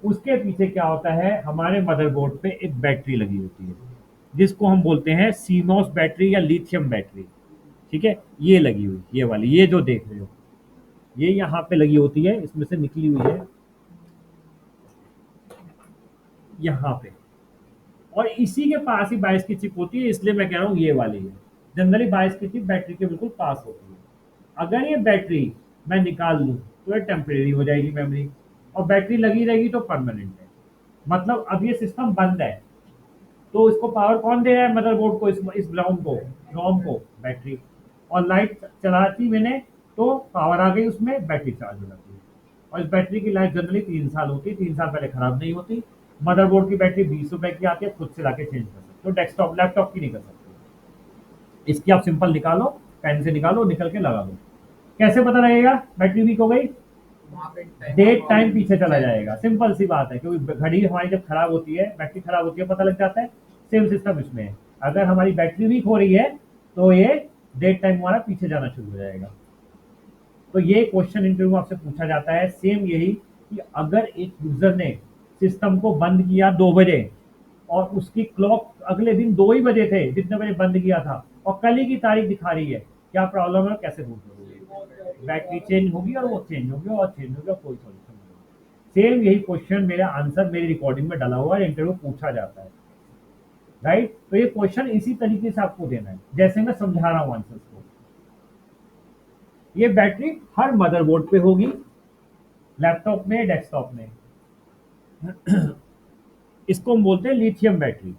उसके पीछे क्या होता है, हमारे मदरबोर्ड पे एक बैटरी लगी होती है जिसको हम बोलते हैं सीमॉस बैटरी या लिथियम बैटरी, ठीक है? ये लगी हुई, ये वाली, ये जो देख रहे हो, ये यहाँ पे लगी होती है, इसमें से निकली हुई है यहाँ पे, और इसी के पास ही 22 की चिप होती है, इसलिए मैं कह रहा हूँ ये वाली है। जनरली 22 की चिप बैटरी के बिल्कुल पास होती है। अगर ये बैटरी मैं निकाल लूँ तो ये टेम्परेरी हो जाएगी मेमोरी, और बैटरी लगी रहेगी तो परमानेंट है। मतलब अब ये सिस्टम बंद है तो इसको पावर कौन दे रहा है मदरबोर्ड को, इस रोम को, बैटरी, और लाइट चलाती मैंने तो पावर आ गई उसमें, बैटरी चार्ज हो जाती है। और इस बैटरी की लाइफ जनरली 3 साल होती है, 3 साल पहले खराब नहीं होती। मदरबोर्ड की बैटरी 20 रुपए की आती है, खुद से लाके चेंज कर सकते हो, डेस्कटॉप लैपटॉप की नहीं कर सकते। इसकी आप सिंपल निकालो, पेन से निकालो, निकल के लगा दो। कैसे पता लगेगा बैटरी वीक हो गई? डेट टाइम पीछे चला जाएगा, सिंपल सी बात है, क्योंकि घड़ी हमारी जब खराब होती है, बैटरी खराब होती है, पता लग जाता है। सेम सिस्टम इसमें है, अगर हमारी बैटरी वीक हो रही है तो ये डेट टाइम हमारा पीछे जाना शुरू हो जाएगा। तो ये क्वेश्चन इंटरव्यू में आपसे पूछा जाता है, सेम यही कि अगर एक यूजर ने सिस्टम को बंद किया 2 बजे और उसकी क्लॉक अगले दिन 2 ही बजे थे जितने बजे बंद किया था, और कल ही की तारीख दिखा रही है, क्या प्रॉब्लम है, कैसे दूर करोगे? बैटरी चेंज होगी और वो चेंज होगी और चेंज होगी और कोई सॉल्यूशन नहीं। सेम यही क्वेश्चन मेरा आंसर मेरी रिकॉर्डिंग में डाला हुआ है, इंटरव्यू पूछा जाता है, राइट? तो ये क्वेश्चन इसी तरीके से आपको देना है जैसे मैं समझा रहा हूँ आंसर को। ये बैटरी हर मदरबोर्ड पे होगी, लैपटॉप में, डेस्कटॉप में। इसको हम बोलते हैं लिथियम बैटरी।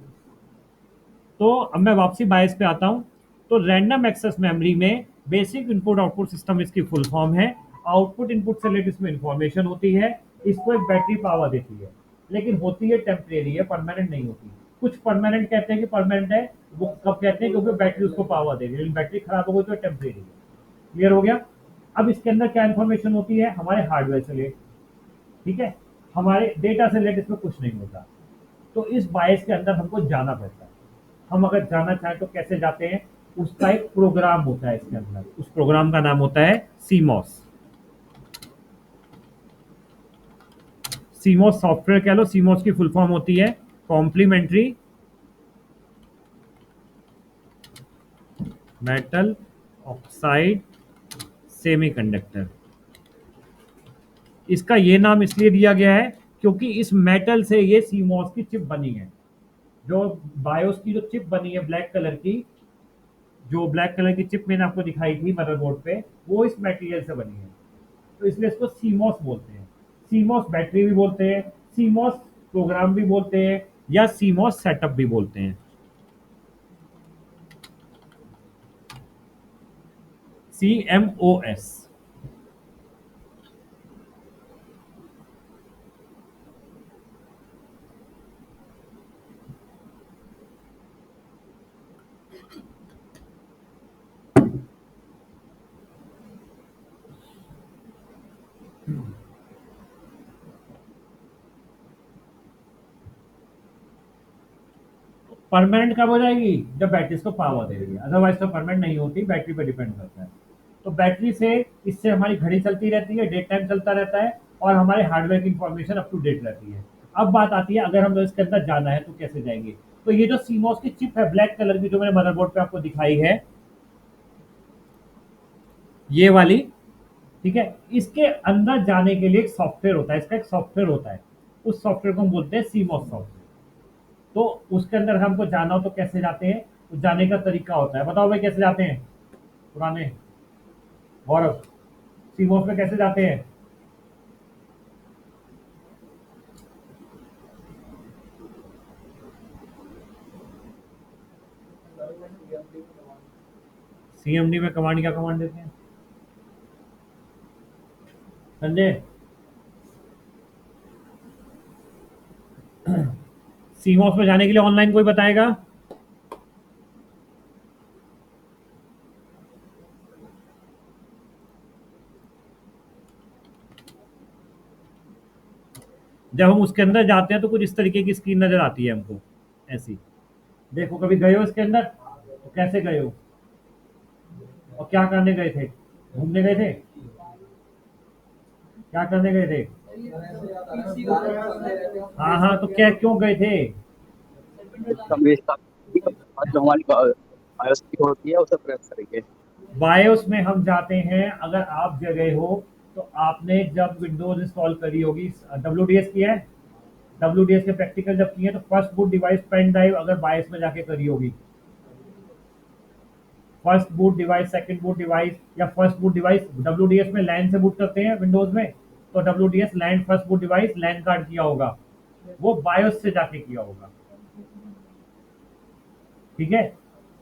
तो अब मैं वापसी बायस पे आता हूँ। तो रैंडम एक्सेस मेमोरी में बेसिक इनपुट आउटपुट सिस्टम इसकी फुल फॉर्म है। आउटपुट इनपुट से रिलेटेड इसमें इंफॉर्मेशन होती है, इसको एक बैटरी पावर देती है, लेकिन होती है टेम्परेरी है, परमानेंट नहीं होती। कुछ परमानेंट कहते हैं कि परमानेंट है, वो कब कहते हैं क्योंकि बैटरी उसको पावर दे रही है, लेकिन बैटरी खराब हो गई तो टेम्परेरी है। क्लियर हो गया? अब इसके अंदर क्या इन्फॉर्मेशन होती है, हमारे हार्डवेयर से रिलेटेड, ठीक है, हमारे डेटा से रिलेटेड इसमें कुछ नहीं होता। तो इस बायस के अंदर हमको जाना पड़ता है। हम अगर जाना चाहें तो कैसे जाते हैं? उसका एक प्रोग्राम होता है इसके अंदर, उस प्रोग्राम का नाम होता है सीमॉस। सीमॉस सॉफ्टवेयर कह लो, सीमॉस की फुल फॉर्म होती है कॉम्प्लीमेंट्री मेटल ऑक्साइड सेमीकंडक्टर। इसका ये नाम इसलिए दिया गया है क्योंकि इस मेटल से ये सीमॉस की चिप बनी है। जो बायोस की जो चिप बनी है ब्लैक कलर की, जो ब्लैक कलर की चिप मैंने आपको दिखाई थी मदरबोर्ड पे, वो इस मटेरियल से बनी है, तो इसलिए इसको सीमॉस बोलते हैं। सीमॉस बैटरी भी बोलते हैं, सीमॉस प्रोग्राम भी बोलते हैं, या सीमॉस सेटअप भी बोलते हैं। CMOS। परमानेंट कब हो जाएगी? जब बैटरी को पावर दे रही है, अदरवाइज तो परमानेंट नहीं होती, बैटरी पर डिपेंड करता है। तो बैटरी से, इससे हमारी घड़ी चलती रहती है, डेट टाइम चलता रहता है, और हमारे हार्डवेयर की इंफॉर्मेशन अप टू डेट रहती है। अब बात आती है अगर हम इसके अंदर जाना है तो कैसे जाएंगे? तो ये जो सीमॉस की चिप है ब्लैक कलर की, जो मैंने मदरबोर्ड पे आपको दिखाई है, ये वाली, ठीक है, इसके अंदर जाने के लिए एक सॉफ्टवेयर होता है, इसका एक सॉफ्टवेयर होता है, उस सॉफ्टवेयर को हम बोलते हैं सीमॉस सॉफ्टवेयर। तो उसके अंदर हमको जाना हो तो कैसे जाते हैं? तो जाने का तरीका होता है, बताओ भाई कैसे जाते हैं? पुराने गौरव, सीमॉस में कैसे जाते हैं? CMD में कमांड क्या कमांड देते हैं संजय? सीमॉस में जाने के लिए ऑनलाइन कोई बताएगा? जब हम उसके अंदर जाते हैं तो कुछ इस तरीके की स्क्रीन नजर आती है हमको, ऐसी। देखो कभी गए हो इसके अंदर, तो कैसे गए हो और क्या करने गए थे? घूमने गए थे? क्या करने गए थे? हाँ हाँ, तो क्या क्यों गए थे? जो हमारी बायोस की होती है उसे प्रेस करेंगे। बायोस में हम जाते हैं, अगर आप गए हो तो आपने जब विंडोज इंस्टॉल करी होगी, WDS किया है, WDS के प्रैक्टिकल जब किए तो first boot device pen drive अगर बायोस में जाके करी होगी, first boot device, second boot device या फर्स्ट बूट डिवाइस, WDS में लैन से बूट करते हैं विंडोज में, तो WDS लैन फर्स्ट बूट डिवाइस लैन कार्ड किया होगा, वो बायोस से जाके किया होगा। ठीक है।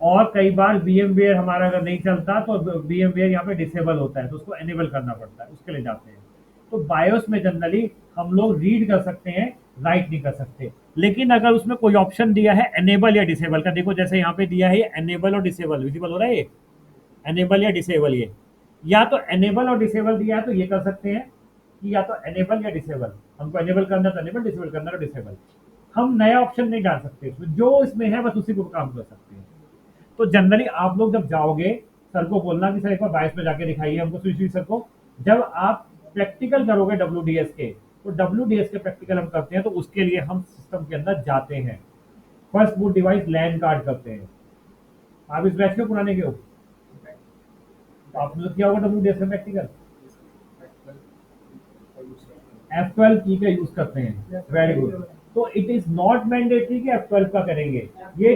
और कई बार VMware हमारा अगर नहीं चलता तो VMware यहाँ पे डिसेबल होता है, तो उसको एनेबल करना पड़ता है, उसके लिए जाते हैं। तो बायोस में जनरली हम लोग रीड कर सकते हैं, राइट नहीं कर सकते। लेकिन अगर उसमें कोई ऑप्शन दिया है एनेबल या डिसेबल का, देखो जैसे यहाँ पे दिया है एनेबल और डिसेबल, विजिबल हो रहा है ये एनेबल या डिसेबल, ये या तो एनेबल और डिसेबल दिया है तो ये कर सकते हैं कि या तो एनेबल या डिसेबल, हमको एनेबल करना तो एनेबल, डिसेबल करना तो डिसेबल। हम नया ऑप्शन नहीं डाल सकते इसमें, जो इसमें है बस उसी को काम कर सकते हैं। तो जनरली आप लोग जब जाओगे सर को बोलना कि सर एक बार बायस में जाके दिखाइए हमको सुशील सर को। जब आप प्रैक्टिकल करोगे WDS के, तो WDS के प्रैक्टिकल हम करते हैं तो उसके लिए हम सिस्टम के अंदर जाते हैं, फर्स्ट बूट डिवाइस लैन कार्ड करते हैं। आप इस बैच में पुराने के हो तो आपने तो किया होगा WDS का प्रैक्टिकल, F12 की का यूज करते हैं, वेरी गुड। तो इट इज नॉट मैंडेटरी कि F12 का करेंगे, ये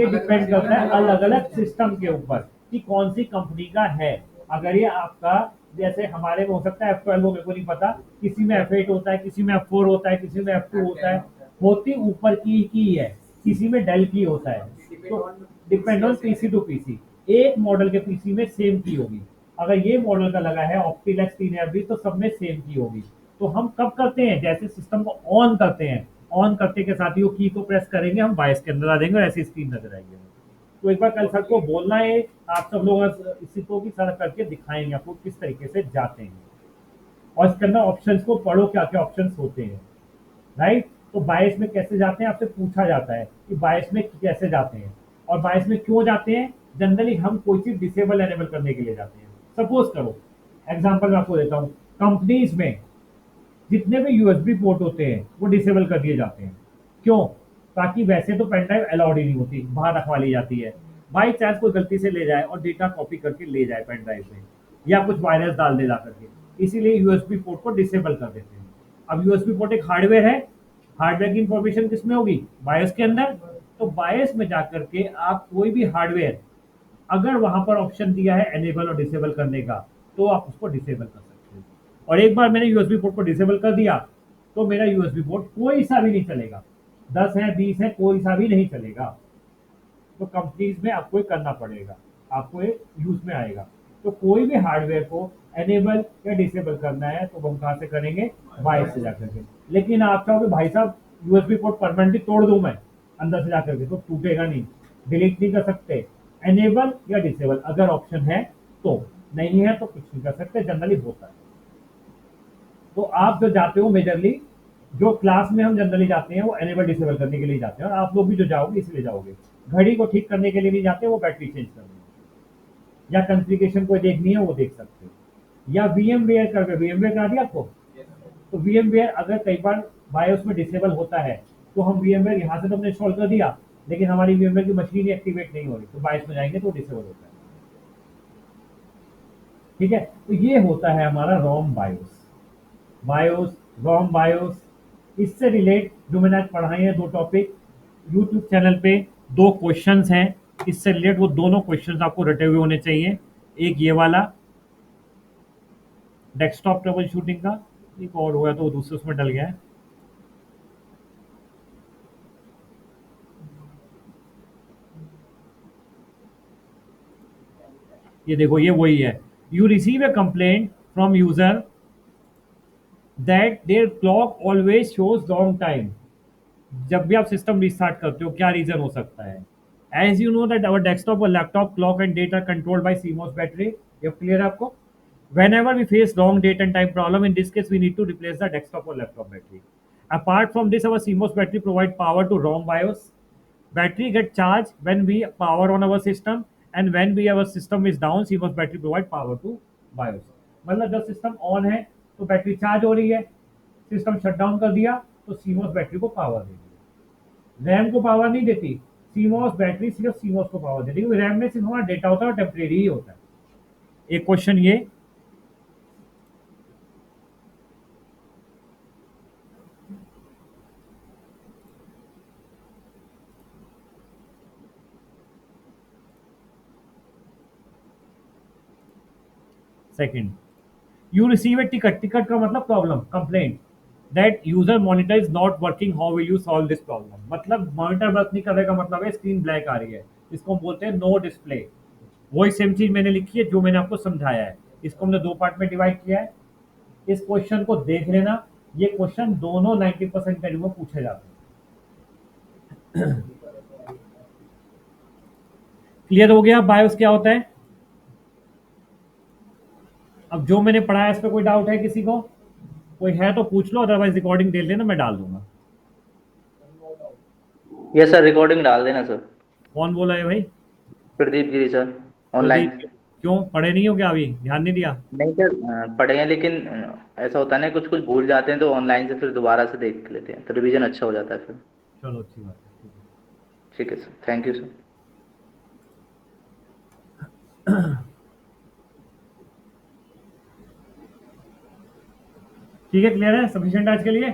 डिपेंड करता है अलग अलग सिस्टम के ऊपर कि कौन सी कंपनी का है। अगर ये आपका जैसे हमारे में हो सकता है F12 हो, मेरे को नहीं पता, किसी में F8 होता है, किसी में F4 होता है, किसी में F2 होता है, होती ऊपर की है, किसी में डेल की होता है। तो depend on PC to PC, एक मॉडल के पीसी में सेम की होगी। अगर ये मॉडल का लगा है ऑप्टिलेक्स 3FB तो सब में सेम की होगी। तो हम कब करते हैं, जैसे सिस्टम को ऑन करते हैं, ऑन करते के साथ ही वो की को प्रेस करेंगे, हम बायस के अंदर आ जाएंगे और ऐसी स्क्रीन नजर आएगी। तो एक बार कल सर को बोलना है, आप सब लोग इसी को भी सर करके दिखाएंगे आपको किस तरीके से जाते हैं, और इसके अंदर ऑप्शंस को पढ़ो क्या क्या ऑप्शंस होते हैं, राइट। तो बायस में कैसे जाते हैं आपसे पूछा जाता है कि बायस में कैसे जाते हैं और बायस में क्यों जाते हैं। जनरली हम कोई चीज डिसेबल एनेबल करने के लिए जाते हैं। सपोज करो एग्जांपल मैं आपको देता हूँ, कंपनीज में जितने भी USB पोर्ट होते हैं वो डिसेबल कर दिए जाते हैं। क्यों? ताकि वैसे तो पेन ड्राइव अलाउड ही नहीं होती, बाहर रखवा ली जाती है, बाई चांस कोई गलती से ले जाए और डेटा कॉपी करके ले जाए पेन ड्राइव में, या कुछ वायरस डाल दे ला करके, इसीलिए USB पोर्ट को डिसेबल कर देते हैं। अब USB पोर्ट एक हार्डवेयर है, हार्डवेयर की इंफॉर्मेशन किसमें होगी, बायस के अंदर। तो बायस में जाकर के आप कोई भी हार्डवेयर अगर वहां पर ऑप्शन दिया है एनेबल और डिसेबल करने का, तो आप उसको डिसेबल कर सकते हो। और एक बार मैंने USB पोर्ट को डिसेबल कर दिया तो मेरा USB पोर्ट कोई सा भी नहीं चलेगा, 10 है 20 है कोई सा भी नहीं चलेगा। तो कंपनीज में आपको ये करना पड़ेगा, आपको ये यूज में आएगा। तो कोई भी हार्डवेयर को एनेबल या डिसेबल करना है तो हम कहाँ से करेंगे, बायस से जाकर के। लेकिन आप चाहोगे भाई साहब USB पोर्ट परमानेंटली तोड़ दूं मैं अंदर से जाकर के, तो टूटेगा नहीं, डिलीट नहीं कर सकते। एनेबल या डिसेबल अगर ऑप्शन है तो, नहीं है तो कुछ नहीं कर सकते, जनरली होता है। तो आप जो जाते हो मेजरली, जो क्लास में हम जनरली जाते हैं वो एनेबल डिसेबल करने के लिए जाते हैं, और आप लोग भी जो जाओगे इसलिए जाओगे। घड़ी को ठीक करने के लिए नहीं जाते, वो बैटरी चेंज करने या कॉन्फ़िगरेशन को देखनी है वो देख सकते हो, या VMware करके, VMware करा दिया आपको। तो VMware अगर कई बार बायोस में डिसेबल होता है तो हम VMware यहाँ से तो हमने इंस्टॉल कर दिया, लेकिन हमारी VMware की मशीन ही एक्टिवेट नहीं हो रही, तो बायोस में जाएंगे तो डिसेबल होता है। ठीक है, तो ये होता है हमारा रोम बायोस, रोम बायोस। इससे रिलेट जो मैंने आज पढ़ाए हैं 2 टॉपिक, यूट्यूब चैनल पे 2 क्वेश्चंस हैं इससे रिलेट, वो दोनों क्वेश्चंस आपको रटे हुए होने चाहिए। एक ये वाला डेस्कटॉप ट्रबल शूटिंग का, एक और हुआ तो दूसरे उसमें डल गया है। ये देखो ये वही है, you receive a complaint from user that their clock always shows long time. जब भी आप सिस्टम रिस्टार्ट करते हो क्या रीजन हो सकता है? As you know that our desktop और laptop clock and date are controlled by CMOS battery. ये क्लियर है आपको? Whenever we face long date and time problem, in this case we need to replace the desktop or laptop battery. Apart from this, our CMOS battery provide power to ROM BIOS. battery get charged when we power on our system, and when we our system is down, CMOS battery provide power to BIOS. मतलब जब system on है तो battery charge हो रही है, system shut down कर दिया तो CMOS बैटरी को पावर देगी। रैम को पावर नहीं देती, CMOS बैटरी सिर्फ CMOS को पावर देती है। रैम में सिर्फ हमारा डेटा होता है और टेम्परेरी ही होता है। एक क्वेश्चन ये, second, you receive A ticket, ticket का मतलब problem, complaint, that user monitor is not working, how will you solve this problem. मतलब मॉनिटर वर्क नहीं करने का मतलब है स्क्रीन ब्लैक आ रही है, इसको हम बोलते हैं नो डिस्प्ले। वही सेम चीज मैंने लिखी है जो मैंने आपको समझाया है। इसको हमने दो पार्ट में डिवाइड किया है। इस क्वेश्चन को देख लेना, ये क्वेश्चन दोनों 90% इंटरव्यू में पूछे जाते हैं। क्लियर हो गया बायोस क्या होता है? अब जो मैंने पढ़ाया इस पर कोई डाउट है किसी को? कोई है तो पूछ लो, अदरवाइज रिकॉर्डिंग दे लेना, मैं डाल दूंगा। यस सर, रिकॉर्डिंग डाल देना सर। कौन बोला है भाई? प्रदीप गिरी सर, ऑनलाइन। प्रदीप, क्यों पढ़े नहीं हो क्या? अभी ध्यान नहीं दिया? नहीं सर, पढ़े हैं, लेकिन ऐसा होता है ना, कुछ कुछ भूल जाते हैं तो ऑनलाइन से फिर दोबारा से देख लेते हैं, तो रिवीजन अच्छा हो जाता है फिर। चलो अच्छी बात है। ठीक है सर, थैंक यू सर। ठीक है, क्लियर है? सफिशिएंट आज के लिए?